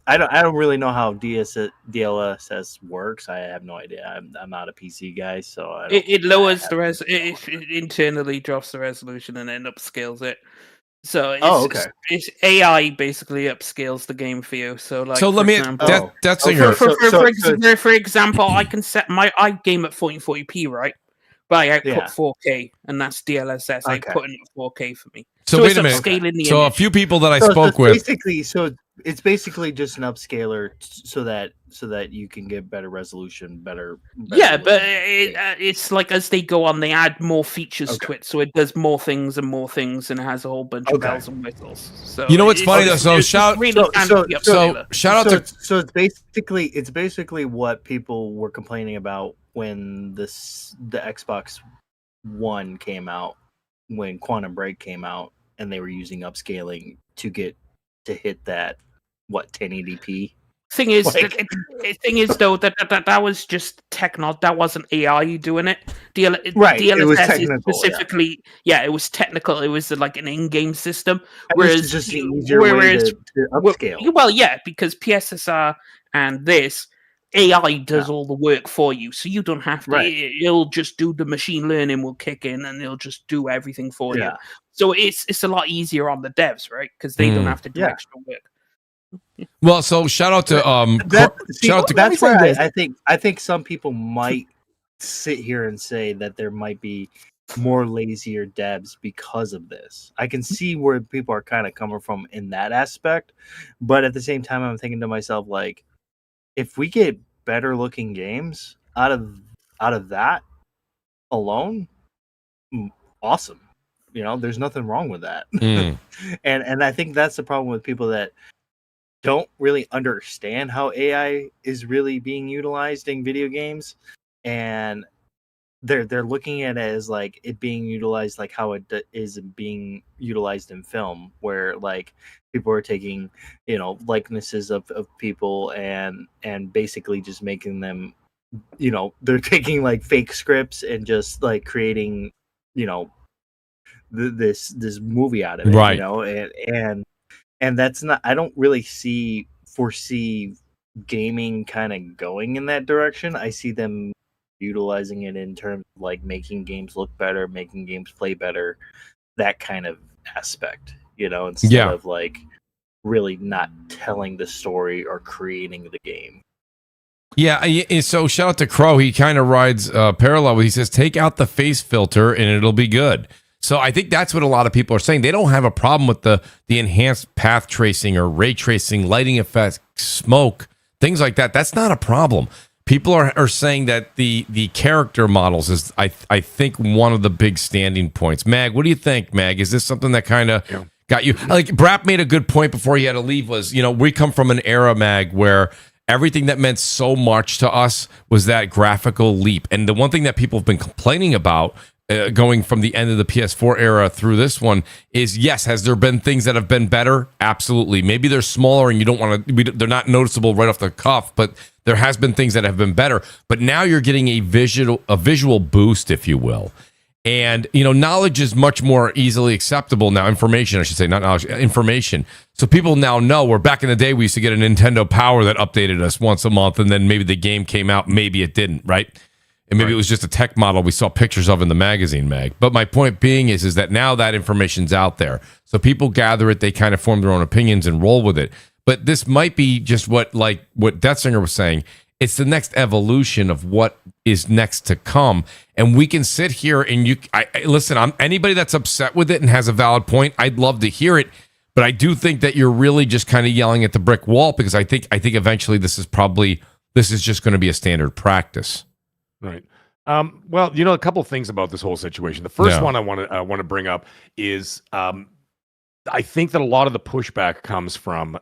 I don't really know how DLSS works. I have no idea. I'm not a PC guy, so it lowers the it internally drops the resolution and then upscales it. So it's AI basically upscales the game for you. So like, let me that's for example, I can set I game at 1440p, right? But I output 4K, and that's DLSS. I put in 4K for me. So wait a minute. So a few people that I spoke with, it's basically just an upscaler so that you can get better resolution, better yeah, but it's like as they go on, they add more features to it, so it does more things, and it has a whole bunch of bells and whistles. So what's funny though? So shout out to. So it's basically what people were complaining about when the Xbox One came out, when Quantum Break came out, and they were using upscaling to hit that 1080p. Thing is though that was just techno. That wasn't AI doing it. DLSS is specifically, it was technical. It was like an in-game system. Whereas it's just an easier way to upscale. Well, yeah, because PSSR and this AI does all the work for you, so you don't have to. It'll just do the machine learning will kick in, and it'll just do everything for you. So it's a lot easier on the devs, right? Because they don't have to do extra work. Well, so shout out to that's where I think some people might sit here and say that there might be more lazier devs because of this. I can see where people are kind of coming from in that aspect, but at the same time, I'm thinking to myself, like, if we get better looking games out of that alone, awesome. There's nothing wrong with that. And I think that's the problem with people that don't really understand how AI is really being utilized in video games, and they're looking at it as like it being utilized like how it is being utilized in film, where like people are taking likenesses of people and basically just making them, they're taking like fake scripts and just like creating this movie out of it, right? And that's not, I don't really foresee gaming kind of going in that direction. I see them utilizing it in terms of like making games look better, making games play better, that kind of aspect, instead of like really not telling the story or creating the game. Yeah, so shout out to Crow. He kind of rides parallel. He says, take out the face filter and it'll be good. So I think that's what a lot of people are saying. They don't have a problem with the enhanced path tracing or ray tracing, lighting effects, smoke, things like that. That's not a problem. People are saying that the character models is, I think, one of the big standing points. Mag, what do you think, Mag? Is this something that kind of got you? Like, Brap made a good point before he had to leave was, we come from an era, Mag, where everything that meant so much to us was that graphical leap. And the one thing that people have been complaining about going from the end of the PS4 era through this one is, yes, has there been things that have been better? Absolutely. Maybe they're smaller and you don't want to, they're not noticeable right off the cuff, but there has been things that have been better. But now you're getting a visual boost, if you will. And, knowledge is much more easily acceptable now. Information, I should say, not knowledge, information. So people now know, where back in the day, we used to get a Nintendo Power that updated us once a month, and then maybe the game came out, maybe it didn't, right? And maybe it was just a tech model we saw pictures of in the magazine, Mag. But my point being is that now that information's out there. So people gather it, they kind of form their own opinions and roll with it. But this might be just what Deathsinger was saying. It's the next evolution of what is next to come. And we can sit here and listen, I'm anybody that's upset with it and has a valid point, I'd love to hear it. But I do think that you're really just kind of yelling at the brick wall, because I think eventually this is just going to be a standard practice. Right. Well, a couple of things about this whole situation. The first one I want to bring up is I think that a lot of the pushback comes from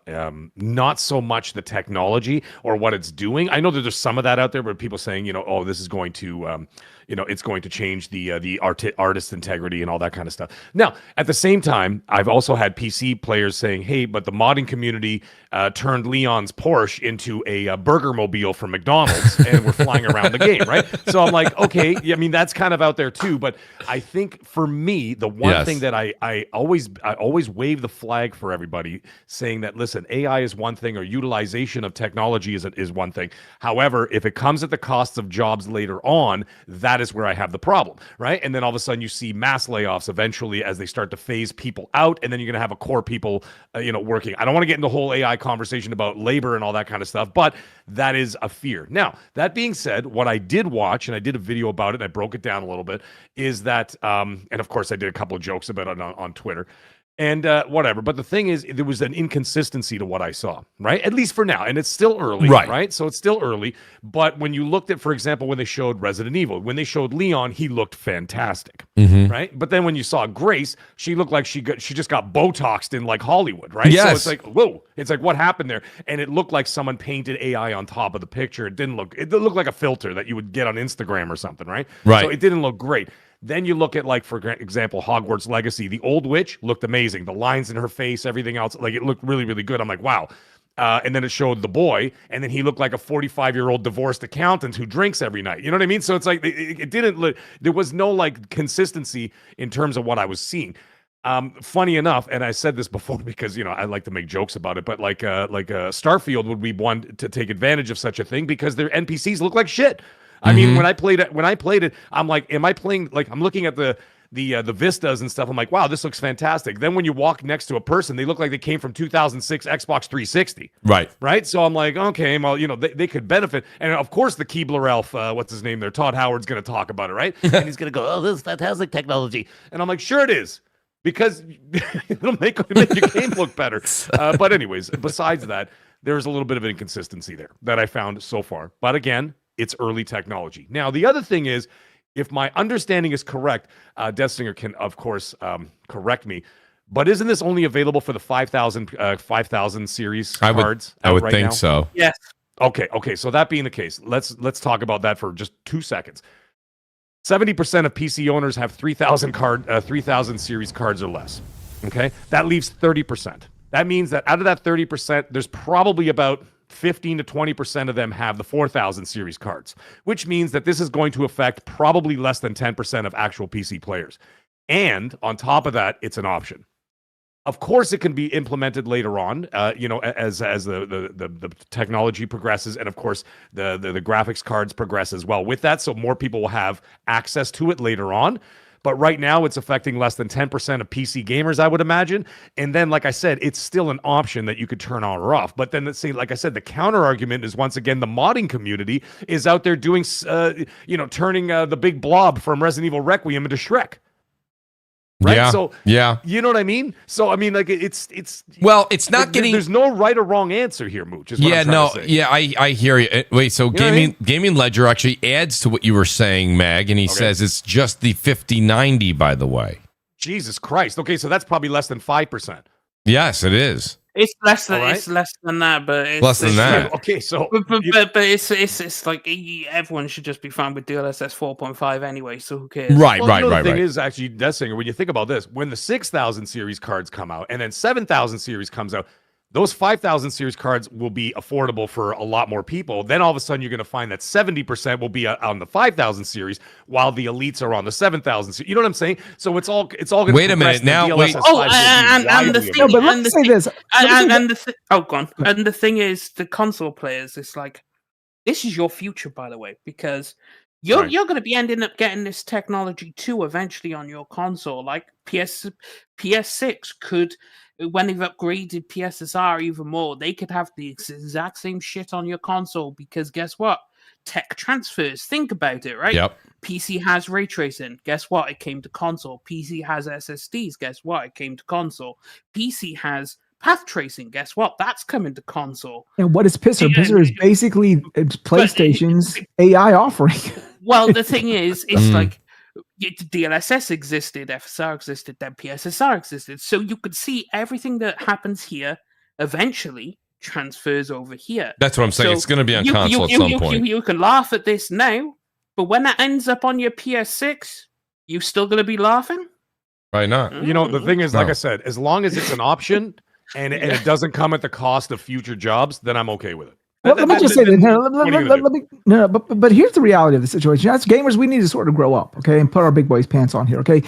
not so much the technology or what it's doing. I know that there's some of that out there, but people saying, this is going to, it's going to change the artist integrity and all that kind of stuff. Now, at the same time, I've also had PC players saying, hey, but the modding community turned Leon's Porsche into a burger mobile from McDonald's and we're flying around the game, right? So I'm like, okay, I mean, that's kind of out there too. But I think for me, the one thing that I always wave the flag for everybody, saying that, listen, AI is one thing, or utilization of technology is one thing. However, if it comes at the cost of jobs later on, that is where I have the problem, right? And then all of a sudden you see mass layoffs eventually as they start to phase people out, and then you're going to have a core people, working. I don't want to get into the whole AI conversation about labor and all that kind of stuff, but that is a fear. Now, that being said, what I did watch, and I did a video about it, and I broke it down a little bit, is that, and of course I did a couple of jokes about it on Twitter, and whatever. But the thing is, there was an inconsistency to what I saw, right? At least for now. And it's still early, right? So it's still early. But when you looked at, for example, when they showed Resident Evil, when they showed Leon, he looked fantastic, right? But then when you saw Grace, she looked like she just got Botoxed in like Hollywood, right? Yes. So it's like, whoa. It's like, what happened there? And it looked like someone painted AI on top of the picture. It looked like a filter that you would get on Instagram or something, right? Right. So it didn't look great. Then you look at, like, for example, Hogwarts Legacy. The old witch looked amazing. The lines in her face, everything else, like, it looked really, really good. I'm like, wow. And then it showed the boy, and then he looked like a 45-year-old divorced accountant who drinks every night. You know what I mean? So it's like it didn't. There was no like consistency in terms of what I was seeing. Funny enough, and I said this before because I like to make jokes about it, but like Starfield would be one to take advantage of such a thing because their NPCs look like shit. I mean, when I played it, I'm like, am I playing, like, I'm looking at the vistas and stuff. I'm like, wow, this looks fantastic. Then when you walk next to a person, they look like they came from 2006 Xbox 360. Right. So I'm like, okay, well, they could benefit. And of course, the Keebler elf, what's his name there? Todd Howard's going to talk about it, right? And he's going to go, oh, this is fantastic technology. And I'm like, sure it is. Because it'll make your game look better. But anyways, besides that, there's a little bit of inconsistency there that I found so far. But again, it's early technology. Now, the other thing is, if my understanding is correct, Deathsinger can, of course, correct me, but isn't this only available for the 5,000 series cards? I would right think now? so. Yes. Okay. So that being the case, let's talk about that for just 2 seconds. 70% of PC owners have 3,000 series cards or less. Okay, that leaves 30%. That means that out of that 30%, there's probably about 15 to 20% of them have the 4,000 series cards, which means that this is going to affect probably less than 10% of actual PC players. And on top of that, it's an option. Of course, it can be implemented later on, as the technology progresses, and of course the graphics cards progress as well with that. So more people will have access to it later on. But right now, it's affecting less than 10% of PC gamers, I would imagine. And then, like I said, it's still an option that you could turn on or off. But then, let's say, like I said, the counter argument is once again the modding community is out there doing, turning the big blob from Resident Evil Requiem into Shrek. Right. Yeah. So, you know what I mean? So, I mean, like it's not getting. There's no right or wrong answer here, Mooch. I hear you. Wait, so Gaming Ledger actually adds to what you were saying, Mag, and he says it's just the 5090, by the way. Jesus Christ. Okay, so that's probably less than 5%. Yes, it is. It's less than that, but it's less than that. Okay, so but it's like everyone should just be fine with DLSS 4.5 anyway. So who cares? Right. The thing is actually, Deathsinger, when you think about this, when the 6,000 series cards come out and then 7,000 series comes out, those 5,000 series cards will be affordable for a lot more people. Then all of a sudden, you're going to find that 70% will be on the 5,000 series, while the elites are on the 7,000 series. You know what I'm saying? So it's all going to. Wait a minute now. Wait. And the thing. No, but let me say this. Go on. And the thing is, the console players, it's like, this is your future, by the way, because you're going to be ending up getting this technology too eventually on your console. Like PS6 could. When they've upgraded PSSR even more, they could have the exact same shit on your console because guess what? Tech transfers. Think about it, right? Yep. PC has ray tracing. Guess what? It came to console. PC has SSDs. Guess what? It came to console. PC has path tracing. Guess what? That's coming to console. And what is Pisser? Pisser is basically PlayStation's AI offering. Well, the thing is, it's like DLSS existed, FSR existed, then PSSR existed. So you could see everything that happens here eventually transfers over here. That's what I'm saying. So it's going to be on console at some point. You can laugh at this now, but when that ends up on your PS6, you still going to be laughing? Why not? You know, the thing is, like I said, as long as it's an option and it doesn't come at the cost of future jobs, then I'm okay with it. Well, let me just say this. But here's the reality of the situation. As gamers, we need to sort of grow up, okay, and put our big boys pants on here, okay.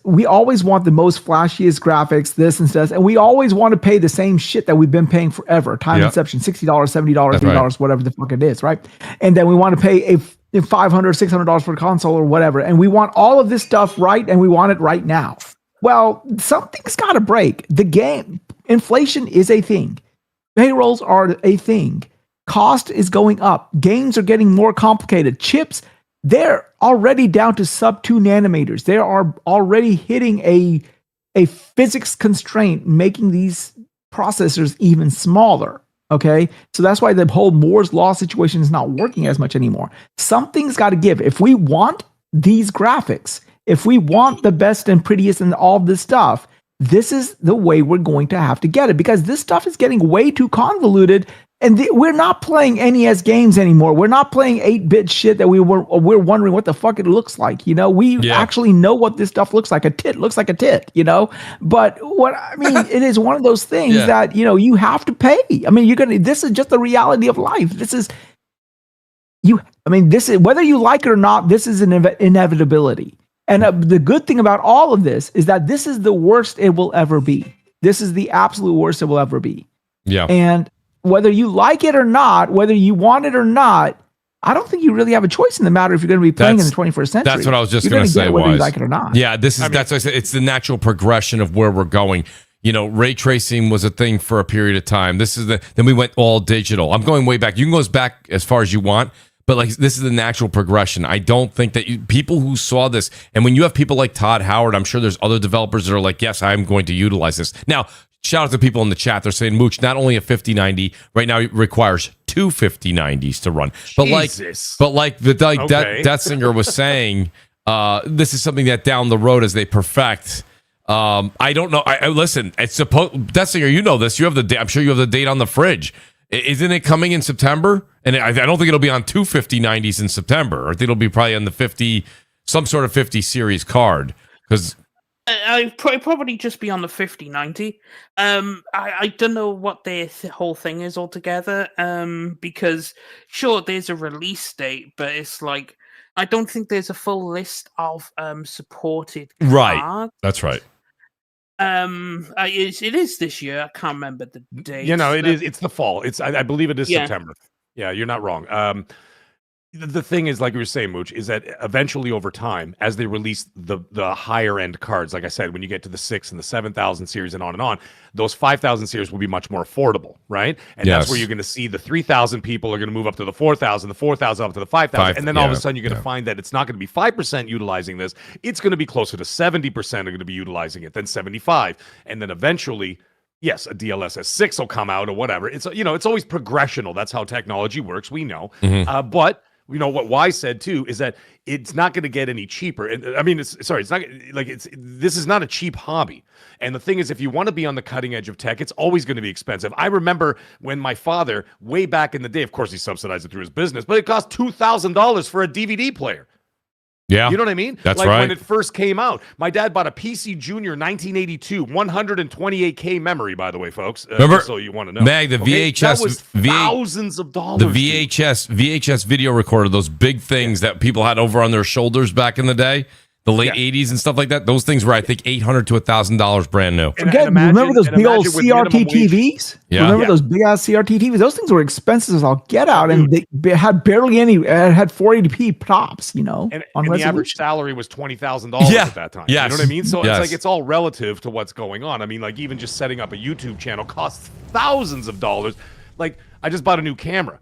We always want the most flashiest graphics, this and stuff, and we always want to pay the same shit that we've been paying forever. Time Inception, $60, $70, $3, whatever the fuck it is, right? And then we want to pay a $500, $600 for a console or whatever, and we want all of this stuff right, and we want it right now. Well, something's got to break. Inflation is a thing. Payrolls are a thing. Cost is going up. Games are getting more complicated. Chips, they're already down to sub 2 nanometers. They are already hitting a physics constraint, making these processors even smaller. Okay, so that's why the whole Moore's Law situation is not working as much anymore. Something's got to give. If we want these graphics, if we want the best and prettiest and all this stuff, this is the way we're going to have to get it, because this stuff is getting way too convoluted, and we're not playing NES games anymore. We're not playing 8-bit shit that we're wondering what the fuck it looks like. You know, we actually know what this stuff looks like. A tit looks like a tit, you know. But it is one of those things that, you know, you have to pay. I mean, this is just the reality of life. This is whether you like it or not, this is an inevitability. And the good thing about all of this is that this is the worst it will ever be. This is the absolute worst it will ever be. Yeah. And whether you like it or not, whether you want it or not, I don't think you really have a choice in the matter if you're going to be playing in the 21st century. That's what I was just going to say. Whether you like it or not. Yeah, that's what I said. It's the natural progression of where we're going. You know, ray tracing was a thing for a period of time. Then we went all digital. I'm going way back. You can go back as far as you want. But like, this is the natural progression. I don't think that people who saw this, and when you have people like Todd Howard, I'm sure there's other developers that are like, yes, I'm going to utilize this. Now, shout out to people in the chat. They're saying, Mooch, not only a 5090 right now, it requires two 5090s to run. But Death Singer was saying, this is something that down the road as they perfect. I don't know. Listen, it's supposed. Death Singer, you know this. You have the date. I'm sure you have the date on the fridge. Isn't it coming in September? And I don't think it'll be on two 5090s in September. I think it'll be probably on the some sort of 50 series card. Because I'd probably just be on the 5090. I don't know what their whole thing is altogether. Because sure, there's a release date, but it's like I don't think there's a full list of supported cards. Right. That's right. It is this year. I can't remember the date. It is. It's the fall. I believe it is September. Yeah, you're not wrong. The thing is, like we were saying, Mooch, is that eventually over time, as they release the higher end cards, like I said, when you get to the 6 and the 7,000 series and on, those 5,000 series will be much more affordable, right? And that's where you're going to see the 3,000 people are going to move up to the 4,000, the 4,000 up to the 5,000. And then all of a sudden you're going to find that it's not going to be 5% utilizing this. It's going to be closer to 70% are going to be utilizing it, then 75. And then eventually, yes, a DLSS 6 will come out or whatever. It's it's always progressional. That's how technology works. We know. But what Wise said too is that it's not going to get any cheaper. And I mean, it's not like this is not a cheap hobby. And the thing is, if you want to be on the cutting edge of tech, it's always going to be expensive. I remember when my father, way back in the day, of course he subsidized it through his business, but it cost $2,000 for a DVD player. Yeah. You know what I mean? That's like right. When it first came out, my dad bought a PC Junior 1982, 128K memory, by the way, folks. Remember, so you want to know. Mag, the VHS. That was thousands of dollars. The VHS video recorder, those big things that people had over on their shoulders back in the day, the late 80s and stuff like that. Those things were, I think, $800 to $1,000 brand new. Remember those big old CRT TVs? Yeah. Remember those big ass CRT TVs? Those things were expensive as all get out, and they had barely any. It had 480p props, And the average salary was $20,000 at that time. Yes. You know what I mean? So it's like it's all relative to what's going on. I mean, like even just setting up a YouTube channel costs thousands of dollars. Like I just bought a new camera.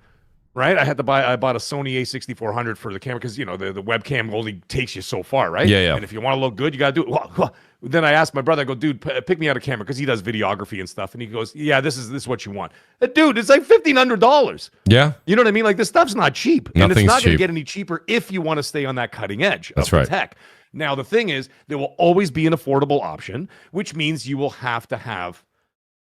Right, I bought a Sony A6400 for the camera because the webcam only takes you so far, right? Yeah. And if you want to look good, you got to do it. Then I asked my brother, I go, dude, pick me out a camera because he does videography and stuff, and he goes, yeah, this is what you want, dude. It's like $1,500. Yeah, you know what I mean? Like this stuff's not cheap, and Nothing's it's not going to cheap. get any cheaper if you want to stay on that cutting edge That's of right. the tech. Now the thing is, there will always be an affordable option, which means you will have to have.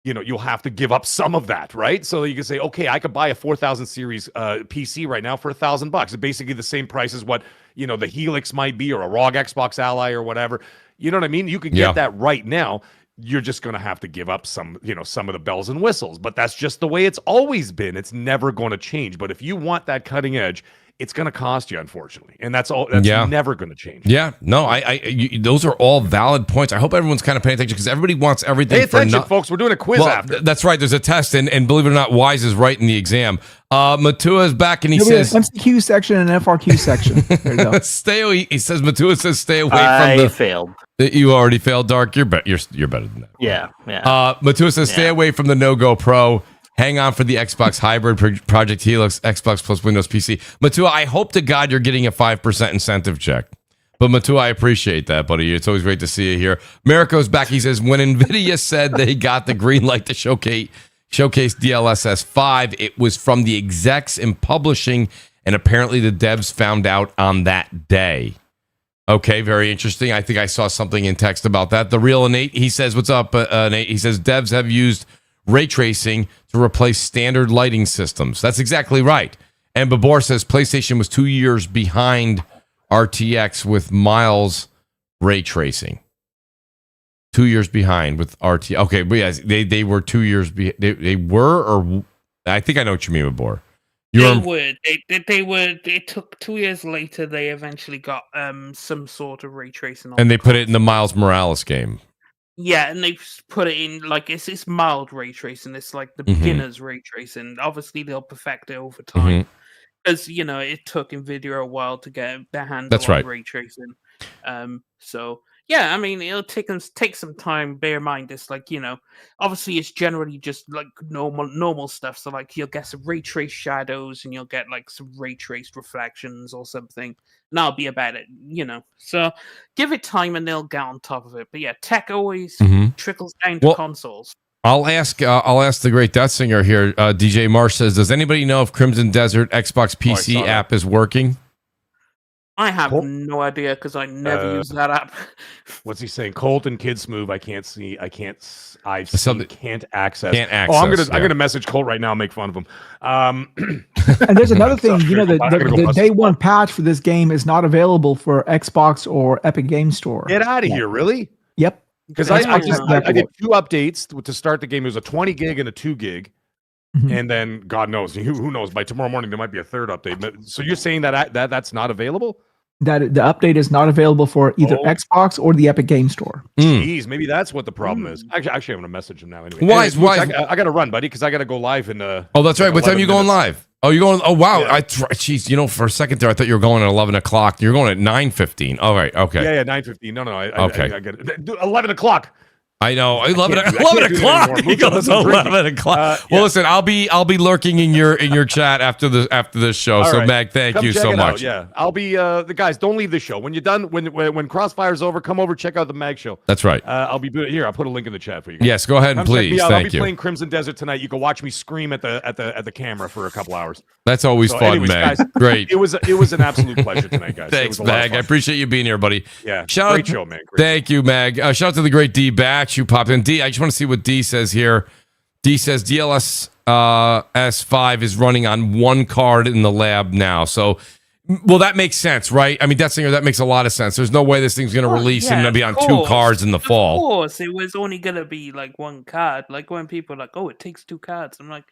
You'll have to give up some of that, right? So you can say, okay, I could buy a 4,000 series PC right now for $1,000. It's basically the same price as what, the Helix might be or a ROG Xbox Ally or whatever. You know what I mean? You could get that right now. You're just going to have to give up some of the bells and whistles. But that's just the way it's always been. It's never going to change. But if you want that cutting edge, it's going to cost you, unfortunately, and that's all. That's never going to change. Yeah, no, those are all valid points. I hope everyone's kind of paying attention because everybody wants everything. Pay attention, folks. We're doing a quiz after. That's right. There's a test, and believe it or not, Wise is right in the exam. Matua is back, and he says MCQ section and FRQ section. There you go. Stay away. He says Matua says stay away from I failed. You already failed, Dark. You're better than that. Yeah. Matua says stay away from the No-Go Pro. Hang on for the Xbox Hybrid Project Helix, Xbox plus Windows PC. Matua, I hope to God you're getting a 5% incentive check. But Matua, I appreciate that, buddy. It's always great to see you here. Mariko's back. He says, when Nvidia said they got the green light to showcase DLSS 5, it was from the execs in publishing, and apparently the devs found out on that day. Okay, very interesting. I think I saw something in text about that. The real Nate, he says, what's up, Nate? He says, devs have used ray tracing to replace standard lighting systems. That's exactly right. And Babor says PlayStation was 2 years behind RTX with Miles ray tracing. 2 years behind with RTX. Okay, but yes, they were 2 years behind. They were, or I think I know what you mean, Babor. They were. It took 2 years later. They eventually got some sort of ray tracing, and they put it in the Miles Morales game. Yeah, and they put it in like it's mild ray tracing. It's like the beginner's ray tracing. Obviously, they'll perfect it over time because it took Nvidia a while to get their hand on ray tracing. So yeah, I mean, it'll take some time. Bear in mind, it's like obviously it's generally just like normal stuff. So like you'll get some ray traced shadows, and you'll get like some ray traced reflections or something. And that'll be about it, So give it time, and they'll get on top of it. But yeah, tech always trickles down to consoles. I'll ask the great Death Singer here. DJ Marsh says, does anybody know if Crimson Desert Xbox PC app is working? I have no idea because I never use that app. What's he saying? Colton Kids Move. I can't see. Can't access. Can't access. Oh, I'm gonna message Colt right now and make fun of him. And there's another thing. The day one patch for this game is not available for Xbox or Epic Game Store. Get out of here! Really? Yep. Because I did 2 updates to start the game. It was a 20 gig and a 2 gig. And then God knows, who knows? By tomorrow morning, there might be a third update. So you're saying that's not available? That the update is not available for either Xbox or the Epic Game Store. Jeez, maybe that's what the problem is. Actually, I'm going to message him now anyway. Why? I got to run, buddy, because I got to go live in. Oh, that's right. What time are you going live? Oh, you're going. Oh, wow. Yeah. Jeez, for a second there, I thought you were going at 11 o'clock. You're going at 9:15. All right. Okay. Yeah, 9:15. No. Okay. I get it. 11 o'clock. I know. 11 o'clock. He goes 11 o'clock. Well, listen, I'll be lurking in your chat after this show. All so, right. Mag, thank you so much. Yeah, I'll be the guys. Don't leave the show when you're done. When Crossfire's over, come over, check out the Mag show. That's right. I'll be here. I'll put a link in the chat for you guys. Yes, go ahead and please. Thank I'll you. be playing Crimson Desert tonight. You can watch me scream at the camera for a couple hours. That's always fun, anyways, Mag. Guys, Great. It was an absolute pleasure tonight, guys. Thanks, Mag. I appreciate you being here, buddy. Yeah, great show, man. Thank you, Mag. Shout out to the great D Batch who popped in. D, I just want to see what D says here. D says DLSS 5 is running on 1 card in the lab now. So, well, that makes sense, right? I mean, that makes a lot of sense. There's no way this thing's going to release and be on 2 cards in the fall. Of course, it was only going to be like 1 card. Like when people are like, oh, it takes 2 cards. I'm like,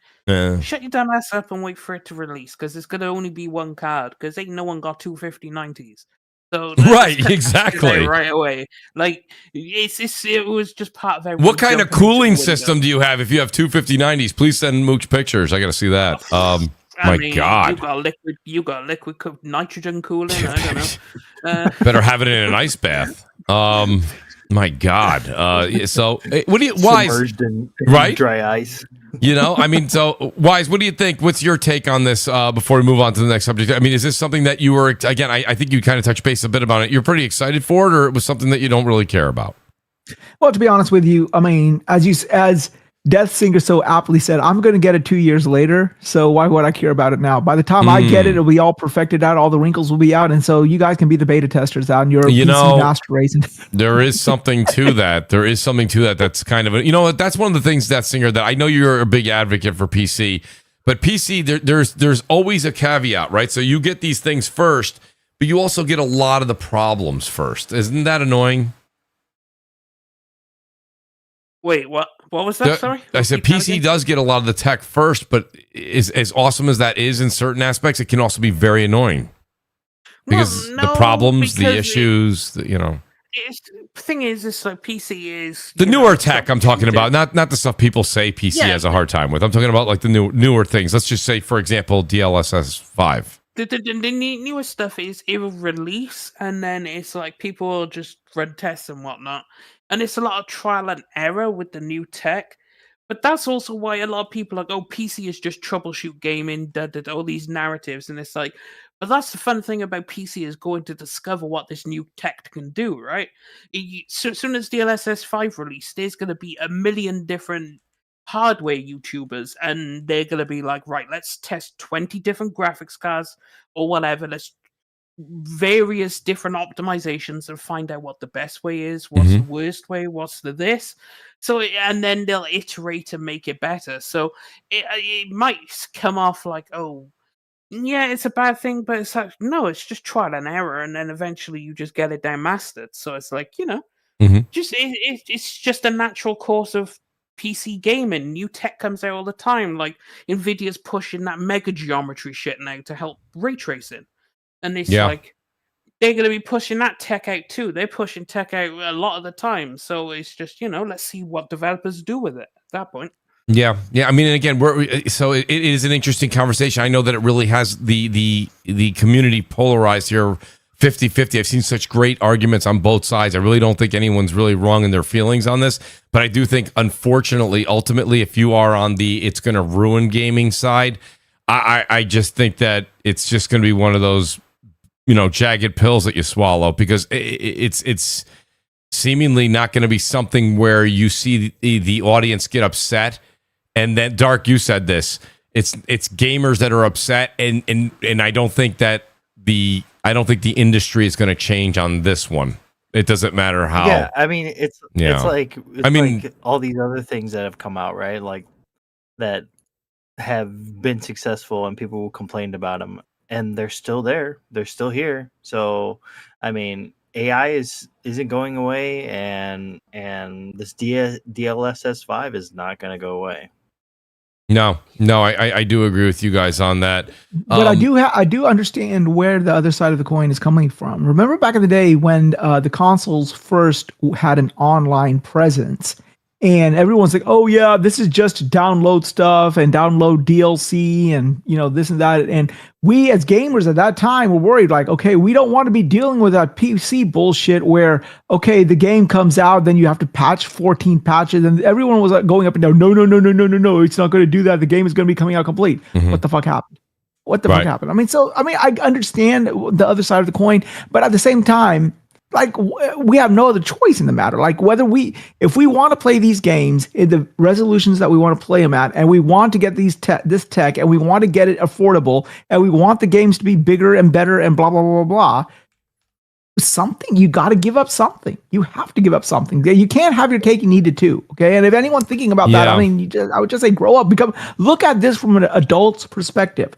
shut your dumb ass up and wait for it to release because it's going to only be 1 card because ain't no one got 2 50/90s. So right, exactly. Right away. Like it was just part of everything. What kind of cooling system do you have if you have 2 50/90s? Please send Mooch pictures. I got to see that. My God. You got liquid nitrogen cooling. I don't know. Better have it in an ice bath. My God. So what do you submerged in dry ice? I mean, so Wise, what do you think? What's your take on this before we move on to the next subject? I mean, is this something that you were, again, I think you kind of touched base a bit about it. You're pretty excited for it, or it was something that you don't really care about? Well, to be honest with you, I mean, as Death Singer so aptly said, I'm going to get it 2 years later, so why would I care about it now? By the time I get it, it'll be all perfected out, all the wrinkles will be out, and so you guys can be the beta testers out in your PC master racing. There is something to that. There is something to that. That's kind of that's one of the things, Death Singer, that I know you're a big advocate for PC, but PC, there's always a caveat, right? So you get these things first, but you also get a lot of the problems first. Isn't that annoying? Wait, what? What was that? Sorry, I said PC does get a lot of the tech first, but as awesome as that is in certain aspects, it can also be very annoying because the problems, the issues, the thing is, it's like PC is the newer tech. I'm talking about not the stuff people say PC has a hard time with. I'm talking about like the newer things. Let's just say, for example, DLSS 5. The newer stuff is it will release, and then it's like people will just run tests and whatnot. And it's a lot of trial and error with the new tech. But that's also why a lot of people are like, oh, PC is just troubleshoot gaming, all these narratives. And it's like, but that's the fun thing about PC is going to discover what this new tech can do, right? So as soon as DLSS 5 release, there's going to be a million different hardware YouTubers. And they're going to be like, right, let's test 20 different graphics cards or whatever. Let's various different optimizations and find out what the best way is, what's the worst way, what's the this. So, and then they'll iterate and make it better. So it might come off like, oh, yeah, it's a bad thing, but it's like, no, it's just trial and error. And then eventually you just get it down mastered. So it's like, just it's just a natural course of PC gaming. New tech comes out all the time. Like Nvidia's pushing that mega geometry shit now to help ray tracing. And it's like, they're going to be pushing that tech out too. They're pushing tech out a lot of the time. So it's just, let's see what developers do with it at that point. Yeah. I mean, and again, it is an interesting conversation. I know that it really has the community polarized here 50-50. I've seen such great arguments on both sides. I really don't think anyone's really wrong in their feelings on this. But I do think, unfortunately, ultimately, if you are on the it's going to ruin gaming side, I just think that it's just going to be one of those jagged pills that you swallow, because it's seemingly not going to be something where you see the audience get upset. And then, Dark, you said this. It's gamers that are upset, and I don't think that the I don't think the industry is going to change on this one. It doesn't matter how. Yeah, I mean, it's like all these other things that have come out, right? Like that have been successful, and people complained about them, and they're still there. They're still here. So, I mean, AI isn't going away, and this DLSS 5 is not going to go away. No, I do agree with you guys on that. But I do understand where the other side of the coin is coming from. Remember back in the day when the consoles first had an online presence, and everyone's like, "Oh yeah, this is just download stuff and download DLC and this and that." And we as gamers at that time were worried, like, "Okay, we don't want to be dealing with that PC bullshit where the game comes out, then you have to patch 14 patches," and everyone was like going up and down. No, it's not going to do that. The game is going to be coming out complete. Mm-hmm. What the fuck happened? Fuck happened? I mean, I understand the other side of the coin, but at the same time, like, we have no other choice in the matter. Like, if we want to play these games in the resolutions that we want to play them at, and we want to get this tech, and we want to get it affordable, and we want the games to be bigger and better, and blah blah blah blah blah. You got to give up something. You have to give up something. You can't have your cake and eat it too. Okay, and if anyone's thinking about that, I mean, I would just say grow up. Look at this from an adult's perspective,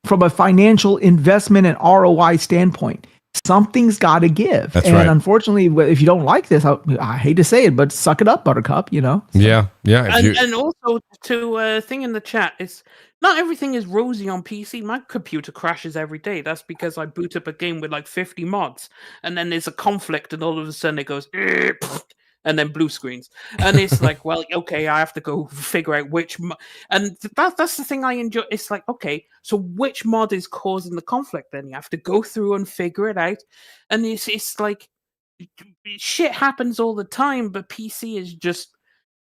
from a financial investment and ROI standpoint. Something's got to give. That's and right. Unfortunately, if you don't like this, I hate to say it, but suck it up, Buttercup, So. Yeah. And also to thing in the chat, it's not everything is rosy on PC. My computer crashes every day. That's because I boot up a game with like 50 mods, and then there's a conflict, and all of a sudden it goes, and then blue screens, and it's like, well, okay, I have to go figure out which and that's the thing I enjoy. It's like, okay, so which mod is causing the conflict? Then you have to go through and figure it out, and it's like shit happens all the time, but PC is just,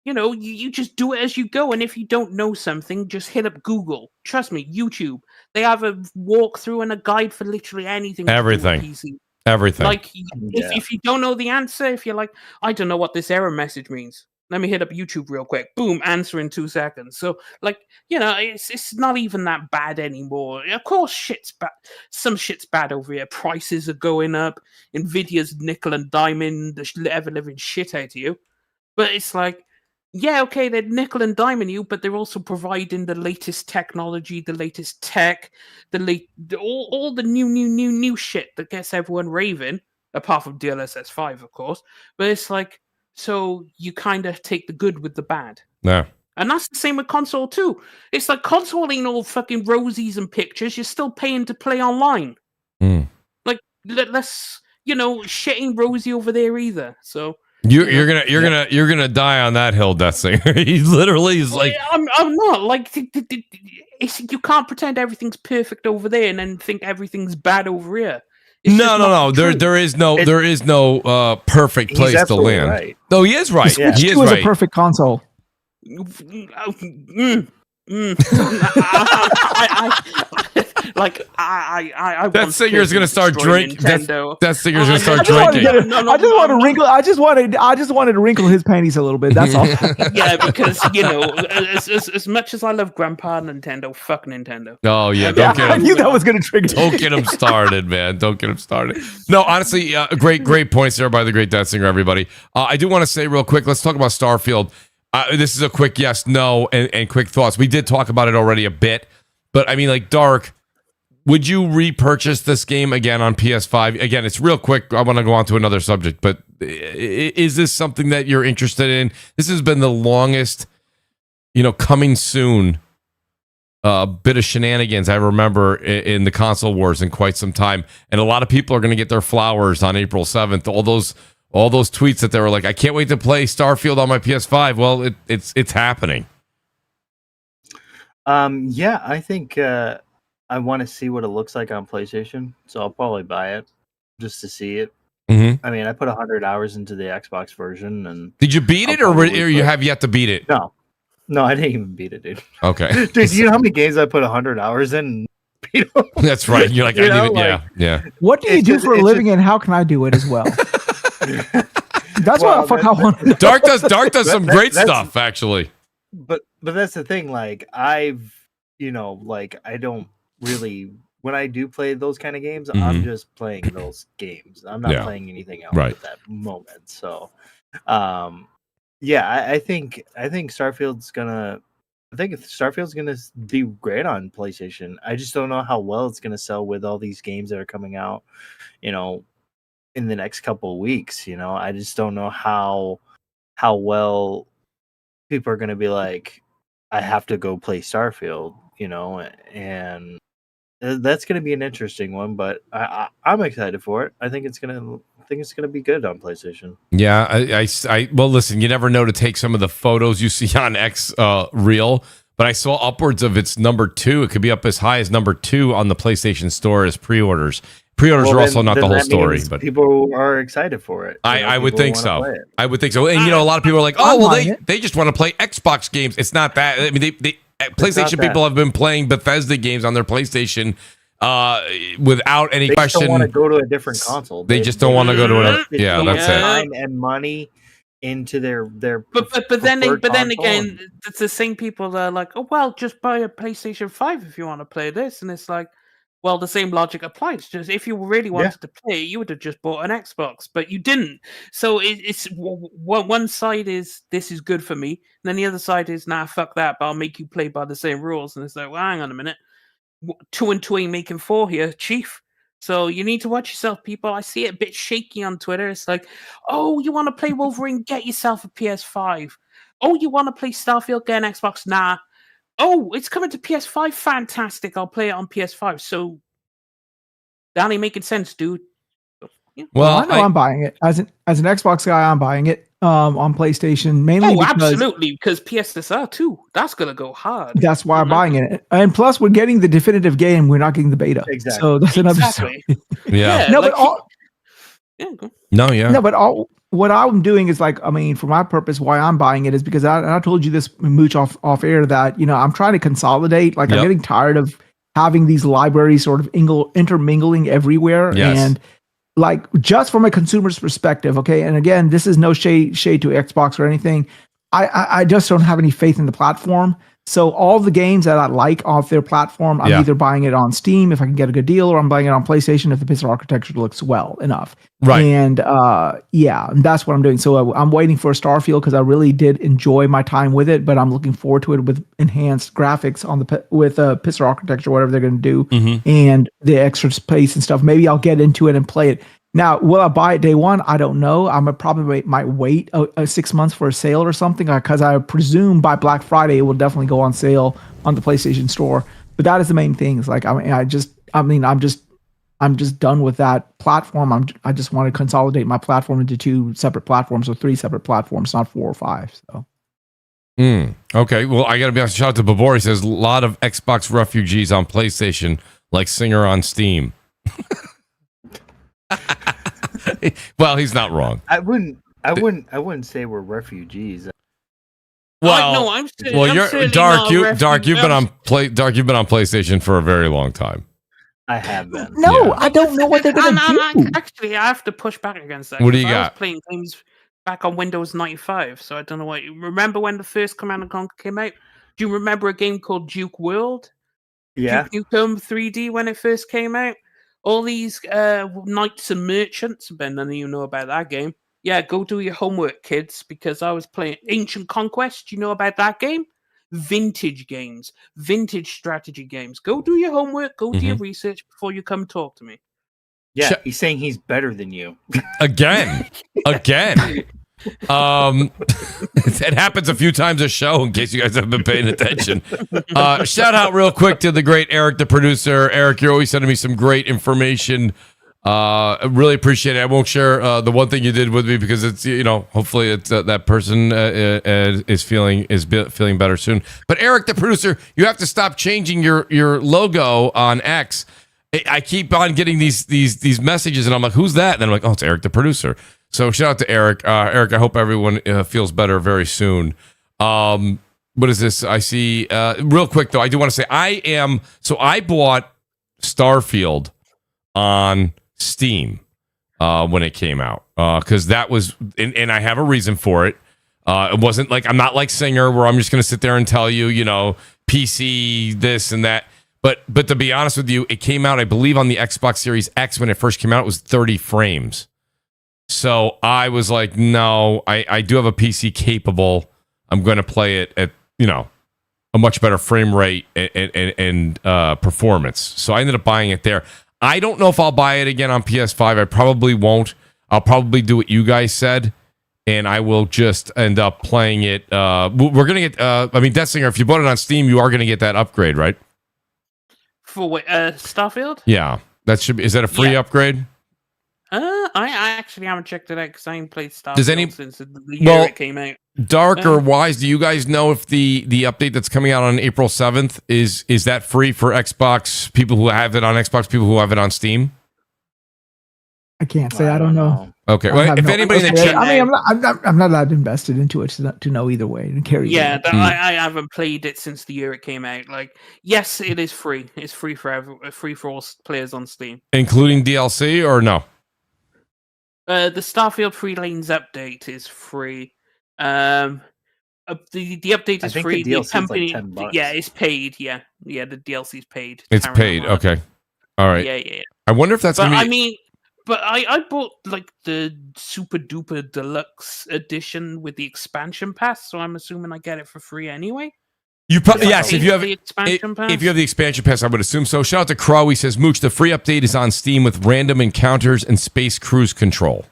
you just do it as you go, and if you don't know something, just hit up Google. Trust me, YouTube, they have a walkthrough and a guide for literally anything. Everything. PC. Everything. Like, if you don't know the answer, if you're like, I don't know what this error message means, let me hit up YouTube real quick. Boom, answer in 2 seconds. So, like, it's not even that bad anymore. Of course, shit's bad. Some shit's bad over here. Prices are going up. Nvidia's nickel and diming the ever-living shit out of you. But it's like, yeah, okay, they're nickel and diming you, but they're also providing the latest technology, the latest tech, all the new shit that gets everyone raving, apart from DLSS 5, of course. But it's like, so you kind of take the good with the bad. Yeah. And that's the same with console too. It's like console ain't all fucking rosies and pictures. You're still paying to play online. Like, let's, shit ain't rosy over there either. So. You're gonna die on that hill, Death Singer. He literally is like, I'm not like, you can't pretend everything's perfect over there and then think everything's bad over here. No. There is no perfect place to land. Right. No, he is right. Yeah. He is was right. a perfect console. That singer's gonna start drinking. That singer's gonna start drinking. I just wanted to wrinkle his panties a little bit. That's all. Yeah, because as much as I love Grandpa Nintendo, fuck Nintendo. Oh yeah, I knew that was gonna trigger. Don't get him started, man. Don't get him started. No, honestly, great points there by the great Death Singer. Everybody, I do want to say real quick. Let's talk about Starfield. This is a quick yes, no, and quick thoughts. We did talk about it already a bit, but I mean, like, Dark, would you repurchase this game again on PS5? Again, it's real quick. I want to go on to another subject, but is this something that you're interested in? This has been the longest, coming soon bit of shenanigans I remember in the console wars in quite some time, and a lot of people are going to get their flowers on April 7th. All those tweets that they were like, I can't wait to play Starfield on my PS5. Well, it's happening. Yeah, I think I want to see what it looks like on PlayStation, so I'll probably buy it just to see it. Mm-hmm. I mean, I put 100 hours into the Xbox version, and did you beat it, or you have yet to beat it? No, I didn't even beat it, dude. Okay, dude, you know how many games I put 100 hours in? That's right. You're like, yeah. What do you do for a living, and how can I do it as well? That's what the fuck I want. Dark does some great stuff, actually. But that's the thing. Like, I don't really when I do play those kind of games, I'm just playing those games. I'm not playing anything else at that moment. So, I think Starfield's gonna be great on PlayStation. I just don't know how well it's gonna sell with all these games that are coming out, in the next couple of weeks. I just don't know how well people are gonna be like, I have to go play Starfield, and that's going to be an interesting one, but I'm excited for it. I think it's going to be good on PlayStation. Yeah, I well, listen, you never know to take some of the photos you see on X Reel, but I saw upwards of its number 2. It could be up as high as number 2 on the PlayStation Store as pre-orders. Pre-orders are also not the whole story, but people are excited for it. I would think so. I would think so. And a lot of people are like, "Oh, well, they just want to play Xbox games." It's not that. I mean, they PlayStation people have been playing Bethesda games on their PlayStation without any question. They just don't want to go to a different console. They just don't want to go to another. Yeah, that's it. Time and money into their. But then again, it's the same people that are like, "Oh well, just buy a PlayStation 5 if you want to play this," and it's like, well, the same logic applies. Just if you really wanted to play, you would have just bought an Xbox, but you didn't. So it's one side is this is good for me, and then the other side is nah, fuck that. But I'll make you play by the same rules. And it's like, well, hang on a minute, 2 and 2 ain't making 4 here, Chief. So you need to watch yourself, people. I see it a bit shaky on Twitter. It's like, oh, you want to play Wolverine? Get yourself a PS5. Oh, you want to play Starfield? Get an Xbox? Nah. Oh, it's coming to PS5. Fantastic. I'll play it on PS5. So that ain't making sense, dude. Yeah. Well, I know I'm buying it. As an Xbox guy, I'm buying it on PlayStation mainly. Oh, absolutely, because PSSR too. That's gonna go hard. That's why I'm buying it. And plus, we're getting the definitive game. We're not getting the beta. Exactly. So that's another story. Yeah. No, like but what I'm doing is like, I mean, for my purpose, why I'm buying it is because I told you this, Mooch, off air, that I'm trying to consolidate. Like, I'm getting tired of having these libraries sort of intermingling everywhere. Yes. And like, just from a consumer's perspective, okay. And again, this is no shade to Xbox or anything. I just don't have any faith in the platform. So all the games that I like off their platform, I'm either buying it on Steam if I can get a good deal, or I'm buying it on PlayStation if the pixel architecture looks well enough. Right. And that's what I'm doing. So I'm waiting for Starfield because I really did enjoy my time with it, but I'm looking forward to it with enhanced graphics on with pixel architecture, whatever they're going to do, and the extra space and stuff. Maybe I'll get into it and play it. Now, will I buy it day one? I don't know. Might wait 6 months for a sale or something, because I presume by Black Friday it will definitely go on sale on the PlayStation Store. But that is the main thing. It's like, I'm just done with that platform. I just want to consolidate my platform into 2 separate platforms or 3 separate platforms, not 4 or 5. So. Okay. Well, I got to be honest. Shout out to Babor. He says a lot of Xbox refugees on PlayStation, like Singer on Steam. Well, he's not wrong. I wouldn't say we're refugees. Well, no, I'm you're Dark. You've been on PlayStation for a very long time. I have been. No, I don't know what they're going to do. Actually, I have to push back against that. What do you got? I was playing games back on Windows 95, so I don't know what. You remember when the first Command & Conquer came out? Do you remember a game called Duke World? Yeah. Duke Nukem 3D when it first came out? All these knights and merchants, Ben, none of you know about that game. Yeah, go do your homework, kids, because I was playing Ancient Conquest. Do you know about that game? Vintage games, vintage strategy games. Go do your homework, go do your research before you come talk to me. Yeah, he's saying he's better than you. Again. It happens a few times a show, in case you guys haven't been paying attention. Shout out real quick to the great Eric, the producer. Eric, you're always sending me some great information. I really appreciate it. I won't share the one thing you did with me because it's, hopefully it's that person is feeling better soon. But Eric, the producer, you have to stop changing your logo on X. I keep on getting these messages, and I'm like, who's that? And then I'm like, oh, it's Eric, the producer. So shout out to Eric. Eric, I hope everyone feels better very soon. What is this? I see. Real quick, though, I do want to say I bought Starfield on Steam when it came out because that was, and I have a reason for it. It wasn't like, I'm not like Singer where I'm just going to sit there and tell you, PC, this and that. But to be honest with you, it came out, I believe, on the Xbox Series X when it first came out. It was 30 frames. So I was like, no, I do have a PC capable. I'm going to play it at, a much better frame rate and performance. So I ended up buying it there. I don't know if I'll buy it again on PS5. I probably won't. I'll probably do what you guys said, and I will just end up playing it. We're going to get, Deathsinger, if you bought it on Steam, you are going to get that upgrade, right? For what, Starfield? Yeah. Is that a free upgrade? I actually haven't checked it out because I ain't played Starfield since the year it came out. Dark or Wise, do you guys know if the update that's coming out on April 7th is that free for Xbox, people who have it on Xbox, people who have it on Steam? I can't say. I don't know. Okay. Well, if anybody in the chat, I'm not that invested into it to know either way and carry. Yeah, I haven't played it since the year it came out. Like, yes, it is free. It's free for all players on Steam, including DLC or no? The Starfield Free Lanes update is free. The update is free. The DLC is like $10. Yeah, it's paid. Yeah, the DLC's paid. It's paid. Okay. All right. Yeah. I wonder if that's going to be. But I bought like the super duper deluxe edition with the expansion pass, so I'm assuming I get it for free anyway. Yes, if you have the expansion pass. If you have the expansion pass, I would assume so. Shout out to Crow. He says, Mooch, the free update is on Steam with random encounters and space cruise control.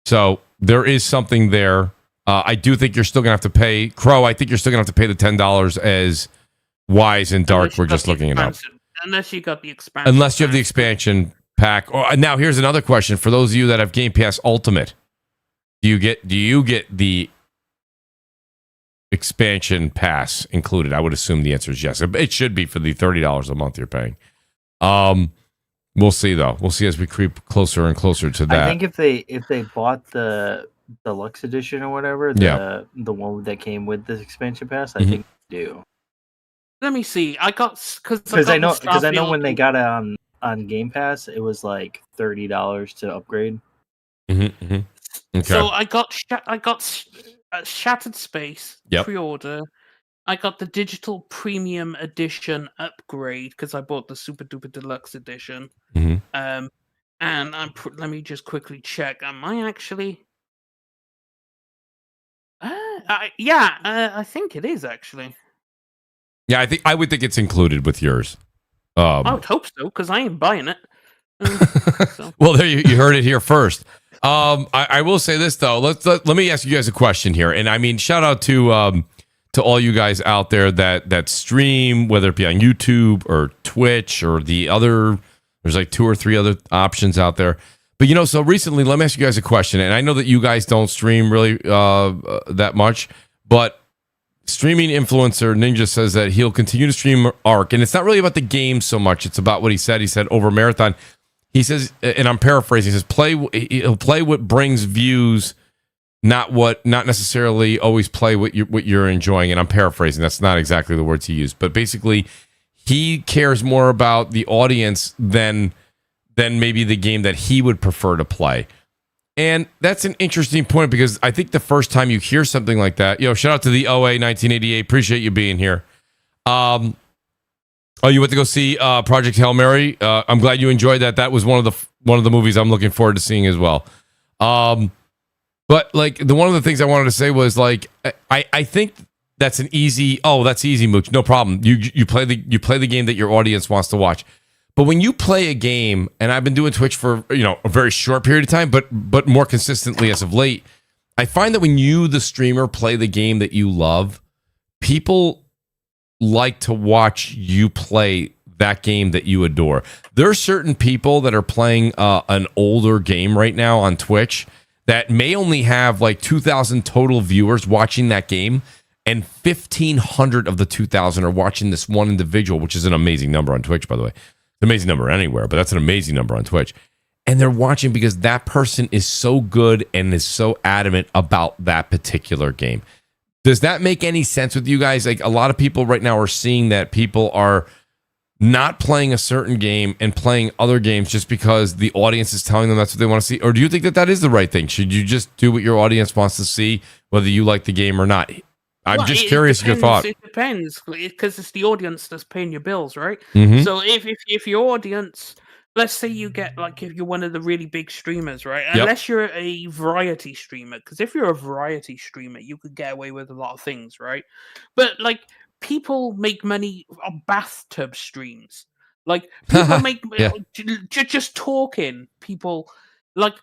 So there is something there. I do think you're still going to have to pay. Crow, I think you're still going to have to pay the $10 as Wise and Dark. We're just looking it up. Unless you got the expansion. Unless you have the expansion pack. Now, here's another question. For those of you that have Game Pass Ultimate, do you get the expansion pass included? I would assume the answer is yes. It should be for the $30 a month you're paying. We'll see though. We'll see as we creep closer and closer to that. I think if they bought the deluxe edition or whatever, the one that came with this expansion pass, I think they do. Let me see. Because I know when they got it on Game Pass, it was like $30 to upgrade. Okay. So I got Shattered Space pre-order. I got the digital premium edition upgrade because I bought the super duper deluxe edition. And let me just quickly check. Am I actually? I think it is actually. Yeah, I would think it's included with yours. I would hope so because I ain't buying it. Well, there you heard it here first. I will say this though. Let me ask you guys a question here, and I mean, shout out to all you guys out there that stream, whether it be on YouTube or Twitch or the other. There's like 2 or 3 other options out there. But so recently, let me ask you guys a question, and I know that you guys don't stream really that much, but streaming influencer Ninja says that he'll continue to stream Ark, and it's not really about the game so much. It's about what he said. He said over Marathon. He says, and I'm paraphrasing. He says, he'll play what brings views, not necessarily always play what you're enjoying. And I'm paraphrasing. That's not exactly the words he used, but basically, he cares more about the audience than maybe the game that he would prefer to play. And that's an interesting point because I think the first time you hear something like that, shout out to the OA 1988. Appreciate you being here. You went to go see Project Hail Mary. I'm glad you enjoyed that. That was one of the movies I'm looking forward to seeing as well. But like one of the things I wanted to say was like I think that's an easy. Oh, that's easy, Mooch. No problem. You play the game that your audience wants to watch. But when you play a game, and I've been doing Twitch for a very short period of time, but more consistently as of late, I find that when you, the streamer, play the game that you love, people like to watch you play that game that you adore. There are certain people that are playing an older game right now on Twitch that may only have like 2,000 total viewers watching that game, and 1,500 of the 2,000 are watching this one individual, which is an amazing number on Twitch, by the way. It's an amazing number anywhere, but that's an amazing number on Twitch. And they're watching because that person is so good and is so adamant about that particular game. Does that make any sense with you guys? Like a lot of people right now are seeing that people are not playing a certain game and playing other games just because the audience is telling them that's what they want to see? Or do you think that is the right thing? Should you just do what your audience wants to see, whether you like the game or not? I'm just curious your thought. It depends because it's the audience that's paying your bills, right? Mm-hmm. So if your audience, let's say you get like if you're one of the really big streamers, right? Unless you're a variety streamer, because if you're a variety streamer, you could get away with a lot of things, right? But like people make money on bathtub streams. Like people make just talking. People like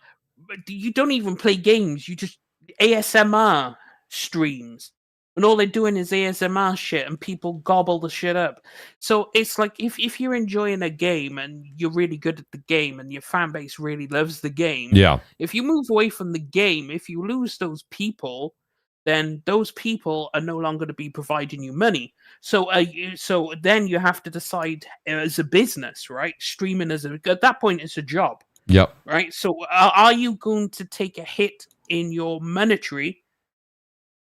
you don't even play games. You just ASMR streams. And all they're doing is ASMR shit, and people gobble the shit up. So it's like if you're enjoying a game and you're really good at the game, and your fan base really loves the game, if you move away from the game, if you lose those people, then those people are no longer to be providing you money. So so then you have to decide as a business, right? Streaming at that point it's a job. Yep. Right. So are you going to take a hit in your monetary?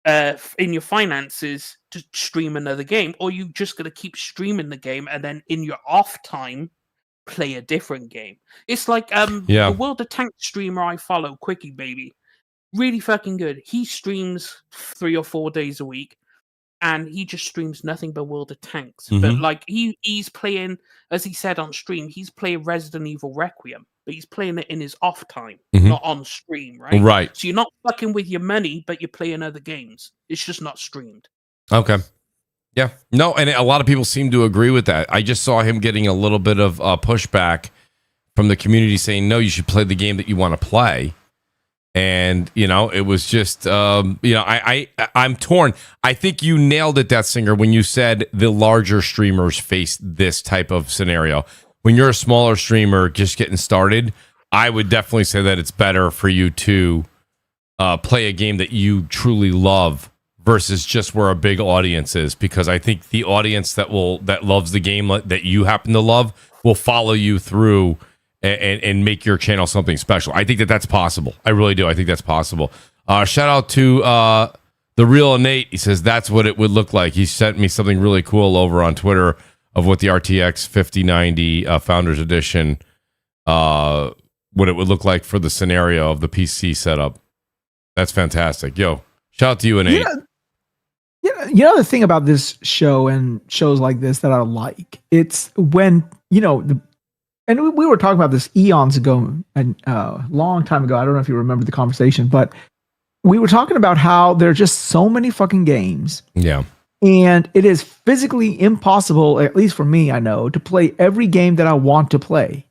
In your finances to stream another game, or you just gonna keep streaming the game and then in your off time play a different game? It's like the World of Tanks streamer I follow, Quickie Baby, really fucking good. He streams 3 or 4 days a week, and he just streams nothing but World of Tanks. But like he's playing, as he said on stream, he's playing Resident Evil Requiem, but he's playing it in his off time, not on stream, right? Right. So you're not fucking with your money, but you're playing other games. It's just not streamed. Okay. Yeah. No, and a lot of people seem to agree with that. I just saw him getting a little bit of pushback from the community saying, no, you should play the game that you want to play. And, it was just, I'm torn. I think you nailed it, Death Singer, when you said the larger streamers face this type of scenario. When you're a smaller streamer just getting started, I would definitely say that it's better for you to play a game that you truly love versus just where a big audience is. Because I think the audience that loves the game that you happen to love will follow you through and make your channel something special. I think that's possible. I really do. I think that's possible. Shout out to the real Nate. He says that's what it would look like. He sent me something really cool over on Twitter of what the RTX 5090 Founders Edition, what it would look like for the scenario of the PC setup. That's fantastic. Yo, shout out to you and Nate. The thing about this show and shows like this that I like, it's when, and we were talking about this eons ago and a long time ago. I don't know if you remember the conversation, but we were talking about how there are just so many fucking games. Yeah. And it is physically impossible, at least for me, I know, to play every game that I want to play.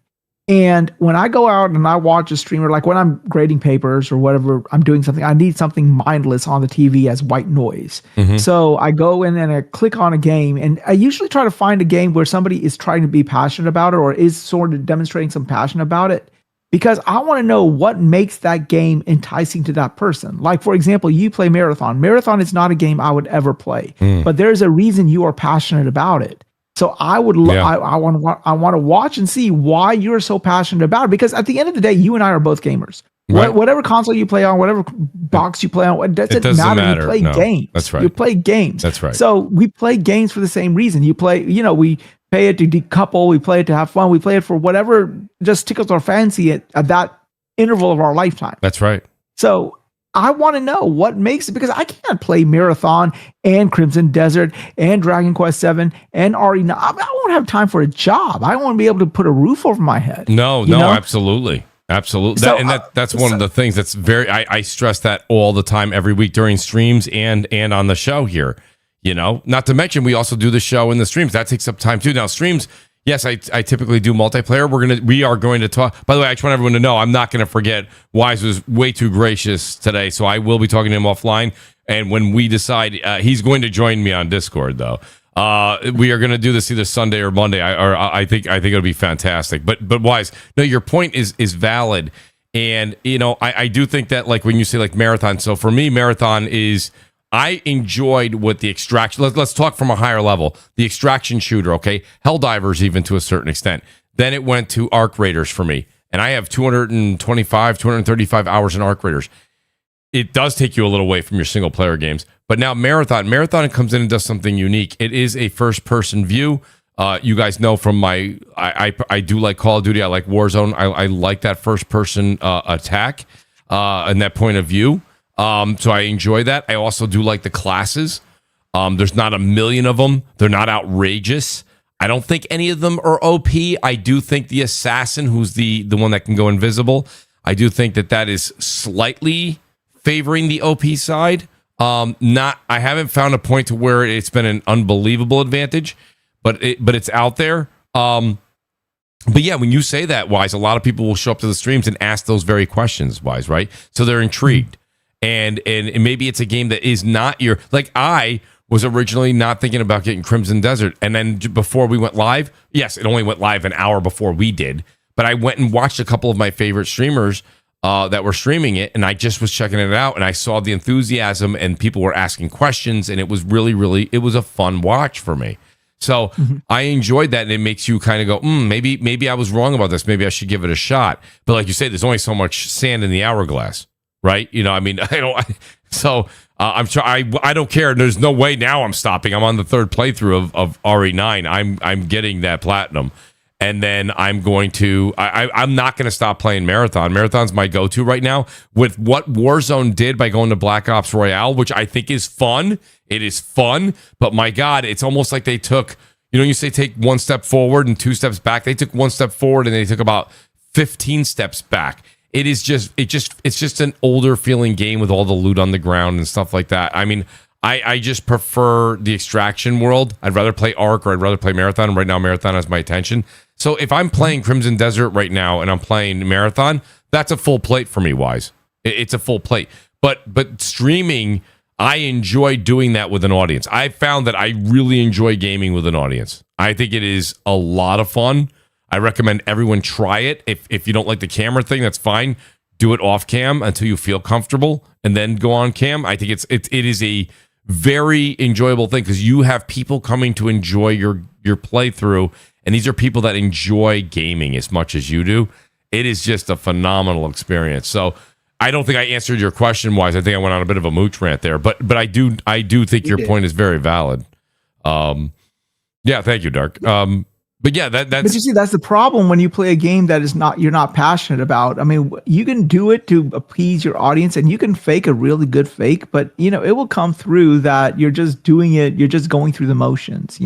And when I go out and I watch a streamer, like when I'm grading papers or whatever, I'm doing something, I need something mindless on the TV as white noise. So I go in and I click on a game, and I usually try to find a game where somebody is trying to be passionate about it or is sort of demonstrating some passion about it, because I want to know what makes that game enticing to that person. Like, for example, you play Marathon. Marathon is not a game I would ever play, but there's a reason you are passionate about it. So I would, I want to watch and see why you're so passionate about it, because at the end of the day, you and I are both gamers. Right. Whatever console you play on, whatever box you play on, it doesn't matter. You play games. That's right. You play games. That's right. So we play games for the same reason. You play, we pay it to decouple. We play it to have fun. We play it for whatever just tickles our fancy at that interval of our lifetime. That's right. So I want to know what makes it, because I can't play Marathon and Crimson Desert and Dragon Quest VII and RE9. I won't have time for a job. I want to be able to put a roof over my head. No, absolutely. Absolutely. So, that's one of the things that's I stress that all the time, every week during streams and on the show here. Not to mention we also do the show in the streams. That takes up time too. Now streams, yes, I typically do multiplayer. We are going to talk. By the way, I just want everyone to know I'm not going to forget. Wise was way too gracious today, so I will be talking to him offline. And when we decide, he's going to join me on Discord, though. We are going to do this either Sunday or Monday. I think it'll be fantastic. But Wise, no, your point is valid, and I do think that, like when you say like Marathon. So for me, Marathon is. I enjoyed what the extraction. Let's talk from a higher level. The extraction shooter, okay? Helldivers, even to a certain extent. Then it went to Arc Raiders for me. And I have 235 hours in Arc Raiders. It does take you a little away from your single player games. But now Marathon comes in and does something unique. It is a first person view. You guys know from my, I do like Call of Duty. I like Warzone. I like that first person attack and that point of view. So I enjoy that. I also do like the classes. There's not a million of them. They're not outrageous. I don't think any of them are OP. I do think the assassin, who's the one that can go invisible, I do think that is slightly favoring the OP side. I haven't found a point to where it's been an unbelievable advantage, but it's out there. But yeah, when you say that, Wise, a lot of people will show up to the streams and ask those very questions, Wise, right? So they're intrigued. And maybe it's a game that is not your, like, I was originally not thinking about getting Crimson Desert. And then before we went live, yes, it only went live an hour before we did, but I went and watched a couple of my favorite streamers that were streaming it, and I just was checking it out, and I saw the enthusiasm, and people were asking questions, and it was really, it was a fun watch for me. So I enjoyed that, and it makes you kind of go, maybe I was wrong about this. Maybe I should give it a shot. But like you say, there's only so much sand in the hourglass, right? You know, I mean, I don't. So I'm sure I don't care. There's no way now I'm stopping. I'm on the third playthrough of RE9. I'm getting that platinum, and then I'm going to. I'm not going to stop playing Marathon. Marathon's my go-to right now. With what Warzone did by going to Black Ops Royale, which I think is fun. It is fun, but my God, it's almost like they took, you say take one step forward and 2 steps back. They took 1 step forward and they took about 15 steps back. It's just an older feeling game with all the loot on the ground and stuff like that. I mean, I just prefer the extraction world. I'd rather play Ark or I'd rather play Marathon. Right now, Marathon has my attention. So if I'm playing Crimson Desert right now and I'm playing Marathon, that's a full plate for me, Wise. It's a full plate. But streaming, I enjoy doing that with an audience. I found that I really enjoy gaming with an audience. I think it is a lot of fun. I recommend everyone try it. If you don't like the camera thing, that's fine. Do it off cam until you feel comfortable and then go on cam. I think it is a very enjoyable thing because you have people coming to enjoy your playthrough, and these are people that enjoy gaming as much as you do. It is just a phenomenal experience. So I don't think I answered your question, Wise. I think I went on a bit of a mooch rant there, but I do think your point is very valid. Yeah, thank you, Dark. But yeah, that's. But you see, that's the problem when you play a game that you're not passionate about. I mean, you can do it to appease your audience, and you can fake a really good fake, but it will come through that you're just doing it. You're just going through the motions,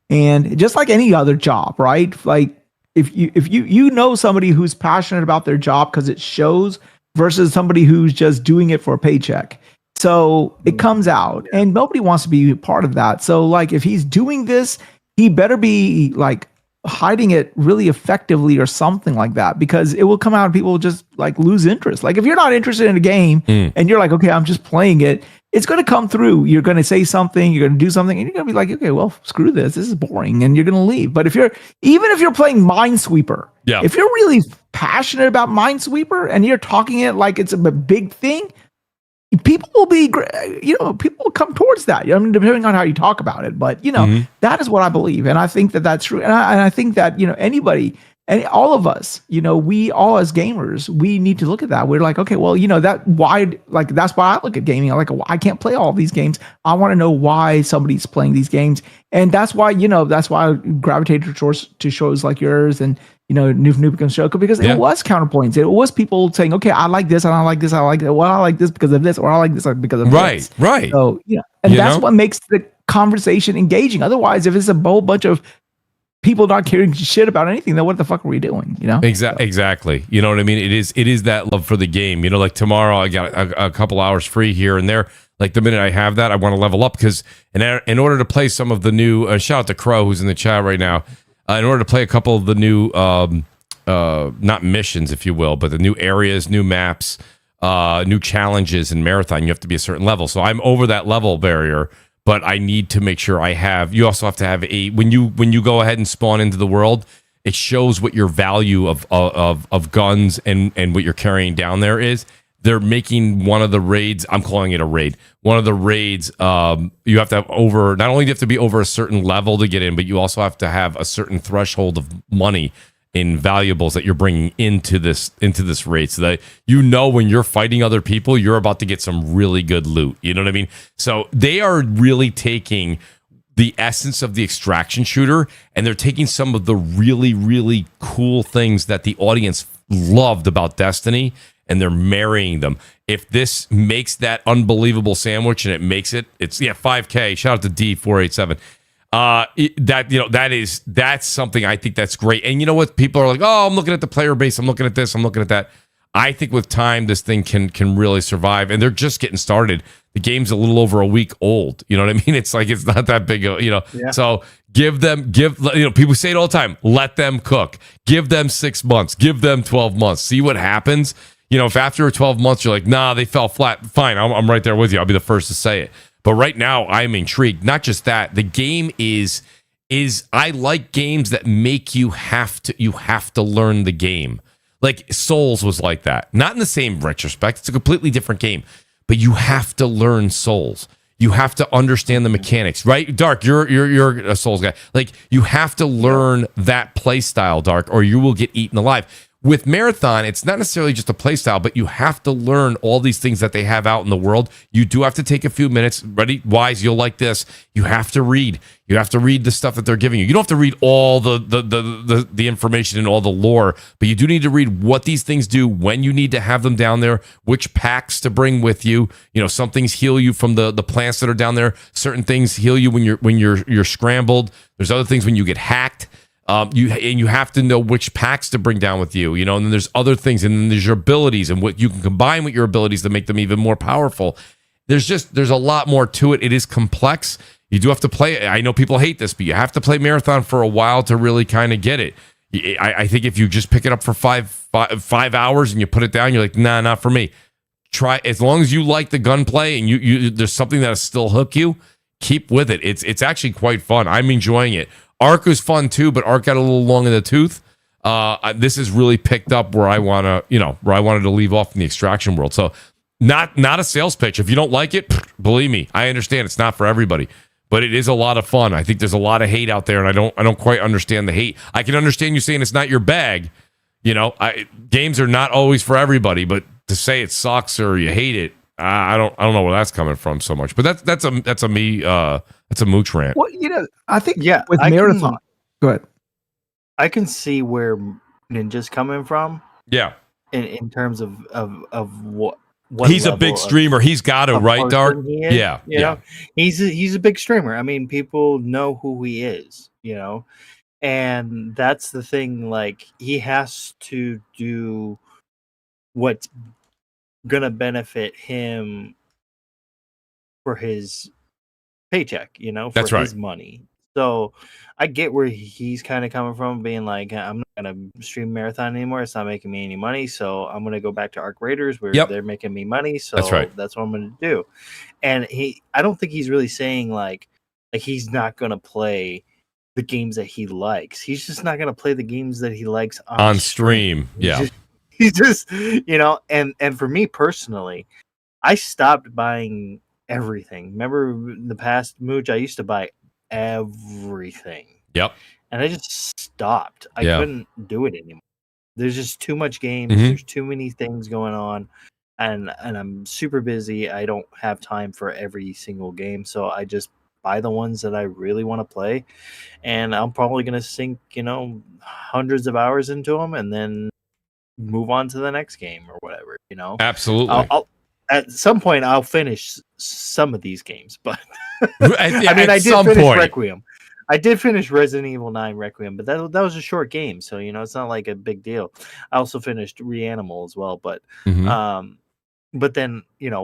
and just like any other job, right? Like if you know somebody who's passionate about their job because it shows, versus somebody who's just doing it for a paycheck. So it comes out, and nobody wants to be a part of that. So like if he's doing this, he better be like hiding it really effectively or something like that, because it will come out and people will just like lose interest. Like if you're not interested in a game and you're like, okay, I'm just playing it, it's going to come through. You're going to say something, you're going to do something, and you're going to be like, okay, well, screw this. This is boring. And you're going to leave. But even if you're playing Minesweeper, if you're really passionate about Minesweeper and you're talking it like it's a big thing, people will be, people will come towards that. I mean, depending on how you talk about it, but that is what I believe, and I think that that's true. And I think that anybody and all of us, we all as gamers, we need to look at that. We're like, okay, well, that's why I look at gaming. I'm like, well, I can't play all these games. I want to know why somebody's playing these games, and that's why I gravitated to shows like yours and. Noob becomes Shoko, because it was counterpoints. It was people saying, okay, I like this and I like this. I like it. Well, I like this because of this, or I like this because of this. Right. So, and that's what makes the conversation engaging. Otherwise, if it's a whole bunch of people not caring shit about anything, then what the fuck are we doing? Exactly. You know what I mean? It is that love for the game. Like tomorrow, I got a couple hours free here and there. Like the minute I have that, I want to level up because in order to play some of the new, shout out to Crow who's in the chat right now. In order to play a couple of the new, not missions, if you will, but the new areas, new maps, new challenges in Marathon, you have to be a certain level. So I'm over that level barrier, but I need to make sure you also have to have when you go ahead and spawn into the world, it shows what your value of guns and what you're carrying down there is. They're making one of the raids, I'm calling it a raid. One of the raids, you have to have not only do you have to be over a certain level to get in, but you also have to have a certain threshold of money in valuables that you're bringing into this raid, so that when you're fighting other people, you're about to get some really good loot. You know what I mean? So they are really taking the essence of the extraction shooter, and they're taking some of the really, really cool things that the audience loved about Destiny, and they're marrying them. If this makes that unbelievable sandwich and it makes it's 5K. Shout out to D487. That's something I think that's great. And you know what? People are like, oh, I'm looking at the player base. I'm looking at this. I'm looking at that. I think with time, this thing can really survive. And they're just getting started. The game's a little over a week old. You know what I mean? It's like, it's not that big, Yeah. So give people say it all the time. Let them cook. Give them 6 months. Give them 12 months. See what happens. If after 12 months you're like, nah, they fell flat. Fine, I'm right there with you. I'll be the first to say it. But right now, I'm intrigued. Not just that, the game is I like games that make you have to learn the game. Like Souls was like that. Not in the same retrospect. It's a completely different game. But you have to learn Souls. You have to understand the mechanics, right? Dark, you're a Souls guy. Like you have to learn that play style, Dark, or you will get eaten alive. With Marathon, it's not necessarily just a play style, but you have to learn all these things that they have out in the world. You do have to take a few minutes. Ready? Wise, you'll like this. You have to read. You have to read the stuff that they're giving you. You don't have to read all the information and all the lore, but you do need to read what these things do, when you need to have them down there, which packs to bring with you. Some things heal you from the plants that are down there. Certain things heal you when you're scrambled. There's other things when you get hacked. You have to know which packs to bring down with you, and then there's other things, and then there's your abilities and what you can combine with your abilities to make them even more powerful. There's a lot more to it. It is complex. You do have to play. I know people hate this, but you have to play Marathon for a while to really kind of get it. I think if you just pick it up for five hours and you put it down, you're like, nah, not for me. Try, as long as you like the gunplay and you there's something that'll still hook you, keep with it. It's actually quite fun. I'm enjoying it. Ark was fun too, but Ark got a little long in the tooth. This has really picked up where I wanted to leave off in the extraction world. So not a sales pitch. If you don't like it, believe me, I understand it's not for everybody, but it is a lot of fun. I think there's a lot of hate out there, and I don't quite understand the hate. I can understand you saying it's not your bag. Games are not always for everybody, but to say it sucks or you hate it, I don't know where that's coming from so much. But that's a Mooch rant. Well, I think with Marathon. Go ahead. I can see where Ninja's coming from. Yeah. In terms of what he's a big streamer. He's got to, right, Dark? Yeah. Yeah. He's a big streamer. I mean, people know who he is, and that's the thing. Like, he has to do what's gonna benefit him for his paycheck, for his money. So I get where he's kind of coming from, being like, I'm not gonna stream Marathon anymore. It's not making me any money, so I'm gonna go back to Arc Raiders where they're making me money. So that's right. That's what I'm gonna do. And I don't think he's really saying like he's not gonna play the games that he likes. He's just not gonna play the games that he likes on stream. Yeah. He's just, and for me personally, I stopped buying everything. Remember in the past, Mooch, I used to buy everything. Yep. And I just stopped. I couldn't do it anymore. There's just too much games. There's too many things going on, and I'm super busy. I don't have time for every single game, so I just buy the ones that I really want to play, and I'm probably gonna sink hundreds of hours into them, and then move on to the next game or whatever. Absolutely. I'll at some point I'll finish some of these games, but I did finish Requiem. I did finish Resident Evil 9 Requiem, but that was a short game, so it's not like a big deal. I also finished Reanimal as well, but but then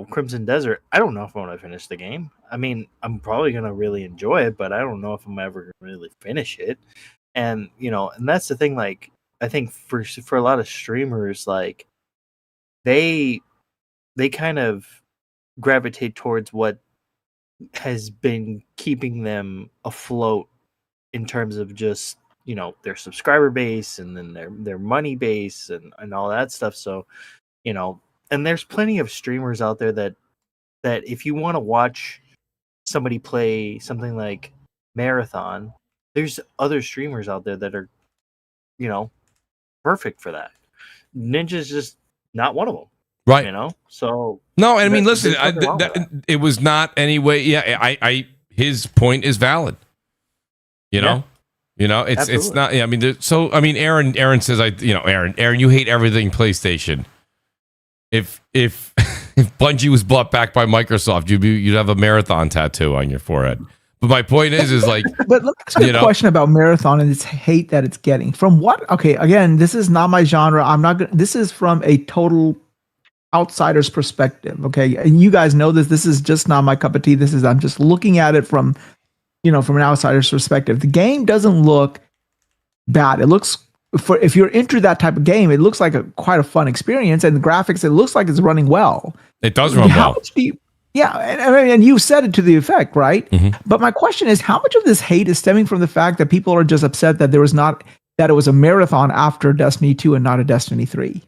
Crimson Desert, I don't know if I'm gonna finish the game. I mean, I'm probably gonna really enjoy it, but I don't know if I'm ever gonna really finish it. And and that's the thing. Like, I think for a lot of streamers, like they kind of gravitate towards what has been keeping them afloat in terms of just their subscriber base and then their money base and all that stuff. So and there's plenty of streamers out there that if you want to watch somebody play something like Marathon, there's other streamers out there that are perfect for that. Ninja's just not one of them. Right. So no, I mean, listen, it was not anyway. Yeah, his point is valid. You know, You know, it's not. Yeah, I mean, Aaron says Aaron, you hate everything PlayStation. If Bungie was bought back by Microsoft, you'd have a marathon tattoo on your forehead. But my point is like, but let me ask you a question about Marathon and its hate that it's getting. From what? Okay, again, this is not my genre. I'm not gonna. This is from a total outsider's perspective. Okay, and you guys know this. This is just not my cup of tea. I'm just looking at it from an outsider's perspective. The game doesn't look bad. It looks, if you're into that type of game, it looks like quite a fun experience, and the graphics, it looks like it's running well. It does run well. And you said it to the effect, right? Mm-hmm. But my question is, how much of this hate is stemming from the fact that people are just upset that it was a marathon after Destiny 2 and not a Destiny 3?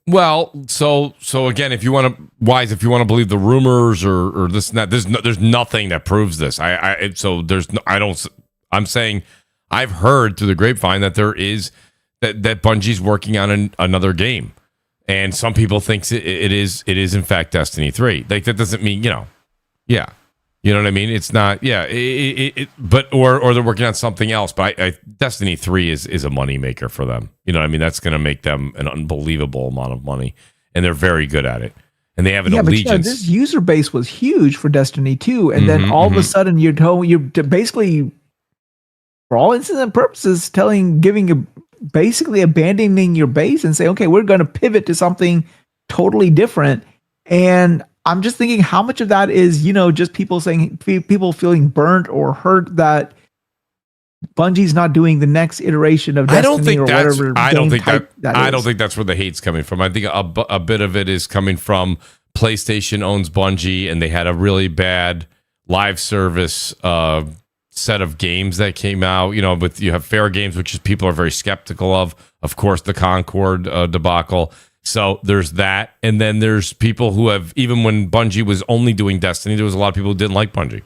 Well, so again, if you want to believe the rumors or this and that, there's nothing that proves this. I'm saying I've heard through the grapevine that there is that Bungie's working on another game, and some people think it is in fact Destiny 3. Like, that doesn't mean you know what I mean. It's not but they're working on something else. But Destiny 3 is a moneymaker for them. You know what I mean? That's going to make them an unbelievable amount of money, and they're very good at it. And they have an allegiance. But this user base was huge for Destiny 2, and then all of a sudden you're basically, for all intents and purposes, basically abandoning your base and say, okay, we're going to pivot to something totally different. And I'm just thinking, how much of that is, just people feeling burnt or hurt that Bungie's not doing the next iteration of Destiny I don't think that's where the hate's coming from. I think a bit of it is coming from PlayStation owns Bungie, and they had a really bad live service set of games that came out. But you have fair games, which people are very skeptical of. Of course, the Concord debacle. So there's that, and then there's people who have, even when Bungie was only doing Destiny, there was a lot of people who didn't like Bungie,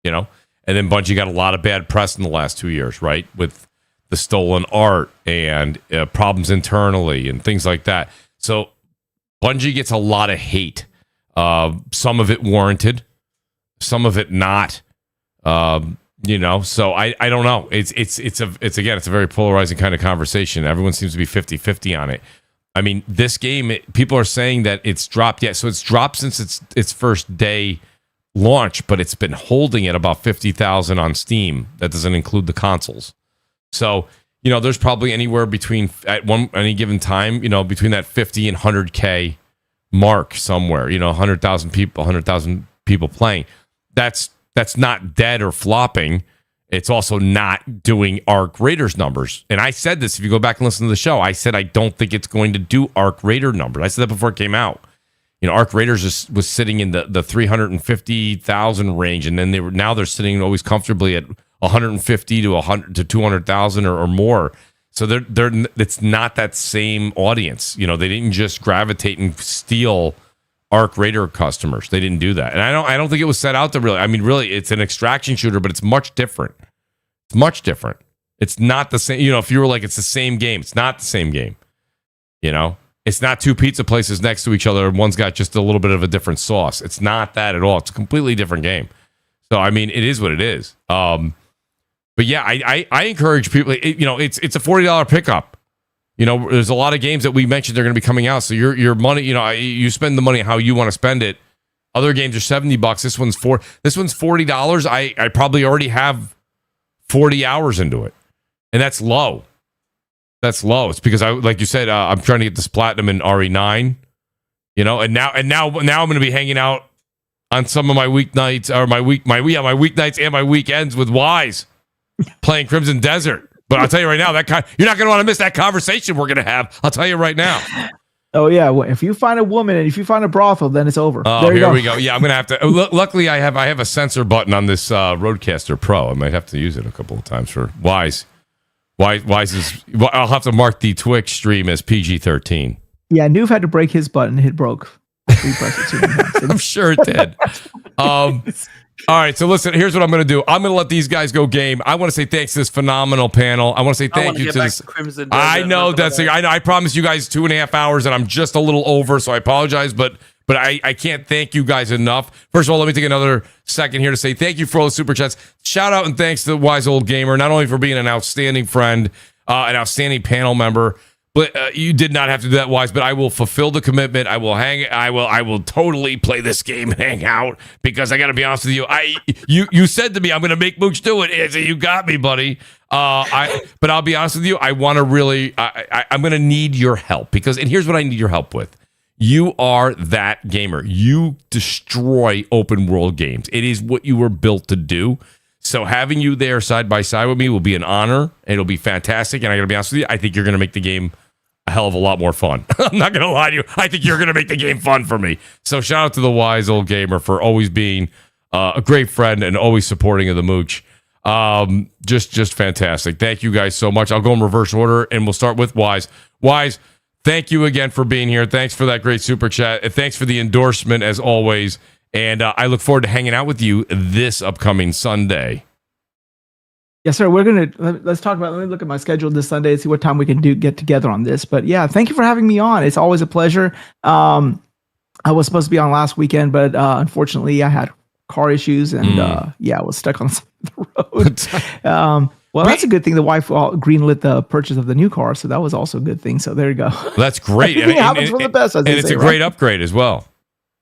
and then Bungie got a lot of bad press in the last 2 years, right, with the stolen art and problems internally and things like that. So Bungie gets a lot of hate, some of it warranted, some of it not. So I don't know. It's a very polarizing kind of conversation. Everyone seems to be 50-50 on it. I mean, this game, people are saying that it's dropped. Yeah, so it's dropped since its first day launch, but it's been holding at about 50,000 on Steam. That doesn't include the consoles. So, there's probably anywhere between, at any given time, between that 50 and 100K mark somewhere, 100,000 people playing. That's not dead or flopping. It's also not doing Arc Raiders numbers. And I said this, if you go back and listen to the show, I said I don't think it's going to do Arc Raider numbers. I said that before it came out. Arc Raiders was sitting in the 350,000 range, and then they're sitting always comfortably at 150 to 200,000 or more. So it's not that same audience. They didn't just gravitate and steal Arc Raider customers. They didn't do that. And I don't think it was set out to really. I mean, really, it's an extraction shooter, but it's much different. It's much different. It's not the same. If you were like, it's the same game, it's not the same game. It's not two pizza places next to each other and one's got just a little bit of a different sauce. It's not that at all. It's a completely different game. So, I mean, it is what it is. But yeah, I encourage people, it's a $40 pickup. There's a lot of games that we mentioned they're going to be coming out. So your money, you spend the money how you want to spend it. Other games are $70. This one's $40. I probably already have 40 hours into it. And that's low. That's low. It's because like you said, I'm trying to get this platinum in RE9, and now I'm going to be hanging out on some of my weeknights or my weeknights and my weekends with Wise playing Crimson Desert. But I'll tell you right now, you're not going to want to miss that conversation we're going to have. I'll tell you right now. Oh yeah, well, if you find a woman and if you find a brothel, then it's over. Oh, here we go. Yeah, I'm going to have to. Luckily, I have a sensor button on this Rodecaster Pro. I might have to use it a couple of times for Wise. Wise is. I'll have to mark the Twitch stream as PG-13. Yeah, Noob had to break his button. It broke. I'm sure it did. All right, so listen, here's what I'm going to do. I'm going to let these guys go game. I want to say thanks to this phenomenal panel. I want to say thank you to this. I know that's. I know. I promised you guys 2.5 hours, and I'm just a little over, so I apologize. But But I can't thank you guys enough. First of all, let me take another second here to say thank you for all the super chats. Shout out and thanks to the Wise Old Gamer, not only for being an outstanding friend, an outstanding panel member, but you did not have to do that, Wise. But I will fulfill the commitment. I will totally play this game and hang out, because I got to be honest with you. You said to me, I'm going to make Mooch do it. And I said, you got me, buddy. But I'll be honest with you. I want to really. I'm going to need your help, and here's what I need your help with. You are that gamer. You destroy open world games. It is what you were built to do. So having you there side by side with me will be an honor. It'll be fantastic. And I got to be honest with you, I think you're going to make the game a hell of a lot more fun. I'm not going to lie to you. I think you're going to make the game fun for me. So shout out to the Wise Old Gamer for always being a great friend and always supporting of the Mooch. Just fantastic. Thank you guys so much. I'll go in reverse order, and we'll start with Wise. Wise, thank you again for being here. Thanks for that great super chat. And thanks for the endorsement, as always. And I look forward to hanging out with you this upcoming Sunday. Yes, sir. Let's talk about, let me look at my schedule this Sunday and see what time we can get together on this. But yeah, thank you for having me on. It's always a pleasure. I was supposed to be on last weekend, but unfortunately I had car issues and I was stuck on the road. Well, that's a good thing. The wife greenlit the purchase of the new car, so that was also a good thing. So there you go. That's great. Everything happens for the best, and it's a great upgrade as well.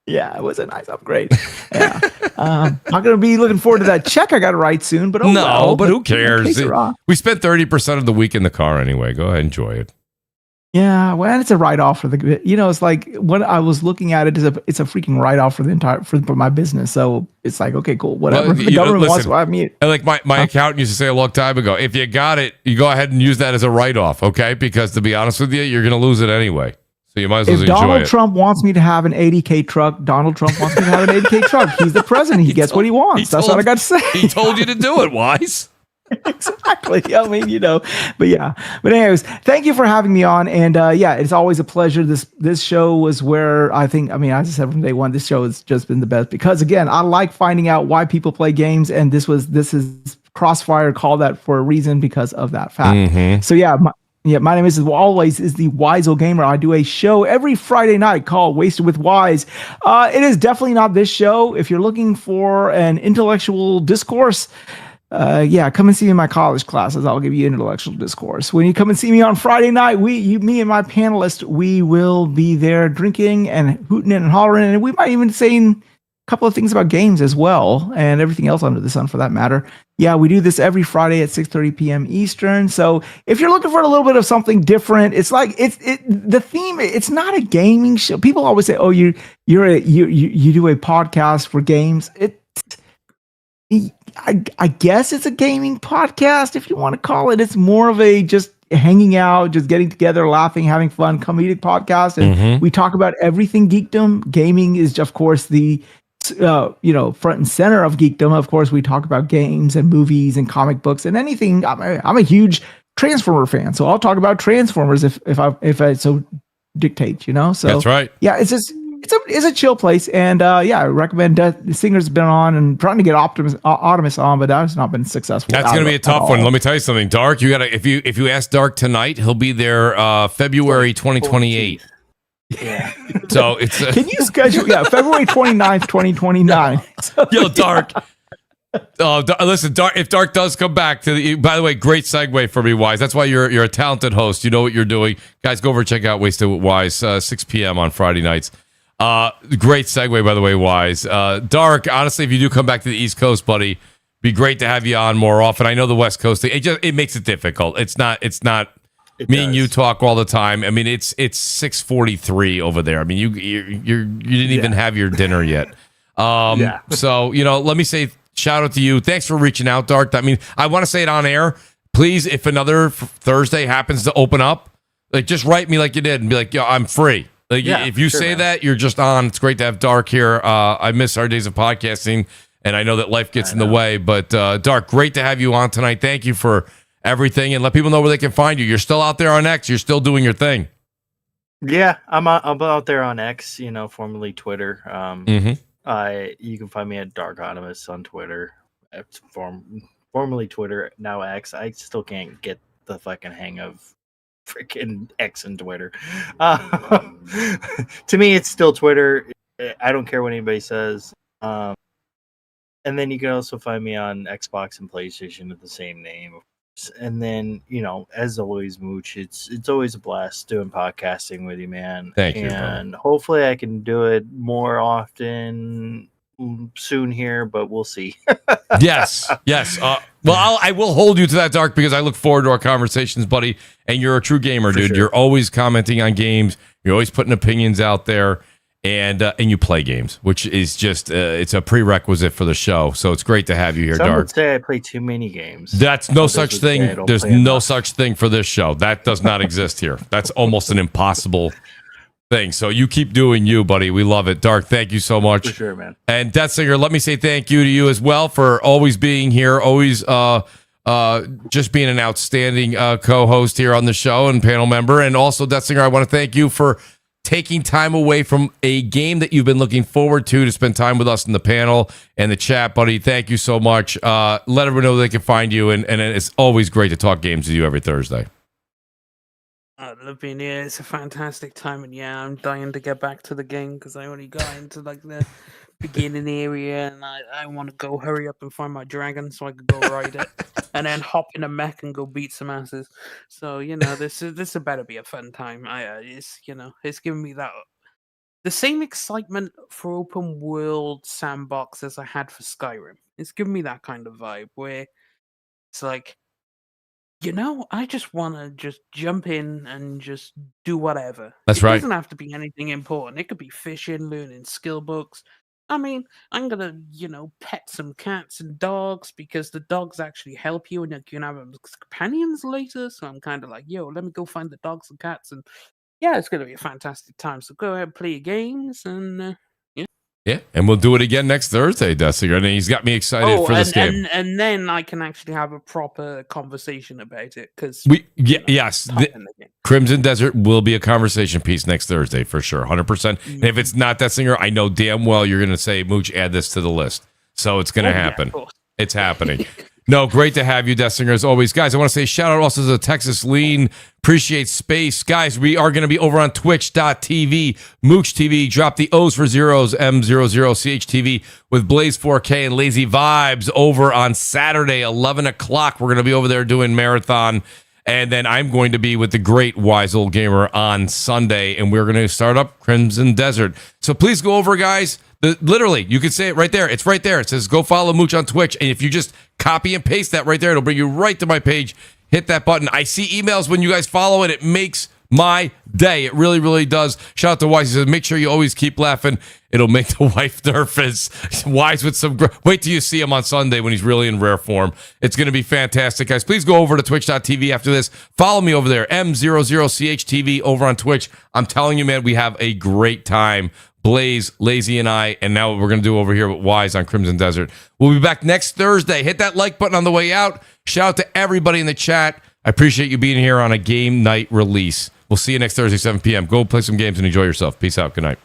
Yeah, it was a nice upgrade. Yeah. I'm going to be looking forward to that check I got to write soon. But but who cares? We spent 30% of the week in the car anyway. Go ahead, enjoy it. Yeah, well, it's a write-off for the, it's like when I was looking at it, it's a freaking write-off for my business. So it's like, okay, cool, whatever. Well, the government wants to have me. Like my accountant used to say a long time ago, if you got it, you go ahead and use that as a write-off, okay? Because to be honest with you, you're going to lose it anyway. So you might as well enjoy it. If Donald Trump wants me to have an 80K truck, Donald Trump wants me to have an 80K truck. He's the president. He gets what he wants. That's what I got to say. He told you to do it, Wise. Exactly. I mean, but yeah. But anyways, thank you for having me on. And it's always a pleasure. This show was where as I said from day one, this show has just been the best because, again, I like finding out why people play games. And this is CrossFire called that for a reason because of that fact. Mm-hmm. So my name is the Wise Old Gamer. I do a show every Friday night called Wasted with Wise. It is definitely not this show. If you're looking for an intellectual discourse, come and see me in my college classes. I'll give you intellectual discourse. When you come and see me on Friday night, me and my panelists, we will be there drinking and hooting and hollering, and we might even say a couple of things about games as well, and everything else under the sun for that matter. Yeah, we do this every Friday at 6:30 p.m. Eastern. So if you're looking for a little bit of something different, it's like the theme. It's not a gaming show. People always say, "Oh, you do a podcast for games." I guess it's a gaming podcast if you want to call it. It's more of a just hanging out, just getting together, laughing, having fun, comedic podcast, and we talk about everything geekdom. Gaming is, of course, the front and center of geekdom. Of course, we talk about games and movies and comic books and anything. I'm a huge Transformer fan, so I'll talk about Transformers if I so dictate. So that's right. Yeah, it's just. It's a chill place, and I recommend the Singer's been on and trying to get Optimus on, but that has not been successful. That's going to be a tough one. Let me tell you something, Dark. You gotta if you ask Dark tonight, he'll be there February 2028. Yeah. So it's can you schedule? Yeah, February 29th, 2029. Yo, Dark. Listen, Dark. If Dark does come back by the way, great segue for me, Wise. That's why you're a talented host. You know what you're doing, guys. Go over and check out Wasted with Wise, 6 p.m. on Friday nights. Great segue, by the way, Wise. Dark, honestly, if you do come back to the East Coast, buddy, be great to have you on more often. I know the West Coast thing, it makes it difficult. It's not me and you talk all the time. I mean, it's 6:43 over there. I mean, you didn't even have your dinner yet. So, let me say shout out to you. Thanks for reaching out, Dark. I mean, I want to say it on air. Please, if another Thursday happens to open up, like just write me like you did and be like, yo, I'm free. Like, if you say that, you're just on. It's great to have Dark here. I miss our days of podcasting, and I know that life gets in the way. But Dark, great to have you on tonight. Thank you for everything, and let people know where they can find you. You're still out there on X. You're still doing your thing. Yeah, I'm out there on X, formerly Twitter. You can find me at Dark Animus on Twitter. It's formerly Twitter, now X. I still can't get the fucking hang of freaking X and Twitter. To me, it's still Twitter. I don't care what anybody says. And then you can also find me on Xbox and PlayStation with the same name. And then, as always, Mooch, it's always a blast doing podcasting with you, man. Thank you. And hopefully I can do it more often soon here, but we'll see. Yes. Well, I will hold you to that, Dark, because I look forward to our conversations, buddy. And you're a true gamer, dude. Sure. You're always commenting on games. You're always putting opinions out there. And you play games, which is just it's a prerequisite for the show. So it's great to have you here, Some Dark. would say I play too many games. That's no such thing. There's no such thing for this show. That does not exist here. That's almost an impossible thing. So you keep doing you, buddy. We love it. Dark, thank you so much. For sure, man. And Death Singer, let me say thank you to you as well for always being here, always just being an outstanding co-host here on the show and panel member. And also, Death Singer, I want to thank you for taking time away from a game that you've been looking forward to spend time with us in the panel and the chat, buddy. Thank you so much. Let everyone know they can find you, and it's always great to talk games with you every Thursday. I love being here. It's a fantastic time, and I'm dying to get back to the game because I only got into the beginning area, and I want to go hurry up and find my dragon so I can go ride it, and then hop in a mech and go beat some asses. So this better be a fun time. It's giving me the same excitement for open world sandbox as I had for Skyrim. It's giving me that kind of vibe where it's like, I just want to just jump in and just do whatever. That's right. It doesn't have to be anything important. It could be fishing, learning skill books. I mean, I'm going to, pet some cats and dogs because the dogs actually help you and you can have them as companions later. So I'm kind of like, let me go find the dogs and cats. And it's going to be a fantastic time. So go ahead and play your games and Yeah, and we'll do it again next Thursday, Dusty. And he's got me excited for this game. And then I can actually have a proper conversation about it because yes, Crimson Desert will be a conversation piece next Thursday for sure, 100%. And if it's not that singer, I know damn well you're going to say, Mooch, add this to the list. So it's going to happen. It's happening. No, great to have you, Death Singer, as always. Guys, I want to say shout out also to Texas Lean. Appreciate space. Guys, we are going to be over on twitch.tv, Mooch TV. Drop the O's for zeros, M00CHTV with Blaze 4K and Lazy Vibes over on Saturday, 11 o'clock. We're going to be over there doing marathon. And then I'm going to be with the great Wise Old Gamer on Sunday, and we're going to start up Crimson Desert. So please go over, guys. Literally, you can say it right there. It's right there. It says, go follow Mooch on Twitch. And if you just copy and paste that right there, it'll bring you right to my page. Hit that button. I see emails when you guys follow it. It makes my day. It really, really does. Shout out to Wise. He says, make sure you always keep laughing. It'll make the wife nervous. Wise with some... Wait till you see him on Sunday when he's really in rare form. It's going to be fantastic, guys. Please go over to twitch.tv after this. Follow me over there, M00CHTV over on Twitch. I'm telling you, man, we have a great time. Blaze, Lazy, and I, and now what we're going to do over here with Wise on Crimson Desert. We'll be back next Thursday. Hit that like button on the way out. Shout out to everybody in the chat. I appreciate you being here on a game night release. We'll see you next Thursday, 7 p.m. Go play some games and enjoy yourself. Peace out. Good night.